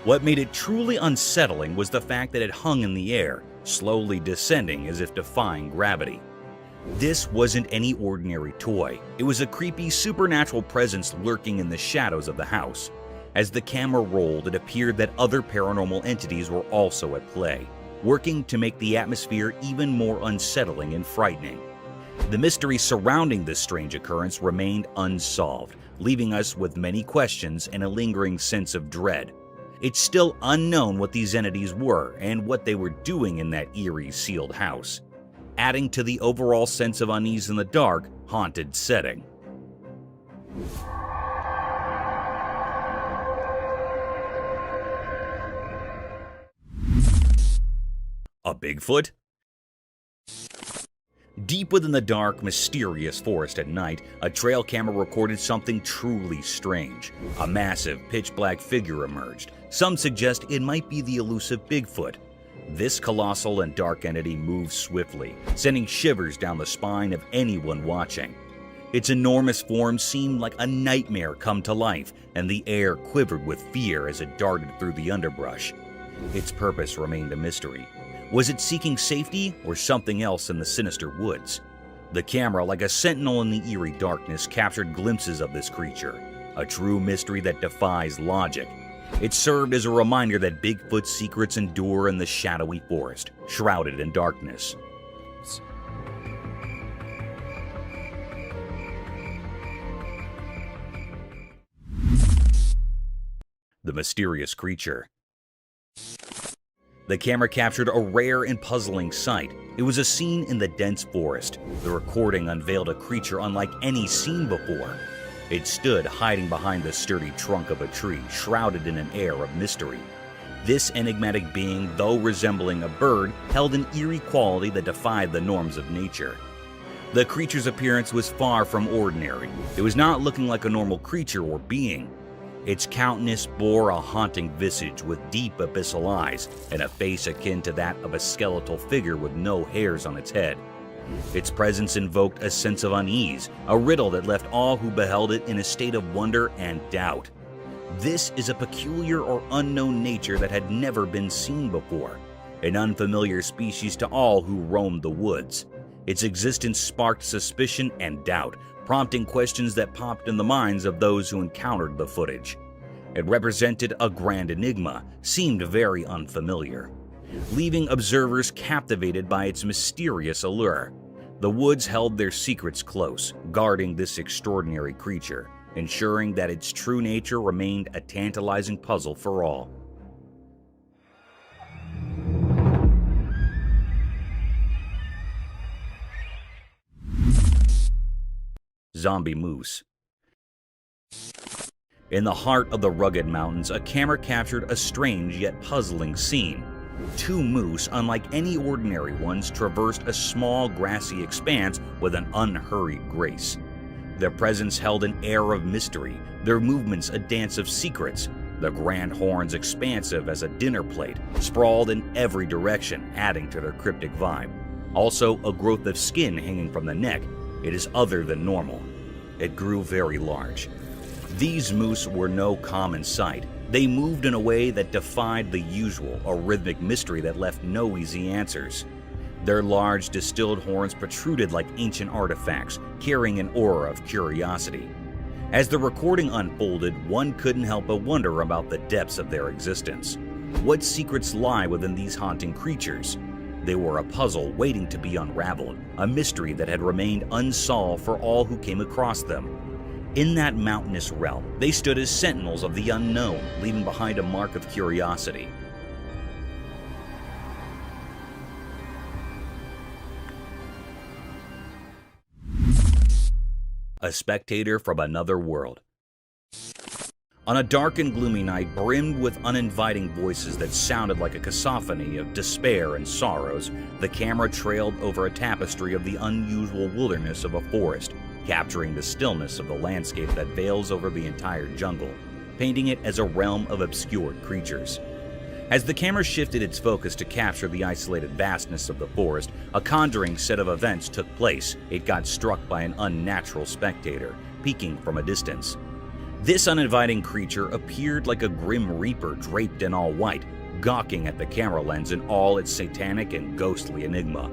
What made it truly unsettling was the fact that it hung in the air, slowly descending as if defying gravity. This wasn't any ordinary toy. It was a creepy supernatural presence lurking in the shadows of the house. As the camera rolled, it appeared that other paranormal entities were also at play, working to make the atmosphere even more unsettling and frightening. The mystery surrounding this strange occurrence remained unsolved, leaving us with many questions and a lingering sense of dread. It's still unknown what these entities were and what they were doing in that eerie, sealed house, adding to the overall sense of unease in the dark, haunted setting. A Bigfoot? Deep within the dark, mysterious forest at night, a trail camera recorded something truly strange. A massive, pitch-black figure emerged. Some suggest it might be the elusive Bigfoot. This colossal and dark entity moved swiftly, sending shivers down the spine of anyone watching. Its enormous form seemed like a nightmare come to life, and the air quivered with fear as it darted through the underbrush. Its purpose remained a mystery. Was it seeking safety or something else in the sinister woods? The camera, like a sentinel in the eerie darkness, captured glimpses of this creature, a true mystery that defies logic. It served as a reminder that Bigfoot's secrets endure in the shadowy forest, shrouded in darkness. The mysterious creature. The camera captured a rare and puzzling sight. It was a scene in the dense forest. The recording unveiled a creature unlike any seen before. It stood hiding behind the sturdy trunk of a tree, shrouded in an air of mystery. This enigmatic being, though resembling a bird, held an eerie quality that defied the norms of nature. The creature's appearance was far from ordinary. It was not looking like a normal creature or being. Its countenance bore a haunting visage with deep abyssal eyes and a face akin to that of a skeletal figure with no hairs on its head. Its presence invoked a sense of unease, a riddle that left all who beheld it in a state of wonder and doubt. This is a peculiar or unknown nature that had never been seen before, an unfamiliar species to all who roamed the woods. Its existence sparked suspicion and doubt, prompting questions that popped in the minds of those who encountered the footage. It represented a grand enigma, seemed very unfamiliar, leaving observers captivated by its mysterious allure. The woods held their secrets close, guarding this extraordinary creature, ensuring that its true nature remained a tantalizing puzzle for all. Zombie moose. In the heart of the rugged mountains, a camera captured a strange yet puzzling scene. Two moose, unlike any ordinary ones, traversed a small grassy expanse with an unhurried grace. Their presence held an air of mystery, their movements a dance of secrets, the grand horns expansive as a dinner plate, sprawled in every direction, adding to their cryptic vibe. Also, a growth of skin hanging from the neck. It is other than normal. It grew very large. These moose were no common sight. They moved in a way that defied the usual, a rhythmic mystery that left no easy answers. Their large, distilled horns protruded like ancient artifacts, carrying an aura of curiosity. As the recording unfolded, one couldn't help but wonder about the depths of their existence. What secrets lie within these haunting creatures? They were a puzzle waiting to be unraveled, a mystery that had remained unsolved for all who came across them. In that mountainous realm, they stood as sentinels of the unknown, leaving behind a mark of curiosity. A spectator from another world. On a dark and gloomy night brimmed with uninviting voices that sounded like a cacophony of despair and sorrows, the camera trailed over a tapestry of the unusual wilderness of a forest, capturing the stillness of the landscape that veils over the entire jungle, painting it as a realm of obscured creatures. As the camera shifted its focus to capture the isolated vastness of the forest, a conjuring set of events took place. It got struck by an unnatural spectator, peeking from a distance. This uninviting creature appeared like a grim reaper draped in all white, gawking at the camera lens in all its satanic and ghostly enigma.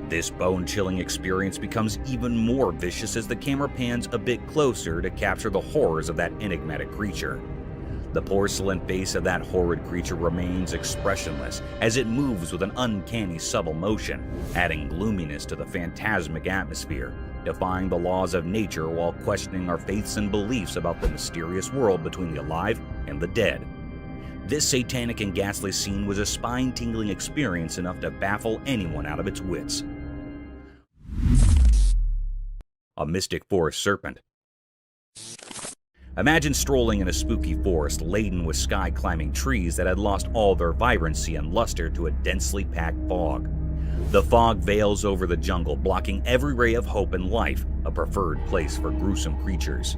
This bone-chilling experience becomes even more vicious as the camera pans a bit closer to capture the horrors of that enigmatic creature. The porcelain face of that horrid creature remains expressionless as it moves with an uncanny subtle motion, adding gloominess to the phantasmic atmosphere, defying the laws of nature while questioning our faiths and beliefs about the mysterious world between the alive and the dead. This satanic and ghastly scene was a spine-tingling experience enough to baffle anyone out of its wits. A mystic forest serpent. Imagine strolling in a spooky forest laden with sky-climbing trees that had lost all their vibrancy and luster to a densely packed fog. The fog veils over the jungle, blocking every ray of hope and life, a preferred place for gruesome creatures.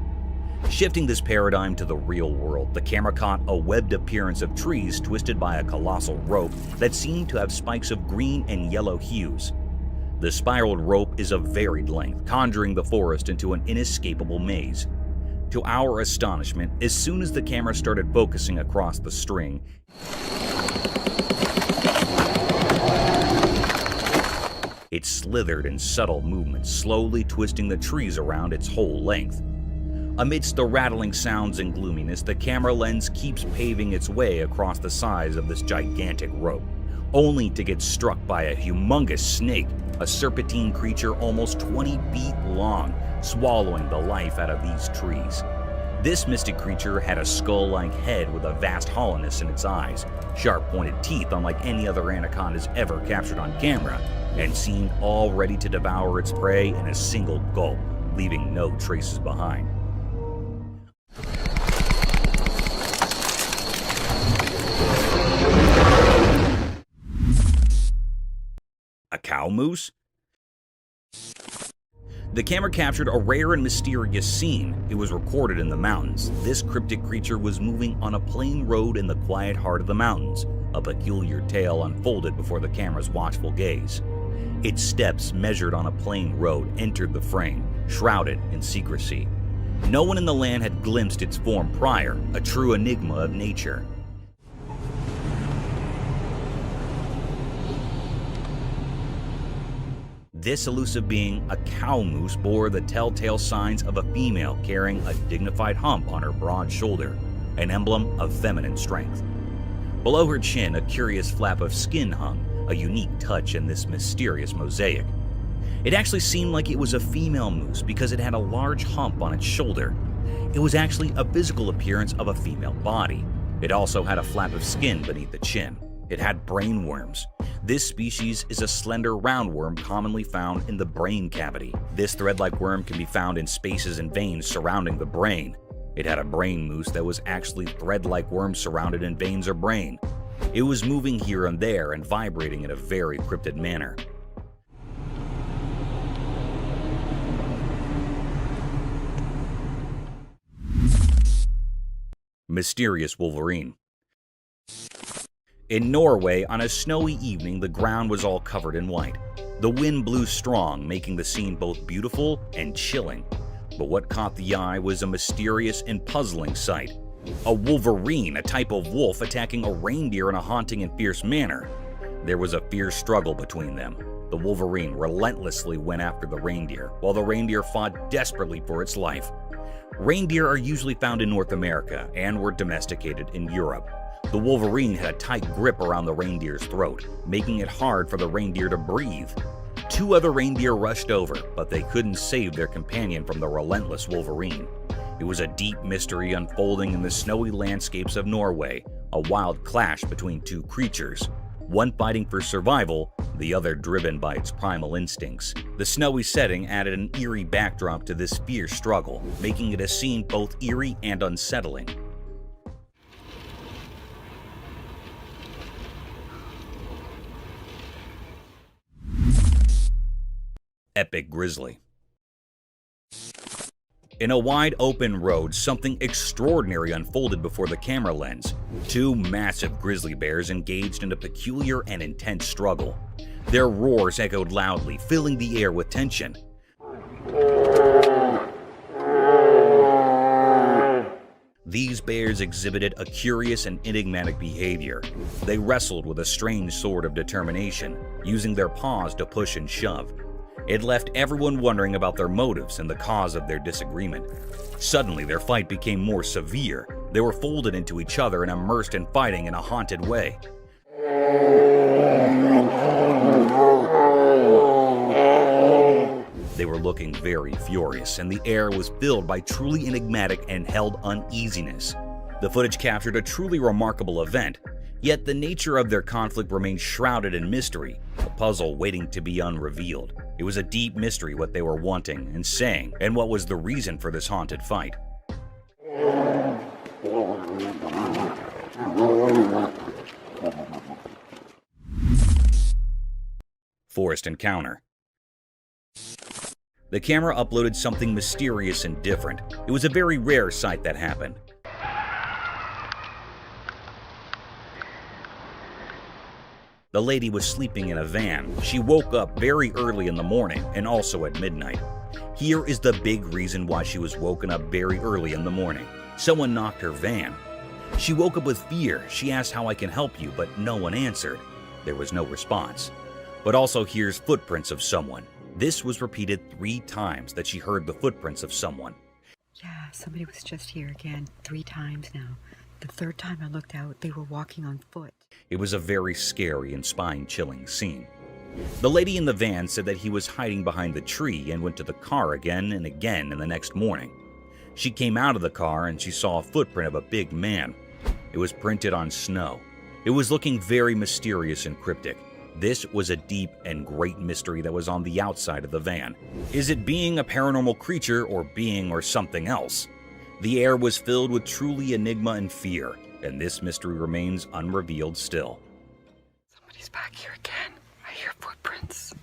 Shifting this paradigm to the real world, the camera caught a webbed appearance of trees twisted by a colossal rope that seemed to have spikes of green and yellow hues. The spiraled rope is of varied length, conjuring the forest into an inescapable maze. To our astonishment, as soon as the camera started focusing across the string, it slithered in subtle movements, slowly twisting the trees around its whole length. Amidst the rattling sounds and gloominess, the camera lens keeps paving its way across the sides of this gigantic rope, only to get struck by a humongous snake, a serpentine creature almost 20 feet long, swallowing the life out of these trees. This mystic creature had a skull-like head with a vast hollowness in its eyes, sharp-pointed teeth unlike any other anacondas ever captured on camera, and seemed all ready to devour its prey in a single gulp, leaving no traces behind. A cow moose? The camera captured a rare and mysterious scene. It was recorded in the mountains. This cryptic creature was moving on a plain road in the quiet heart of the mountains. A peculiar tale unfolded before the camera's watchful gaze. Its steps, measured on a plain road, entered the frame, shrouded in secrecy. No one in the land had glimpsed its form prior, a true enigma of nature. This elusive being, a cow moose, bore the telltale signs of a female carrying a dignified hump on her broad shoulder, an emblem of feminine strength. Below her chin, a curious flap of skin hung, a unique touch in this mysterious mosaic. It actually seemed like it was a female moose because it had a large hump on its shoulder. It was actually a physical appearance of a female body. It also had a flap of skin beneath the chin. It had brain worms. This species is a slender roundworm commonly found in the brain cavity. This thread-like worm can be found in spaces and veins surrounding the brain. It had a brain moose that was actually thread-like worms surrounded in veins or brain. It was moving here and there and vibrating in a very cryptic manner. Mysterious wolverine. In Norway, on a snowy evening, the ground was all covered in white. The wind blew strong, making the scene both beautiful and chilling. But what caught the eye was a mysterious and puzzling sight. A wolverine, a type of wolf, attacking a reindeer in a haunting and fierce manner. There was a fierce struggle between them. The wolverine relentlessly went after the reindeer, while the reindeer fought desperately for its life. Reindeer are usually found in North America and were domesticated in Europe. The wolverine had a tight grip around the reindeer's throat, making it hard for the reindeer to breathe. Two other reindeer rushed over, but they couldn't save their companion from the relentless wolverine. It was a deep mystery unfolding in the snowy landscapes of Norway, a wild clash between two creatures, one fighting for survival, the other driven by its primal instincts. The snowy setting added an eerie backdrop to this fierce struggle, making it a scene both eerie and unsettling. Epic grizzly. In a wide open road, something extraordinary unfolded before the camera lens. Two massive grizzly bears engaged in a peculiar and intense struggle. Their roars echoed loudly, filling the air with tension. These bears exhibited a curious and enigmatic behavior. They wrestled with a strange sort of determination, using their paws to push and shove. It left everyone wondering about their motives and the cause of their disagreement. Suddenly, their fight became more severe. They were folded into each other and immersed in fighting in a haunted way. They were looking very furious, and the air was filled by truly enigmatic and held uneasiness. The footage captured a truly remarkable event, yet the nature of their conflict remained shrouded in mystery, a puzzle waiting to be unrevealed. It was a deep mystery what they were wanting and saying, and what was the reason for this haunted fight. Forest Encounter. The camera uploaded something mysterious and different. It was a very rare sight that happened. The lady was sleeping in a van. She woke up very early in the morning and also at midnight. Here is the big reason why she was woken up very early in the morning. Someone knocked her van. She woke up with fear. She asked how I can help you, but no one answered. There was no response. But also here's footprints of someone. This was repeated 3 times that she heard the footprints of someone. Yeah, somebody was just here again 3 times now. The 3rd time I looked out, they were walking on foot. It was a very scary and spine-chilling scene. The lady in the van said that he was hiding behind the tree and went to the car again and again in the next morning. She came out of the car and she saw a footprint of a big man. It was printed on snow. It was looking very mysterious and cryptic. This was a deep and great mystery that was on the outside of the van. Is it being a paranormal creature or being or something else? The air was filled with truly enigma and fear, and this mystery remains unrevealed still. Somebody's back here again. I hear footprints.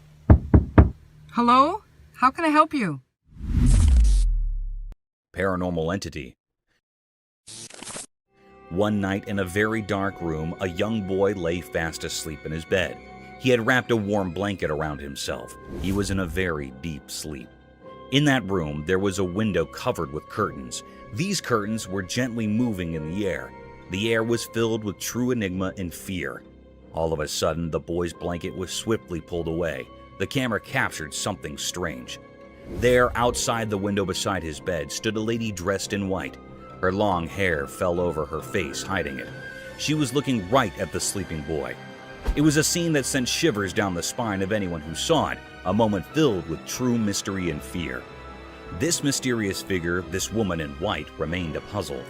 Hello? How can I help you? Paranormal entity. One night in a very dark room, a young boy lay fast asleep in his bed. He had wrapped a warm blanket around himself. He was in a very deep sleep. In that room, there was a window covered with curtains. These curtains were gently moving in the air. The air was filled with true enigma and fear. All of a sudden, the boy's blanket was swiftly pulled away. The camera captured something strange. There, outside the window beside his bed, stood a lady dressed in white. Her long hair fell over her face, hiding it. She was looking right at the sleeping boy. It was a scene that sent shivers down the spine of anyone who saw it, a moment filled with true mystery and fear. This mysterious figure, this woman in white, remained a puzzle.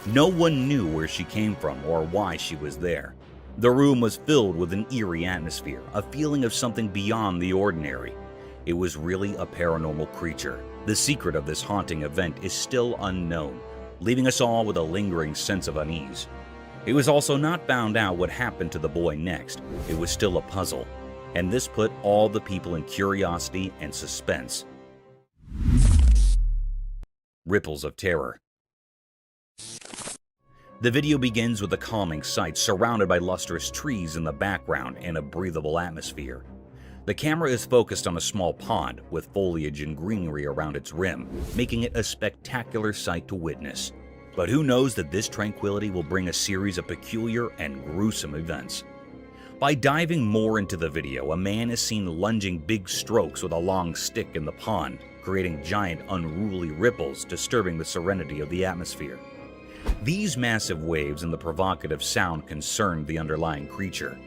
No one knew where she came from or why she was there. The room was filled with an eerie atmosphere, a feeling of something beyond the ordinary. It was really a paranormal creature. The secret of this haunting event is still unknown, leaving us all with a lingering sense of unease. It was also not found out what happened to the boy next. It was still a puzzle, and this put all the people in curiosity and suspense. Ripples of terror. The video begins with a calming sight surrounded by lustrous trees in the background and a breathable atmosphere. The camera is focused on a small pond with foliage and greenery around its rim, making it a spectacular sight to witness. But who knows that this tranquility will bring a series of peculiar and gruesome events. By diving more into the video, a man is seen lunging big strokes with a long stick in the pond, creating giant unruly ripples disturbing the serenity of the atmosphere. These massive waves and the provocative sound concerned the underlying creature.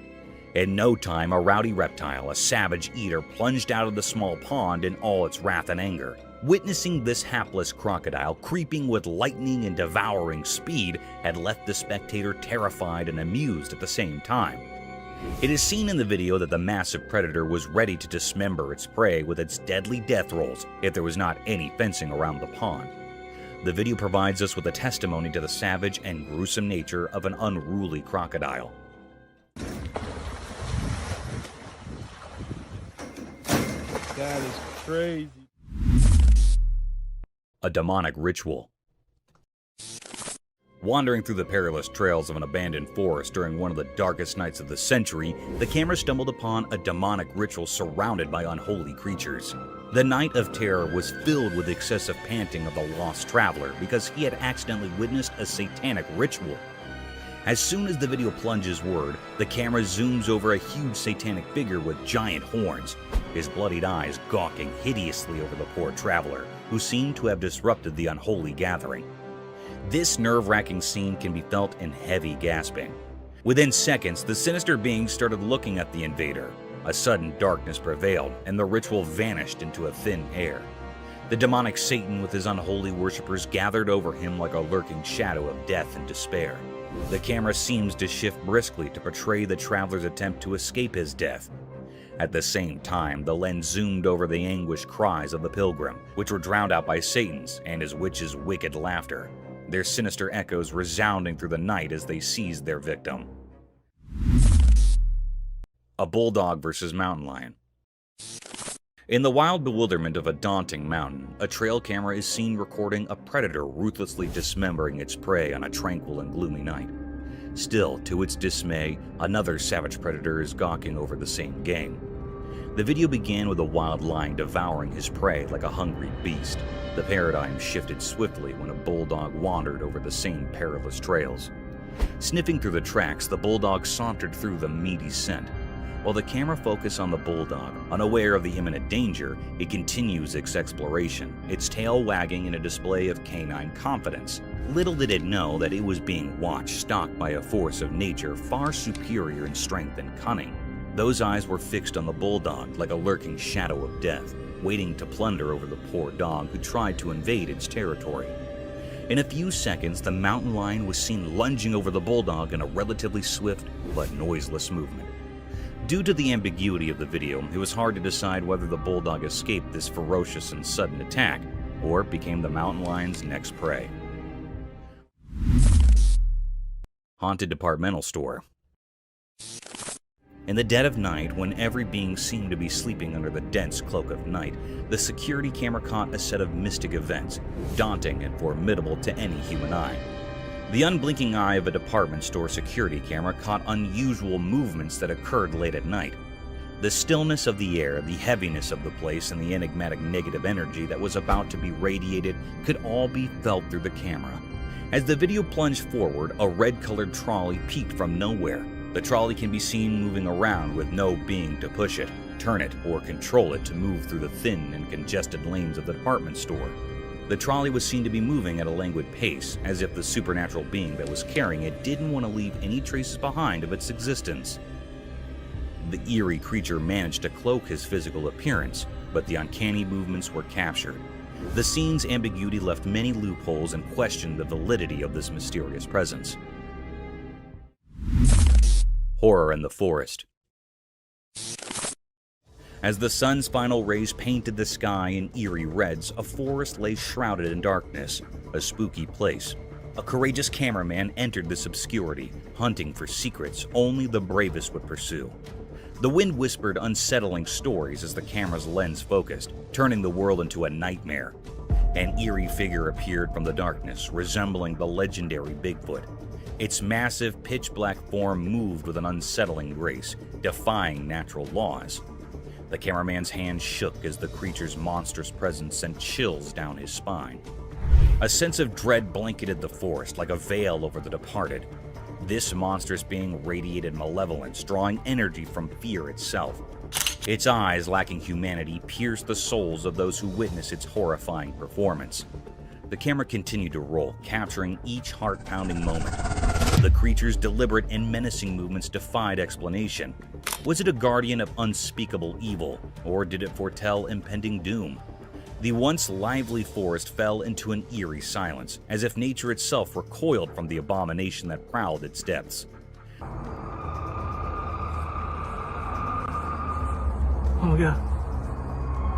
In no time, a rowdy reptile, a savage eater, plunged out of the small pond in all its wrath and anger. Witnessing this hapless crocodile creeping with lightning and devouring speed had left the spectator terrified and amused at the same time. It is seen in the video that the massive predator was ready to dismember its prey with its deadly death rolls if there was not any fencing around the pond. The video provides us with a testimony to the savage and gruesome nature of an unruly crocodile. That is crazy. a demonic ritual. Wandering through the perilous trails of an abandoned forest during one of the darkest nights of the century, the camera stumbled upon a demonic ritual surrounded by unholy creatures. The night of terror was filled with excessive panting of the lost traveler because he had accidentally witnessed a satanic ritual. As soon as the video plunges word, the camera zooms over a huge satanic figure with giant horns, his bloodied eyes gawking hideously over the poor traveler, who seemed to have disrupted the unholy gathering. This nerve-wracking scene can be felt in heavy gasping. Within seconds, the sinister being started looking at the invader. A sudden darkness prevailed, and the ritual vanished into a thin air. The demonic Satan with his unholy worshippers gathered over him like a lurking shadow of death and despair. The camera seems to shift briskly to portray the traveler's attempt to escape his death. At the same time, the lens zoomed over the anguished cries of the pilgrim, which were drowned out by Satan's and his witch's wicked laughter, their sinister echoes resounding through the night as they seized their victim. A bulldog versus mountain lion. In the wild bewilderment of a daunting mountain, a trail camera is seen recording a predator ruthlessly dismembering its prey on a tranquil and gloomy night. Still, to its dismay, another savage predator is gawking over the same game. The video began with a wild lion devouring his prey like a hungry beast. The paradigm shifted swiftly when a bulldog wandered over the same perilous trails. Sniffing through the tracks, the bulldog sauntered through the meaty scent. While the camera focused on the bulldog, unaware of the imminent danger, it continues its exploration, its tail wagging in a display of canine confidence. Little did it know that it was being watched, stalked by a force of nature far superior in strength and cunning. Those eyes were fixed on the bulldog like a lurking shadow of death, waiting to plunder over the poor dog who tried to invade its territory. In a few seconds, the mountain lion was seen lunging over the bulldog in a relatively swift but noiseless movement. Due to the ambiguity of the video, it was hard to decide whether the bulldog escaped this ferocious and sudden attack or became the mountain lion's next prey. Haunted departmental store. In the dead of night, when every being seemed to be sleeping under the dense cloak of night, the security camera caught a set of mystic events, daunting and formidable to any human eye. The unblinking eye of a department store security camera caught unusual movements that occurred late at night. The stillness of the air, the heaviness of the place, and the enigmatic negative energy that was about to be radiated could all be felt through the camera. As the video plunged forward, a red-colored trolley peeked from nowhere. The trolley can be seen moving around with no being to push it, turn it, or control it to move through the thin and congested lanes of the department store. The trolley was seen to be moving at a languid pace, as if the supernatural being that was carrying it didn't want to leave any traces behind of its existence. The eerie creature managed to cloak his physical appearance, but the uncanny movements were captured. The scene's ambiguity left many loopholes and questioned the validity of this mysterious presence. Horror in the forest. As the sun's final rays painted the sky in eerie reds, a forest lay shrouded in darkness, a spooky place. A courageous cameraman entered this obscurity, hunting for secrets only the bravest would pursue. The wind whispered unsettling stories as the camera's lens focused, turning the world into a nightmare. An eerie figure appeared from the darkness, resembling the legendary Bigfoot. Its massive, pitch-black form moved with an unsettling grace, defying natural laws. The cameraman's hand shook as the creature's monstrous presence sent chills down his spine. A sense of dread blanketed the forest like a veil over the departed. This monstrous being radiated malevolence, drawing energy from fear itself. Its eyes, lacking humanity, pierced the souls of those who witnessed its horrifying performance. The camera continued to roll, capturing each heart-pounding moment. The creature's deliberate and menacing movements defied explanation. Was it a guardian of unspeakable evil, or did it foretell impending doom? The once lively forest fell into an eerie silence, as if nature itself recoiled from the abomination that prowled its depths. Oh my god.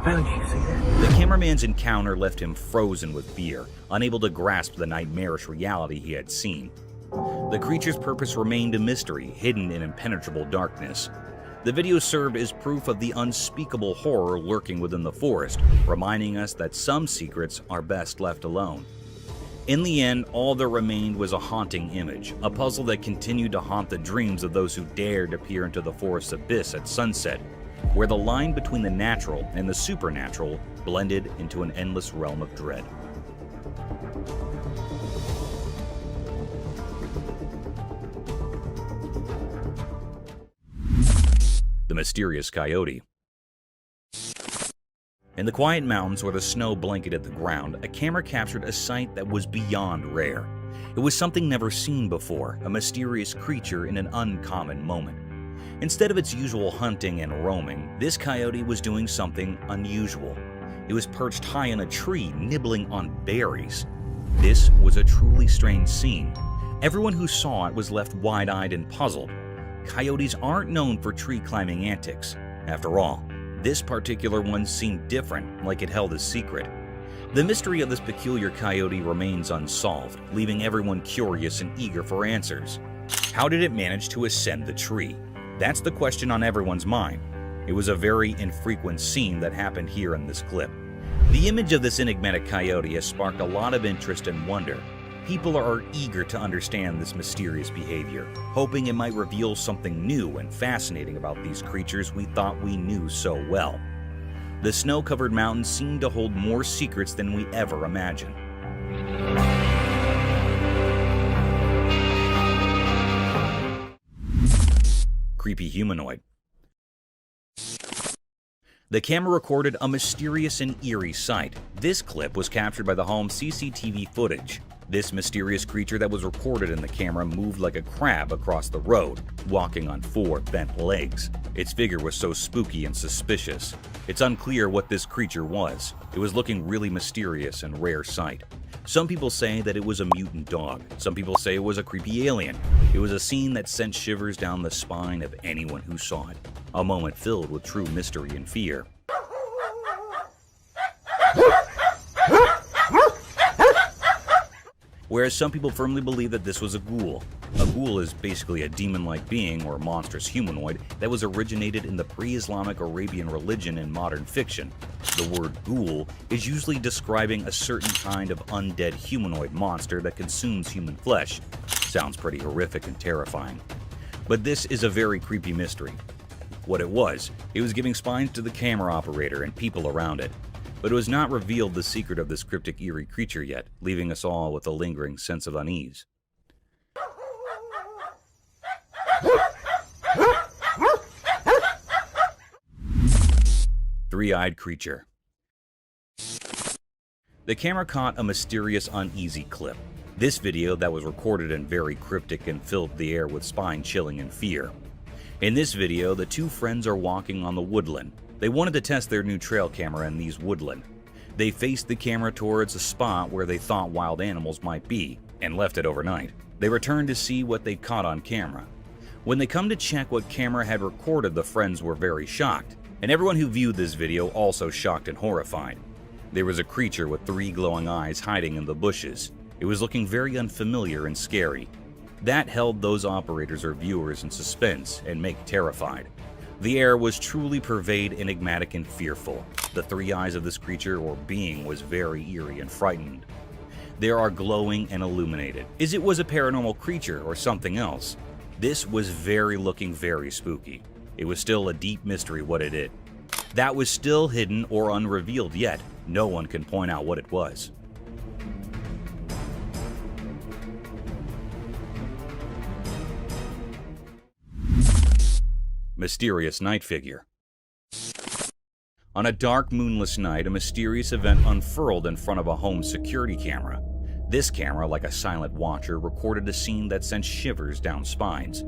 The cameraman's encounter left him frozen with fear, unable to grasp the nightmarish reality he had seen. The creature's purpose remained a mystery, hidden in impenetrable darkness. The video served as proof of the unspeakable horror lurking within the forest, reminding us that some secrets are best left alone. In the end, all that remained was a haunting image, a puzzle that continued to haunt the dreams of those who dared to peer into the forest's abyss at sunset, where the line between the natural and the supernatural blended into an endless realm of dread. The mysterious coyote. In the quiet mountains where the snow blanketed the ground, a camera captured a sight that was beyond rare. It was something never seen before, a mysterious creature in an uncommon moment. Instead of its usual hunting and roaming, this coyote was doing something unusual. It was perched high in a tree, nibbling on berries. This was a truly strange scene. Everyone who saw it was left wide-eyed and puzzled. Coyotes aren't known for tree-climbing antics. After all, this particular one seemed different, like it held a secret. The mystery of this peculiar coyote remains unsolved, leaving everyone curious and eager for answers. How did it manage to ascend the tree? That's the question on everyone's mind. It was a very infrequent scene that happened here in this clip. The image of this enigmatic coyote has sparked a lot of interest and wonder. People are eager to understand this mysterious behavior, hoping it might reveal something new and fascinating about these creatures we thought we knew so well. The snow-covered mountains seem to hold more secrets than we ever imagined. Creepy humanoid. The camera recorded a mysterious and eerie sight. This clip was captured by the home's CCTV footage. This mysterious creature that was recorded in the camera moved like a crab across the road, walking on 4 bent legs. Its figure was so spooky and suspicious. It's unclear what this creature was. It was looking really mysterious and rare sight. Some people say that it was a mutant dog. Some people say it was a creepy alien. It was a scene that sent shivers down the spine of anyone who saw it. A moment filled with true mystery and fear. Whereas some people firmly believe that this was a ghoul. A ghoul is basically a demon-like being or monstrous humanoid that was originated in the pre-Islamic Arabian religion and modern fiction. The word ghoul is usually describing a certain kind of undead humanoid monster that consumes human flesh. Sounds pretty horrific and terrifying. But this is a very creepy mystery. What it was giving spines to the camera operator and people around it. But it was not revealed the secret of this cryptic eerie creature yet, leaving us all with a lingering sense of unease. Three-eyed creature. The camera caught a mysterious, uneasy clip. This video that was recorded and very cryptic and filled the air with spine-chilling and fear. In this video, the two friends are walking on the woodland. They wanted to test their new trail camera in these woodland. They faced the camera towards a spot where they thought wild animals might be, and left it overnight. They returned to see what they caught on camera. When they come to check what camera had recorded, the friends were very shocked, and everyone who viewed this video also shocked and horrified. There was a creature with 3 glowing eyes hiding in the bushes. It was looking very unfamiliar and scary. That held those operators or viewers in suspense and make terrified. The air was truly pervade, enigmatic, and fearful. The 3 eyes of this creature or being was very eerie and frightened. They are glowing and illuminated. Is it was a paranormal creature or something else? This was looking very spooky. It was still a deep mystery what it is. That was still hidden or unrevealed yet. No one can point out what it was. Mysterious night figure. On a dark, moonless night, a mysterious event unfurled in front of a home security camera. This camera, like a silent watcher, recorded a scene that sent shivers down spines.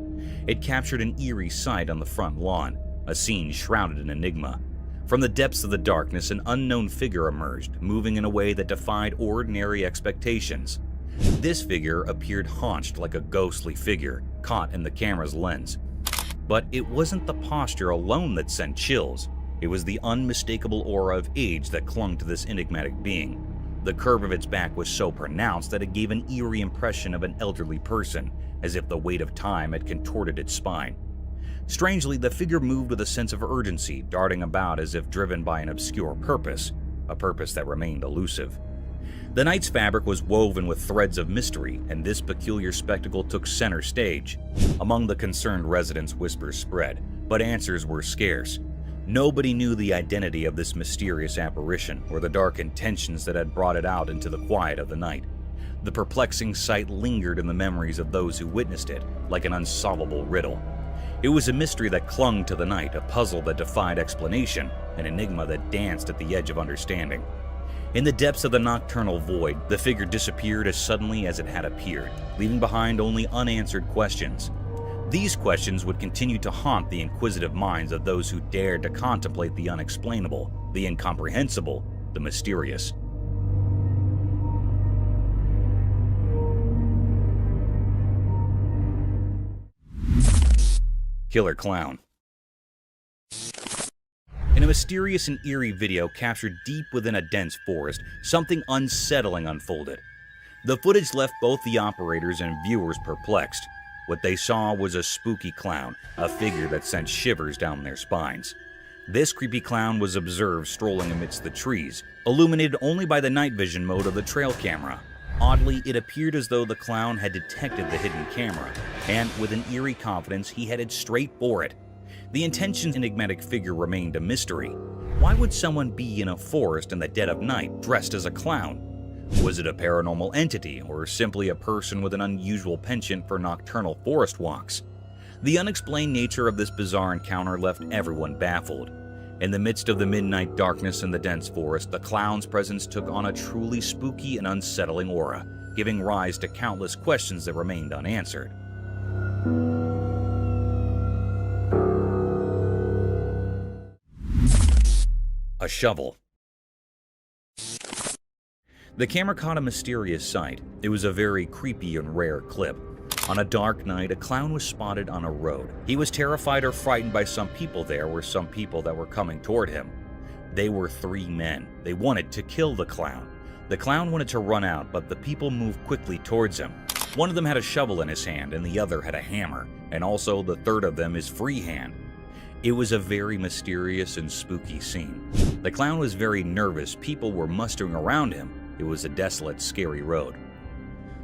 It captured an eerie sight on the front lawn, a scene shrouded in enigma. From the depths of the darkness, an unknown figure emerged, moving in a way that defied ordinary expectations. This figure appeared haunched like a ghostly figure, caught in the camera's lens. But it wasn't the posture alone that sent chills. It was the unmistakable aura of age that clung to this enigmatic being. The curve of its back was so pronounced that it gave an eerie impression of an elderly person, as if the weight of time had contorted its spine. Strangely, the figure moved with a sense of urgency, darting about as if driven by an obscure purpose, a purpose that remained elusive. The night's fabric was woven with threads of mystery, and this peculiar spectacle took center stage. Among the concerned residents, whispers spread, but answers were scarce. Nobody knew the identity of this mysterious apparition or the dark intentions that had brought it out into the quiet of the night. The perplexing sight lingered in the memories of those who witnessed it, like an unsolvable riddle. It was a mystery that clung to the night, a puzzle that defied explanation, an enigma that danced at the edge of understanding. In the depths of the nocturnal void, the figure disappeared as suddenly as it had appeared, leaving behind only unanswered questions. These questions would continue to haunt the inquisitive minds of those who dared to contemplate the unexplainable, the incomprehensible, the mysterious. Killer Clown. In a mysterious and eerie video captured deep within a dense forest, something unsettling unfolded. The footage left both the operators and viewers perplexed. What they saw was a spooky clown, a figure that sent shivers down their spines. This creepy clown was observed strolling amidst the trees, illuminated only by the night vision mode of the trail camera. Oddly, it appeared as though the clown had detected the hidden camera, and with an eerie confidence, he headed straight for it. The intention's enigmatic figure remained a mystery. Why would someone be in a forest in the dead of night dressed as a clown? Was it a paranormal entity, or simply a person with an unusual penchant for nocturnal forest walks? The unexplained nature of this bizarre encounter left everyone baffled. In the midst of the midnight darkness in the dense forest, the clown's presence took on a truly spooky and unsettling aura, giving rise to countless questions that remained unanswered. A shovel. The camera caught a mysterious sight. It was a very creepy and rare clip. On a dark night, a clown was spotted on a road. He was terrified or frightened by some people there were some people that were coming toward him. They were 3 men. They wanted to kill the clown. The clown wanted to run out, but the people moved quickly towards him. One of them had a shovel in his hand and the other had a hammer, and also the third of them is free hand. It was a very mysterious and spooky scene. The clown was very nervous. People were mustering around him. It was a desolate, scary road.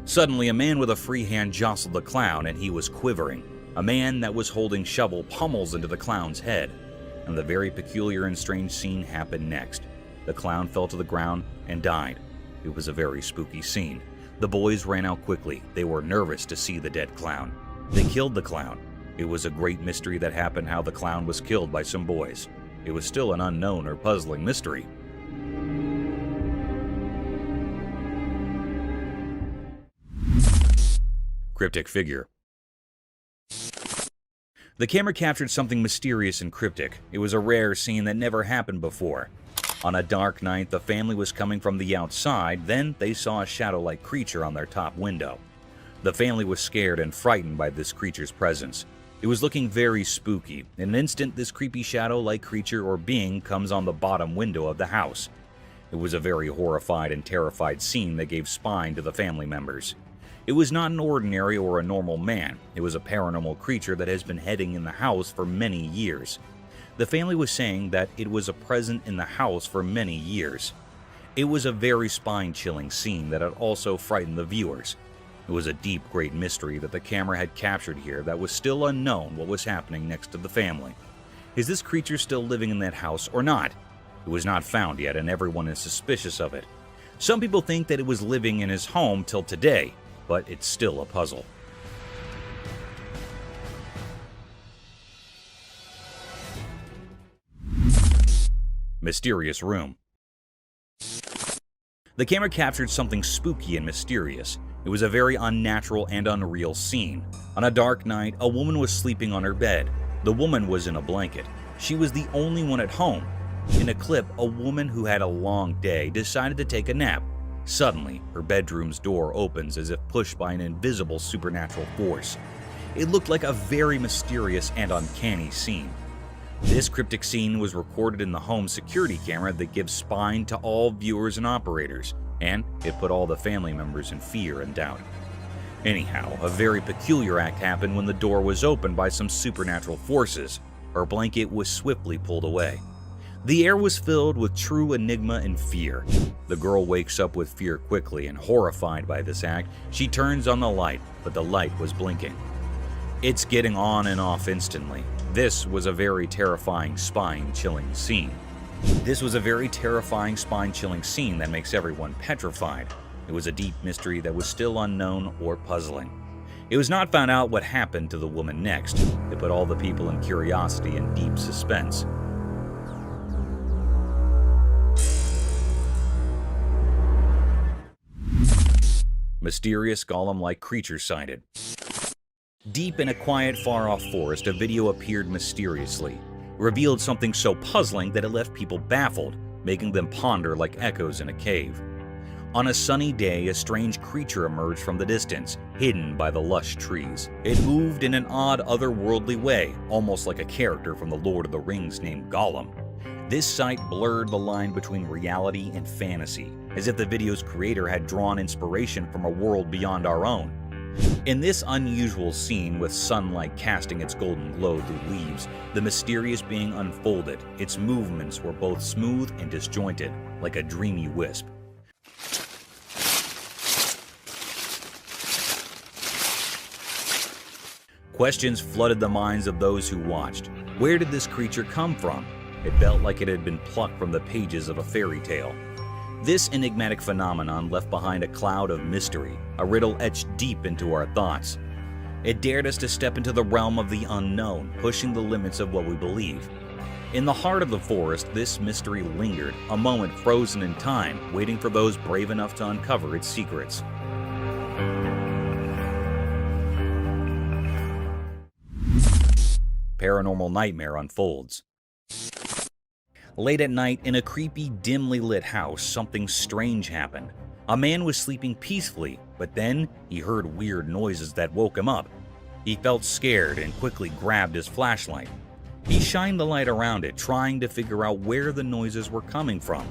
Suddenly, a man with a free hand jostled the clown and he was quivering. A man that was holding shovel pummels into the clown's head. And the very peculiar and strange scene happened next. The clown fell to the ground and died. It was a very spooky scene. The boys ran out quickly. They were nervous to see the dead clown. They killed the clown. It was a great mystery that happened how the clown was killed by some boys. It was still an unknown or puzzling mystery. Cryptic figure. The camera captured something mysterious and cryptic. It was a rare scene that never happened before. On a dark night, the family was coming from the outside, then they saw a shadow-like creature on their top window. The family was scared and frightened by this creature's presence. It was looking very spooky. In an instant, this creepy shadow-like creature or being comes on the bottom window of the house. It was a very horrified and terrified scene that gave spine to the family members. It was not an ordinary or a normal man. It was a paranormal creature that has been hiding in the house for many years. The family was saying that it was a present in the house for many years. It was a very spine-chilling scene that had also frightened the viewers. It was a deep, great mystery that the camera had captured here that was still unknown what was happening next to the family. Is this creature still living in that house or not? It was not found yet and everyone is suspicious of it. Some people think that it was living in his home till today, but it's still a puzzle. Mysterious room. The camera captured something spooky and mysterious. It was a very unnatural and unreal scene. On a dark night, a woman was sleeping on her bed. The woman was in a blanket. She was the only one at home. In a clip, a woman who had a long day decided to take a nap. Suddenly, her bedroom's door opens as if pushed by an invisible supernatural force. It looked like a very mysterious and uncanny scene. This cryptic scene was recorded in the home security camera that gives spine to all viewers and operators, and it put all the family members in fear and doubt. Anyhow, a very peculiar act happened when the door was opened by some supernatural forces. Her blanket was swiftly pulled away. The air was filled with true enigma and fear. The girl wakes up with fear quickly, and horrified by this act, she turns on the light, but the light was blinking. It's getting on and off instantly. This was a very terrifying, spine-chilling scene. That makes everyone petrified. It was a deep mystery that was still unknown or puzzling. It was not found out what happened to the woman next. It put all the people in curiosity and deep suspense. Mysterious golem-like creature sighted. Deep in a quiet, far-off forest, a video appeared mysteriously, revealed something so puzzling that it left people baffled, making them ponder like echoes in a cave. On a sunny day, a strange creature emerged from the distance, hidden by the lush trees. It moved in an odd, otherworldly way, almost like a character from the Lord of the Rings named Gollum. This sight blurred the line between reality and fantasy, as if the video's creator had drawn inspiration from a world beyond our own. In this unusual scene, with sunlight casting its golden glow through leaves, the mysterious being unfolded. Its movements were both smooth and disjointed, like a dreamy wisp. Questions flooded the minds of those who watched. Where did this creature come from? It felt like it had been plucked from the pages of a fairy tale. This enigmatic phenomenon left behind a cloud of mystery, a riddle etched deep into our thoughts. It dared us to step into the realm of the unknown, pushing the limits of what we believe. In the heart of the forest, this mystery lingered, a moment frozen in time, waiting for those brave enough to uncover its secrets. Paranormal nightmare unfolds. Late at night, in a creepy, dimly lit house, something strange happened. A man was sleeping peacefully, but then he heard weird noises that woke him up. He felt scared and quickly grabbed his flashlight. He shined the light around it, trying to figure out where the noises were coming from.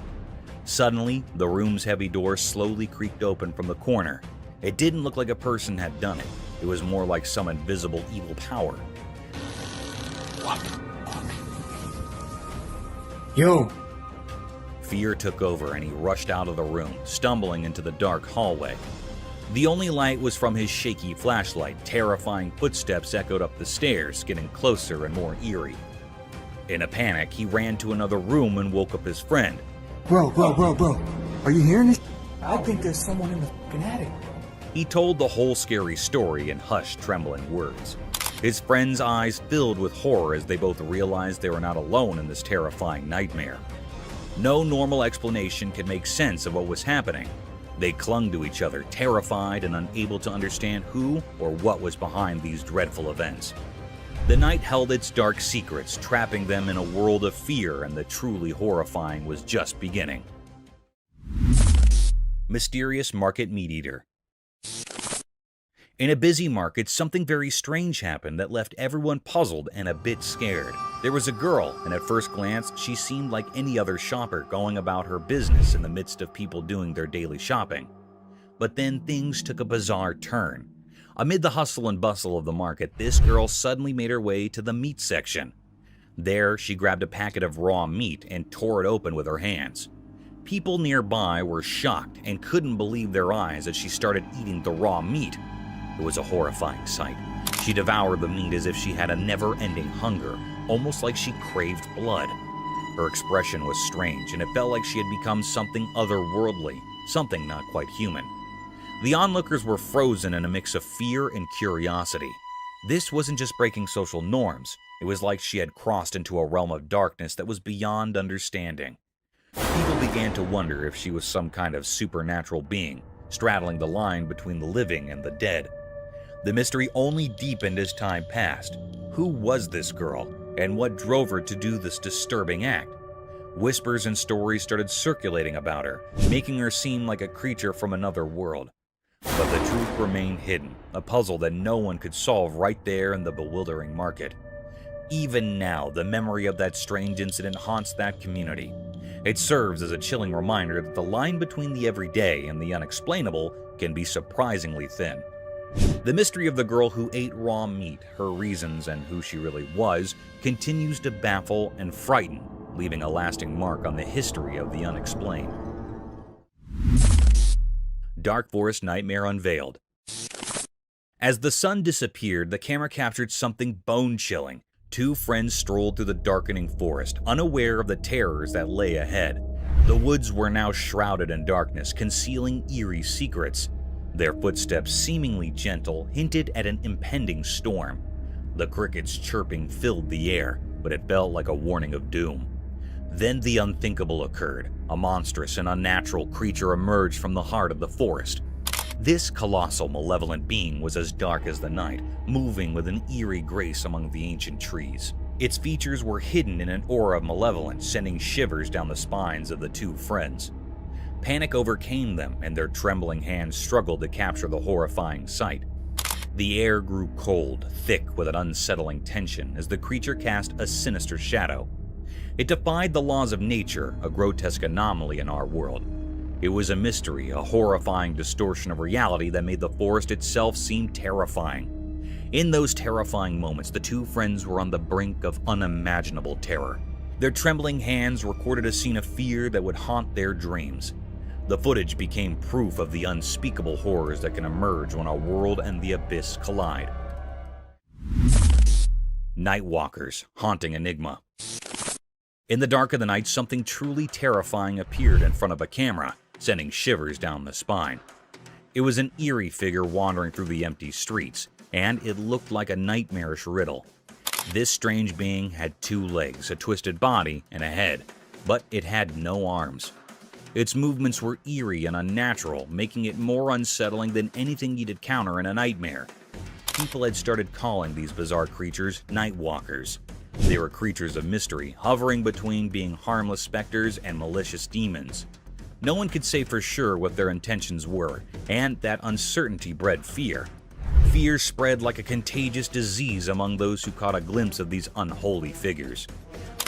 Suddenly, the room's heavy door slowly creaked open from the corner. It didn't look like a person had done it. It was more like some invisible evil power. Yo! Fear took over and he rushed out of the room, stumbling into the dark hallway. The only light was from his shaky flashlight. Terrifying footsteps echoed up the stairs, getting closer and more eerie. In a panic, he ran to another room and woke up his friend. Bro. Are you hearing this? I think there's someone in the fucking attic. He told the whole scary story in hushed, trembling words. His friend's eyes filled with horror as they both realized they were not alone in this terrifying nightmare. No normal explanation could make sense of what was happening. They clung to each other, terrified and unable to understand who or what was behind these dreadful events. The night held its dark secrets, trapping them in a world of fear, and the truly horrifying was just beginning. Mysterious market meat eater. In a busy market, something very strange happened that left everyone puzzled and a bit scared. There was a girl, and at first glance, she seemed like any other shopper going about her business in the midst of people doing their daily shopping. But then things took a bizarre turn. Amid the hustle and bustle of the market, this girl suddenly made her way to the meat section. There, she grabbed a packet of raw meat and tore it open with her hands. People nearby were shocked and couldn't believe their eyes as she started eating the raw meat. It was a horrifying sight. She devoured the meat as if she had a never-ending hunger, almost like she craved blood. Her expression was strange, and it felt like she had become something otherworldly, something not quite human. The onlookers were frozen in a mix of fear and curiosity. This wasn't just breaking social norms. It was like she had crossed into a realm of darkness that was beyond understanding. People began to wonder if she was some kind of supernatural being, straddling the line between the living and the dead. The mystery only deepened as time passed. Who was this girl, and what drove her to do this disturbing act? Whispers and stories started circulating about her, making her seem like a creature from another world. But the truth remained hidden, a puzzle that no one could solve right there in the bewildering market. Even now, the memory of that strange incident haunts that community. It serves as a chilling reminder that the line between the everyday and the unexplainable can be surprisingly thin. The mystery of the girl who ate raw meat, her reasons, and who she really was, continues to baffle and frighten, leaving a lasting mark on the history of the unexplained. Dark Forest Nightmare Unveiled. As the sun disappeared, the camera captured something bone-chilling. Two friends strolled through the darkening forest, unaware of the terrors that lay ahead. The woods were now shrouded in darkness, concealing eerie secrets. Their footsteps, seemingly gentle, hinted at an impending storm. The crickets' chirping filled the air, but it felt like a warning of doom. Then the unthinkable occurred. A monstrous and unnatural creature emerged from the heart of the forest. This colossal, malevolent being was as dark as the night, moving with an eerie grace among the ancient trees. Its features were hidden in an aura of malevolence, sending shivers down the spines of the two friends. Panic overcame them, and their trembling hands struggled to capture the horrifying sight. The air grew cold, thick with an unsettling tension as the creature cast a sinister shadow. It defied the laws of nature, a grotesque anomaly in our world. It was a mystery, a horrifying distortion of reality that made the forest itself seem terrifying. In those terrifying moments, the two friends were on the brink of unimaginable terror. Their trembling hands recorded a scene of fear that would haunt their dreams. The footage became proof of the unspeakable horrors that can emerge when a world and the abyss collide. Nightwalkers, haunting enigma. In the dark of the night, something truly terrifying appeared in front of a camera, sending shivers down the spine. It was an eerie figure wandering through the empty streets, and it looked like a nightmarish riddle. This strange being had two legs, a twisted body, and a head, but it had no arms. Its movements were eerie and unnatural, making it more unsettling than anything you'd encounter in a nightmare. People had started calling these bizarre creatures nightwalkers. They were creatures of mystery, hovering between being harmless specters and malicious demons. No one could say for sure what their intentions were, and that uncertainty bred fear. Fear spread like a contagious disease among those who caught a glimpse of these unholy figures.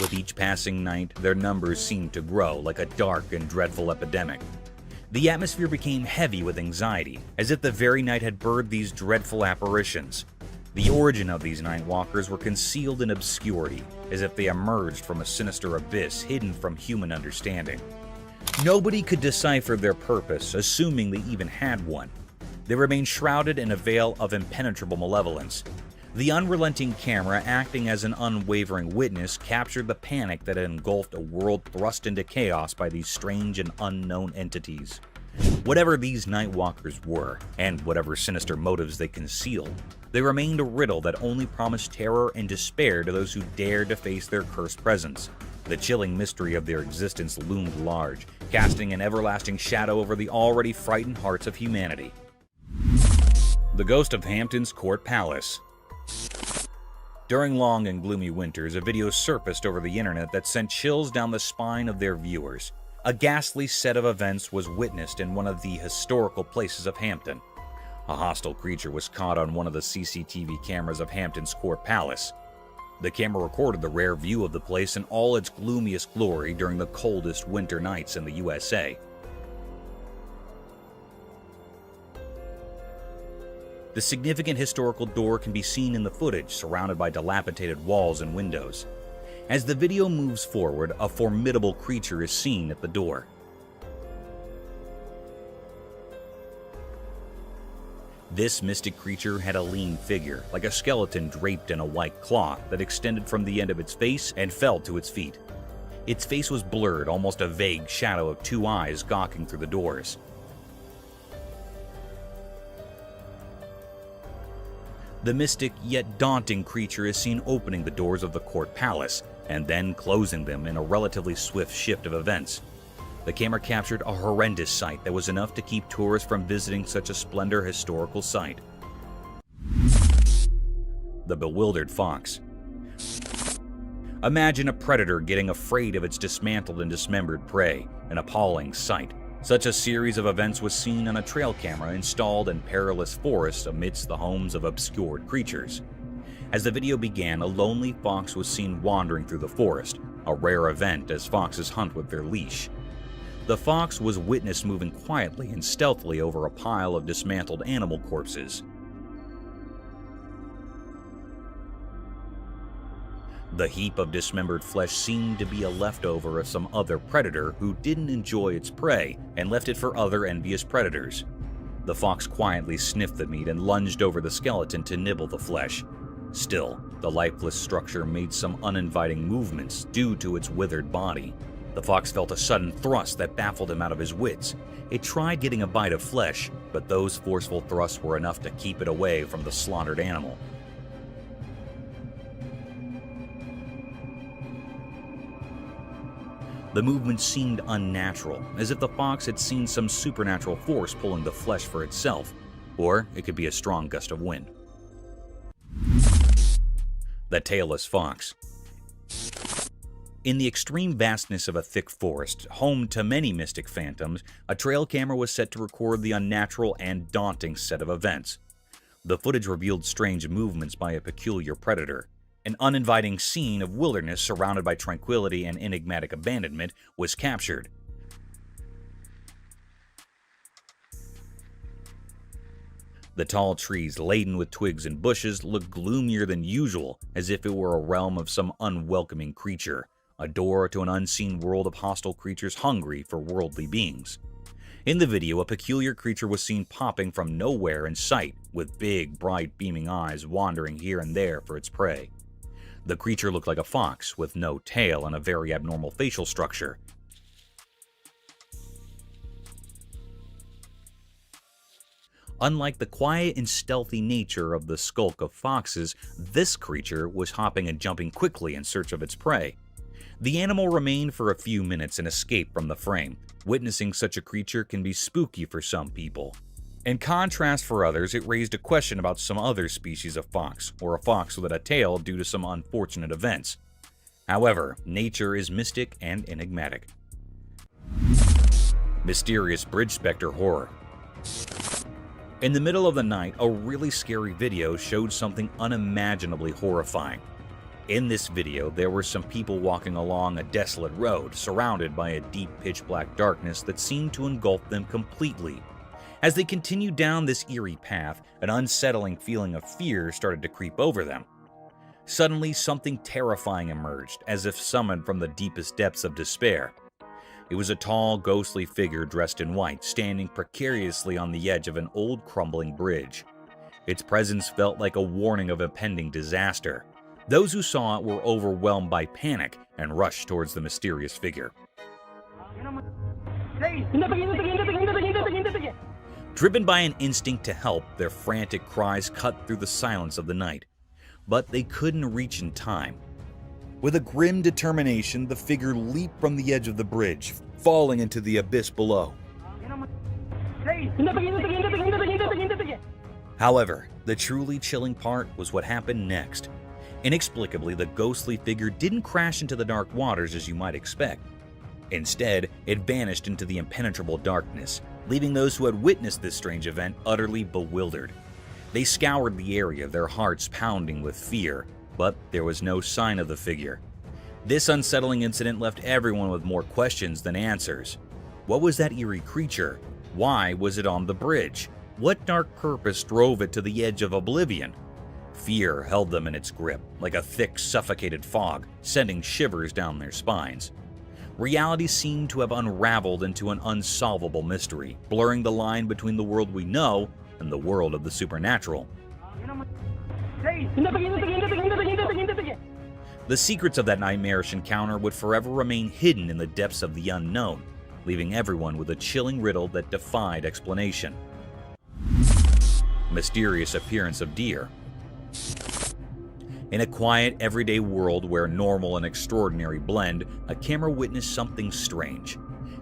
With each passing night, their numbers seemed to grow like a dark and dreadful epidemic. The atmosphere became heavy with anxiety, as if the very night had birthed these dreadful apparitions. The origin of these nightwalkers were concealed in obscurity, as if they emerged from a sinister abyss hidden from human understanding. Nobody could decipher their purpose, assuming they even had one. They remained shrouded in a veil of impenetrable malevolence. The unrelenting camera, acting as an unwavering witness, captured the panic that had engulfed a world thrust into chaos by these strange and unknown entities. Whatever these nightwalkers were, and whatever sinister motives they concealed, they remained a riddle that only promised terror and despair to those who dared to face their cursed presence. The chilling mystery of their existence loomed large, casting an everlasting shadow over the already frightened hearts of humanity. The Ghost of Hampton's Court Palace. During long and gloomy winters, a video surfaced over the internet that sent chills down the spine of their viewers. A ghastly set of events was witnessed in one of the historical places of Hampton. A hostile creature was caught on one of the CCTV cameras of Hampton's Court Palace. The camera recorded the rare view of the place in all its gloomiest glory during the coldest winter nights in the USA. The significant historical door can be seen in the footage, surrounded by dilapidated walls and windows. As the video moves forward, a formidable creature is seen at the door. This mystic creature had a lean figure, like a skeleton draped in a white cloth that extended from the end of its face and fell to its feet. Its face was blurred, almost a vague shadow of two eyes gawking through the doors. The mystic yet daunting creature is seen opening the doors of the court palace, and then closing them in a relatively swift shift of events. The camera captured a horrendous sight that was enough to keep tourists from visiting such a splendid historical site. The bewildered fox. Imagine a predator getting afraid of its dismantled and dismembered prey, an appalling sight. Such a series of events was seen on a trail camera installed in perilous forests amidst the homes of obscured creatures. As the video began, a lonely fox was seen wandering through the forest, a rare event as foxes hunt with their leash. The fox was witnessed moving quietly and stealthily over a pile of dismantled animal corpses. The heap of dismembered flesh seemed to be a leftover of some other predator who didn't enjoy its prey and left it for other envious predators. The fox quietly sniffed the meat and lunged over the skeleton to nibble the flesh. Still, the lifeless structure made some uninviting movements due to its withered body. The fox felt a sudden thrust that baffled him out of his wits. It tried getting a bite of flesh, but those forceful thrusts were enough to keep it away from the slaughtered animal. The movement seemed unnatural, as if the fox had seen some supernatural force pulling the flesh for itself, or it could be a strong gust of wind. The tailless fox. In the extreme vastness of a thick forest, home to many mystic phantoms, a trail camera was set to record the unnatural and daunting set of events. The footage revealed strange movements by a peculiar predator. An uninviting scene of wilderness surrounded by tranquility and enigmatic abandonment was captured. The tall trees laden with twigs and bushes looked gloomier than usual, as if it were a realm of some unwelcoming creature, a door to an unseen world of hostile creatures hungry for worldly beings. In the video, a peculiar creature was seen popping from nowhere in sight, with big, bright, beaming eyes wandering here and there for its prey. The creature looked like a fox, with no tail and a very abnormal facial structure. Unlike the quiet and stealthy nature of the skulk of foxes, this creature was hopping and jumping quickly in search of its prey. The animal remained for a few minutes and escaped from the frame. Witnessing such a creature can be spooky for some people. In contrast for others, it raised a question about some other species of fox, or a fox without a tail due to some unfortunate events. However, nature is mystic and enigmatic. Mysterious bridge specter horror. In the middle of the night, a really scary video showed something unimaginably horrifying. In this video, there were some people walking along a desolate road, surrounded by a deep pitch-black darkness that seemed to engulf them completely. As they continued down this eerie path, an unsettling feeling of fear started to creep over them. Suddenly, something terrifying emerged, as if summoned from the deepest depths of despair. It was a tall, ghostly figure dressed in white, standing precariously on the edge of an old crumbling bridge. Its presence felt like a warning of impending disaster. Those who saw it were overwhelmed by panic and rushed towards the mysterious figure. Driven by an instinct to help, their frantic cries cut through the silence of the night. But they couldn't reach in time. With a grim determination, the figure leaped from the edge of the bridge, falling into the abyss below. However, the truly chilling part was what happened next. Inexplicably, the ghostly figure didn't crash into the dark waters as you might expect. Instead, it vanished into the impenetrable darkness, leaving those who had witnessed this strange event utterly bewildered. They scoured the area, their hearts pounding with fear, but there was no sign of the figure. This unsettling incident left everyone with more questions than answers. What was that eerie creature? Why was it on the bridge? What dark purpose drove it to the edge of oblivion? Fear held them in its grip, like a thick, suffocated fog, sending shivers down their spines. Reality seemed to have unraveled into an unsolvable mystery, blurring the line between the world we know and the world of the supernatural. The secrets of that nightmarish encounter would forever remain hidden in the depths of the unknown, leaving everyone with a chilling riddle that defied explanation. Mysterious appearance of deer. In a quiet, everyday world where normal and extraordinary blend, a camera witnessed something strange.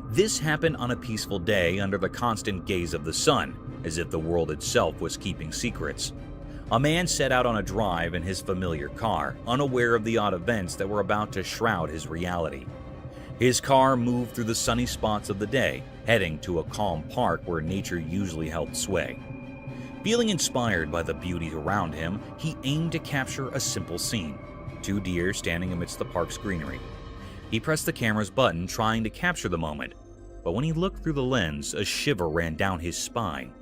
This happened on a peaceful day under the constant gaze of the sun, as if the world itself was keeping secrets. A man set out on a drive in his familiar car, unaware of the odd events that were about to shroud his reality. His car moved through the sunny spots of the day, heading to a calm park where nature usually held sway. Feeling inspired by the beauty around him, he aimed to capture a simple scene: 2 deer standing amidst the park's greenery. He pressed the camera's button, trying to capture the moment, but when he looked through the lens, a shiver ran down his spine.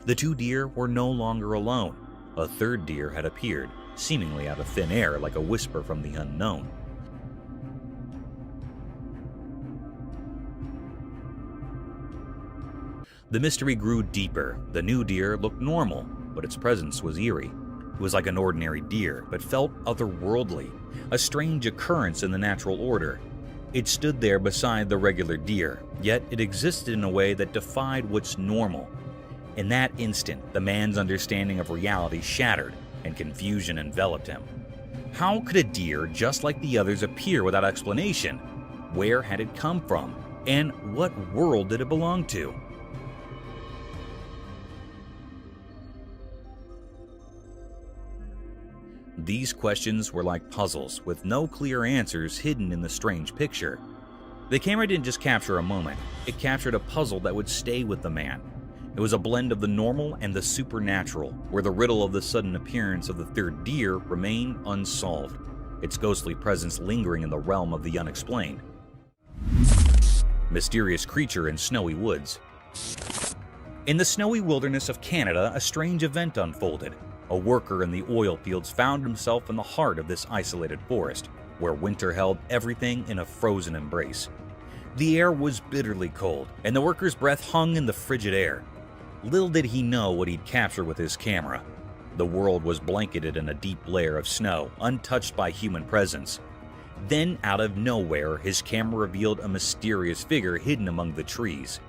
The 2 deer were no longer alone. A 3rd deer had appeared, seemingly out of thin air like a whisper from the unknown. The mystery grew deeper. The new deer looked normal, but its presence was eerie. It was like an ordinary deer, but felt otherworldly, a strange occurrence in the natural order. It stood there beside the regular deer, yet it existed in a way that defied what's normal. In that instant, the man's understanding of reality shattered, and confusion enveloped him. How could a deer just like the others appear without explanation? Where had it come from? And what world did it belong to? These questions were like puzzles, with no clear answers hidden in the strange picture. The camera didn't just capture a moment, it captured a puzzle that would stay with the man. It was a blend of the normal and the supernatural, where the riddle of the sudden appearance of the third deer remained unsolved, its ghostly presence lingering in the realm of the unexplained. Mysterious creature in snowy woods. In the snowy wilderness of Canada, a strange event unfolded. A worker in the oil fields found himself in the heart of this isolated forest, where winter held everything in a frozen embrace. The air was bitterly cold, and the worker's breath hung in the frigid air. Little did he know what he'd capture with his camera. The world was blanketed in a deep layer of snow, untouched by human presence. Then, out of nowhere, his camera revealed a mysterious figure hidden among the trees.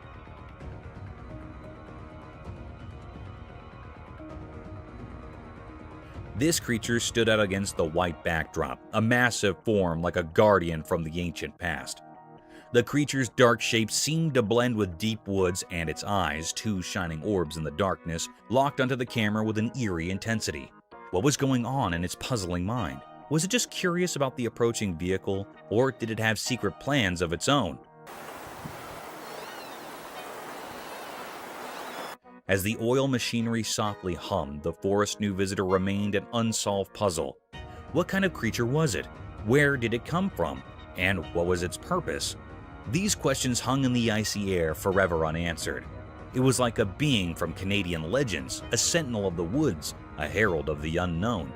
This creature stood out against the white backdrop, a massive form like a guardian from the ancient past. The creature's dark shape seemed to blend with deep woods, and its eyes, two shining orbs in the darkness, locked onto the camera with an eerie intensity. What was going on in its puzzling mind? Was it just curious about the approaching vehicle, or did it have secret plans of its own? As the oil machinery softly hummed, the forest new visitor remained an unsolved puzzle. What kind of creature was it? Where did it come from? And what was its purpose? These questions hung in the icy air, forever unanswered. It was like a being from Canadian legends, a sentinel of the woods, a herald of the unknown.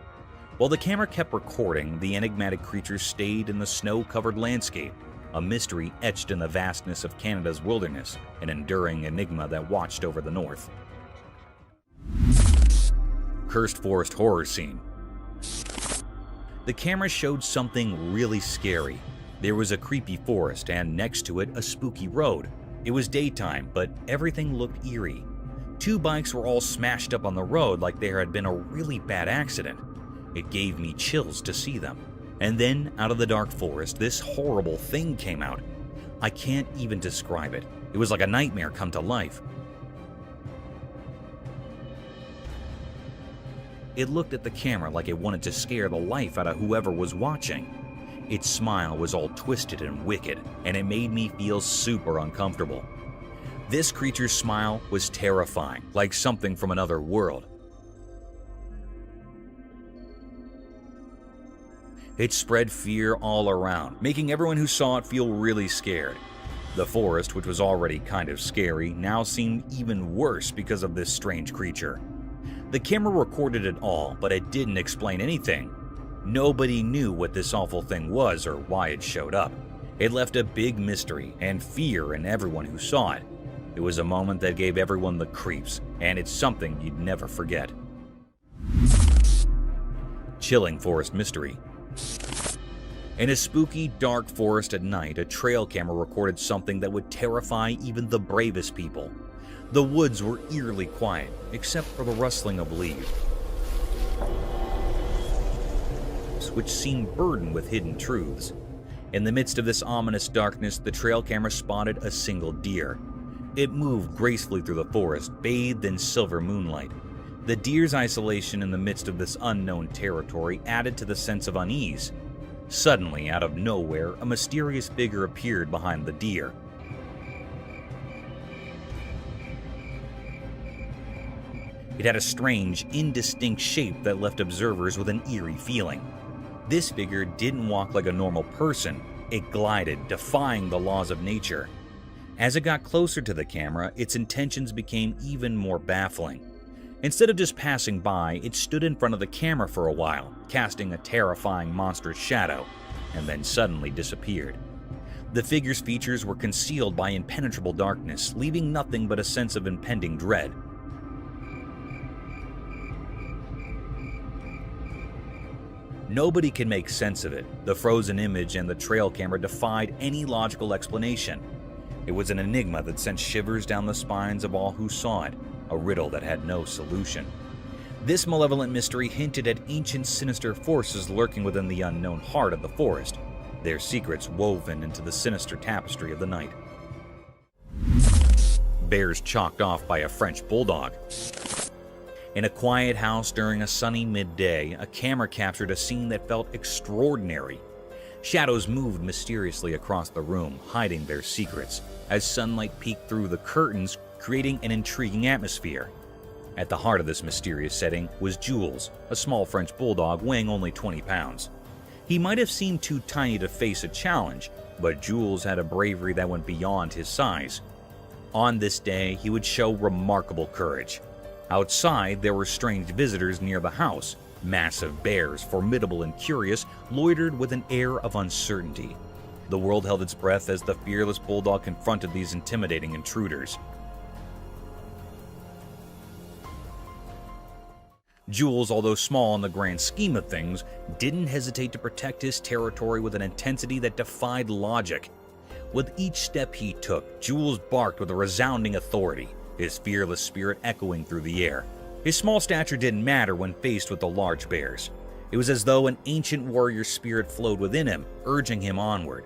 While the camera kept recording, the enigmatic creature stayed in the snow-covered landscape, a mystery etched in the vastness of Canada's wilderness, an enduring enigma that watched over the north. Cursed forest horror scene. The camera showed something really scary. There was a creepy forest, and next to it, a spooky road. It was daytime, but everything looked eerie. Two bikes were all smashed up on the road like there had been a really bad accident. It gave me chills to see them. And then, out of the dark forest, this horrible thing came out. I can't even describe it. It was like a nightmare come to life. It looked at the camera like it wanted to scare the life out of whoever was watching. Its smile was all twisted and wicked, and it made me feel super uncomfortable. This creature's smile was terrifying, like something from another world. It spread fear all around, making everyone who saw it feel really scared. The forest, which was already kind of scary, now seemed even worse because of this strange creature. The camera recorded it all, but it didn't explain anything. Nobody knew what this awful thing was or why it showed up. It left a big mystery and fear in everyone who saw it. It was a moment that gave everyone the creeps, and it's something you'd never forget. Chilling forest mystery. In a spooky, dark forest at night, a trail camera recorded something that would terrify even the bravest people. The woods were eerily quiet, except for the rustling of leaves, which seemed burdened with hidden truths. In the midst of this ominous darkness, the trail camera spotted a single deer. It moved gracefully through the forest, bathed in silver moonlight. The deer's isolation in the midst of this unknown territory added to the sense of unease. Suddenly, out of nowhere, a mysterious figure appeared behind the deer. It had a strange, indistinct shape that left observers with an eerie feeling. This figure didn't walk like a normal person. It glided, defying the laws of nature. As it got closer to the camera, its intentions became even more baffling. Instead of just passing by, it stood in front of the camera for a while, casting a terrifying monstrous shadow, and then suddenly disappeared. The figure's features were concealed by impenetrable darkness, leaving nothing but a sense of impending dread. Nobody could make sense of it. The frozen image and the trail camera defied any logical explanation. It was an enigma that sent shivers down the spines of all who saw it, a riddle that had no solution. This malevolent mystery hinted at ancient sinister forces lurking within the unknown heart of the forest, their secrets woven into the sinister tapestry of the night. Bears chalked off by a French bulldog. In a quiet house during a sunny midday, a camera captured a scene that felt extraordinary. Shadows moved mysteriously across the room, hiding their secrets, as sunlight peeked through the curtains, creating an intriguing atmosphere. At the heart of this mysterious setting was Jules, a small French bulldog weighing only 20 pounds. He might have seemed too tiny to face a challenge, but Jules had a bravery that went beyond his size. On this day, he would show remarkable courage. Outside, there were strange visitors near the house. Massive bears, formidable and curious, loitered with an air of uncertainty. The world held its breath as the fearless bulldog confronted these intimidating intruders. Jules, although small in the grand scheme of things, didn't hesitate to protect his territory with an intensity that defied logic. With each step he took, Jules barked with a resounding authority, his fearless spirit echoing through the air. His small stature didn't matter when faced with the large bears. It was as though an ancient warrior spirit flowed within him, urging him onward.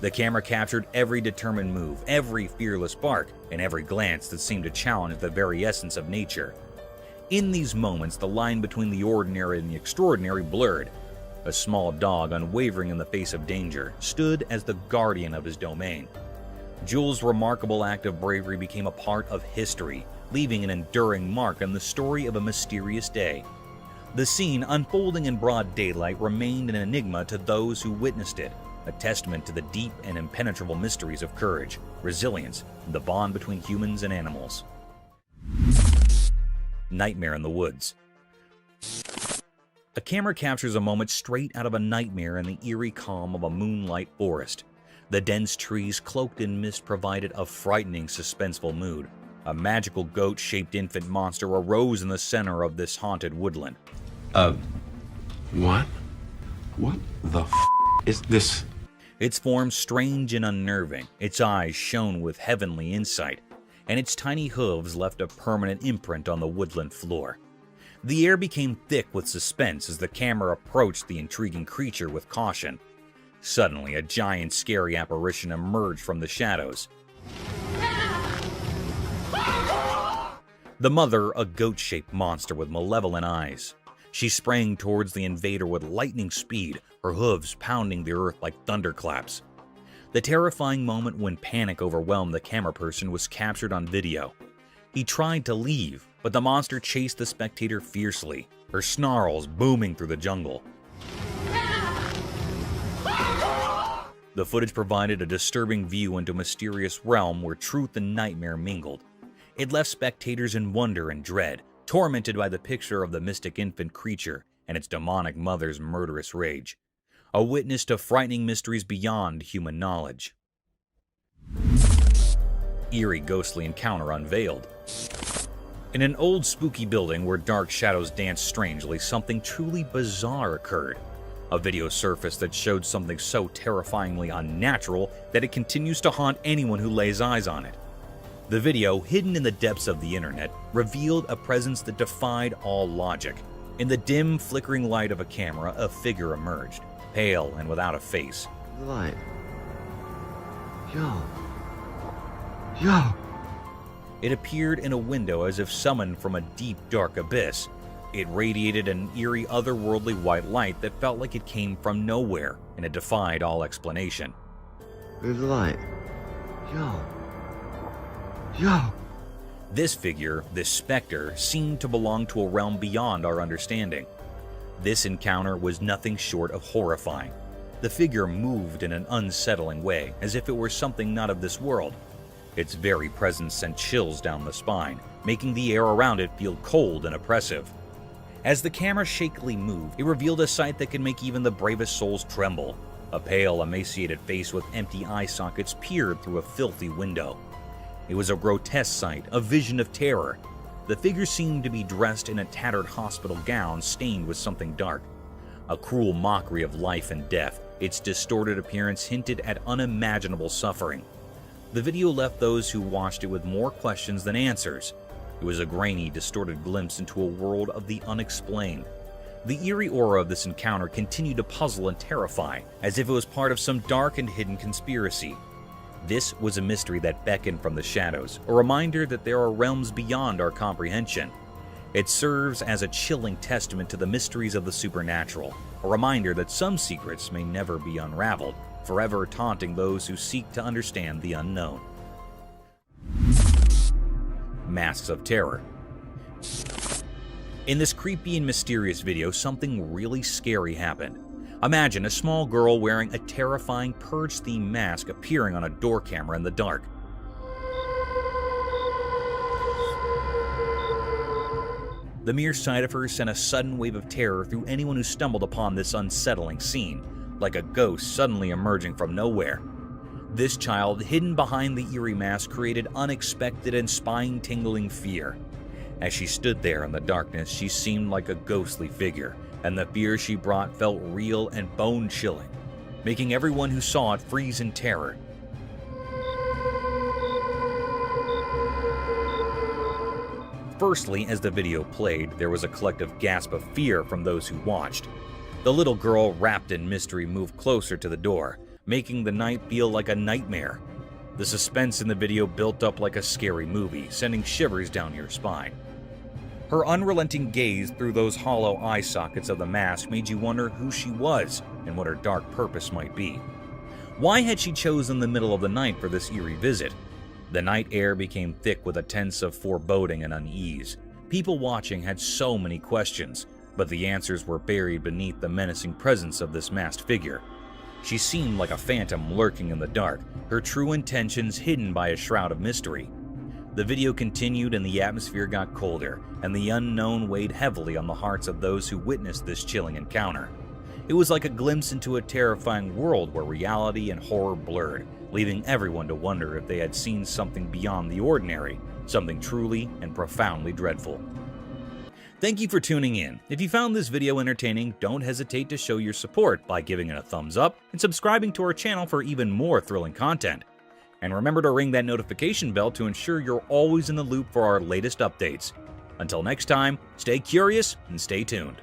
The camera captured every determined move, every fearless bark, and every glance that seemed to challenge the very essence of nature. In these moments, the line between the ordinary and the extraordinary blurred. A small dog, unwavering in the face of danger, stood as the guardian of his domain. Jules' remarkable act of bravery became a part of history, leaving an enduring mark on the story of a mysterious day. The scene, unfolding in broad daylight, remained an enigma to those who witnessed it, a testament to the deep and impenetrable mysteries of courage, resilience, and the bond between humans and animals. Nightmare in the woods. A camera captures a moment straight out of a nightmare in the eerie calm of a moonlight forest. The dense trees cloaked in mist provided a frightening, suspenseful mood. A magical goat-shaped infant monster arose in the center of this haunted woodland. What? What the f*** is this? Its form strange and unnerving, its eyes shone with heavenly insight, and its tiny hooves left a permanent imprint on the woodland floor. The air became thick with suspense as the camera approached the intriguing creature with caution. Suddenly, a giant, scary apparition emerged from the shadows. The mother, a goat-shaped monster with malevolent eyes. She sprang towards the invader with lightning speed, her hooves pounding the earth like thunderclaps. The terrifying moment when panic overwhelmed the camera person was captured on video. He tried to leave, but the monster chased the spectator fiercely, her snarls booming through the jungle. The footage provided a disturbing view into a mysterious realm where truth and nightmare mingled. It left spectators in wonder and dread, tormented by the picture of the mystic infant creature and its demonic mother's murderous rage. A witness to frightening mysteries beyond human knowledge. Eerie ghostly encounter unveiled. In an old spooky building where dark shadows danced strangely, something truly bizarre occurred. A video surfaced that showed something so terrifyingly unnatural that it continues to haunt anyone who lays eyes on it. The video, hidden in the depths of the internet, revealed a presence that defied all logic. In the dim, flickering light of a camera, a figure emerged, pale and without a face. The light. Yo. It appeared in a window as if summoned from a deep, dark abyss. It radiated an eerie, otherworldly white light that felt like it came from nowhere, and it defied all explanation. Where's the light? Yo. This figure, this specter, seemed to belong to a realm beyond our understanding. This encounter was nothing short of horrifying. The figure moved in an unsettling way, as if it were something not of this world. Its very presence sent chills down the spine, making the air around it feel cold and oppressive. As the camera shakily moved, it revealed a sight that could make even the bravest souls tremble. A pale, emaciated face with empty eye sockets peered through a filthy window. It was a grotesque sight, a vision of terror. The figure seemed to be dressed in a tattered hospital gown stained with something dark. A cruel mockery of life and death, its distorted appearance hinted at unimaginable suffering. The video left those who watched it with more questions than answers. It was a grainy, distorted glimpse into a world of the unexplained. The eerie aura of this encounter continued to puzzle and terrify, as if it was part of some dark and hidden conspiracy. This was a mystery that beckoned from the shadows, a reminder that there are realms beyond our comprehension. It serves as a chilling testament to the mysteries of the supernatural, a reminder that some secrets may never be unraveled, forever taunting those who seek to understand the unknown. Masks of Terror. In this creepy and mysterious video, something really scary happened. Imagine a small girl wearing a terrifying Purge-themed mask appearing on a door camera in the dark. The mere sight of her sent a sudden wave of terror through anyone who stumbled upon this unsettling scene, like a ghost suddenly emerging from nowhere. This child, hidden behind the eerie mask, created unexpected and spine-tingling fear. As she stood there in the darkness, she seemed like a ghostly figure, and the fear she brought felt real and bone-chilling, making everyone who saw it freeze in terror. Firstly, as the video played, there was a collective gasp of fear from those who watched. The little girl, wrapped in mystery, moved closer to the door, making the night feel like a nightmare. The suspense in the video built up like a scary movie, sending shivers down your spine. Her unrelenting gaze through those hollow eye sockets of the mask made you wonder who she was and what her dark purpose might be. Why had she chosen the middle of the night for this eerie visit? The night air became thick with a sense of foreboding and unease. People watching had so many questions, but the answers were buried beneath the menacing presence of this masked figure. She seemed like a phantom lurking in the dark, her true intentions hidden by a shroud of mystery. The video continued and the atmosphere got colder, and the unknown weighed heavily on the hearts of those who witnessed this chilling encounter. It was like a glimpse into a terrifying world where reality and horror blurred, leaving everyone to wonder if they had seen something beyond the ordinary, something truly and profoundly dreadful. Thank you for tuning in. If you found this video entertaining, don't hesitate to show your support by giving it a thumbs up and subscribing to our channel for even more thrilling content. And remember to ring that notification bell to ensure you're always in the loop for our latest updates. Until next time, stay curious and stay tuned.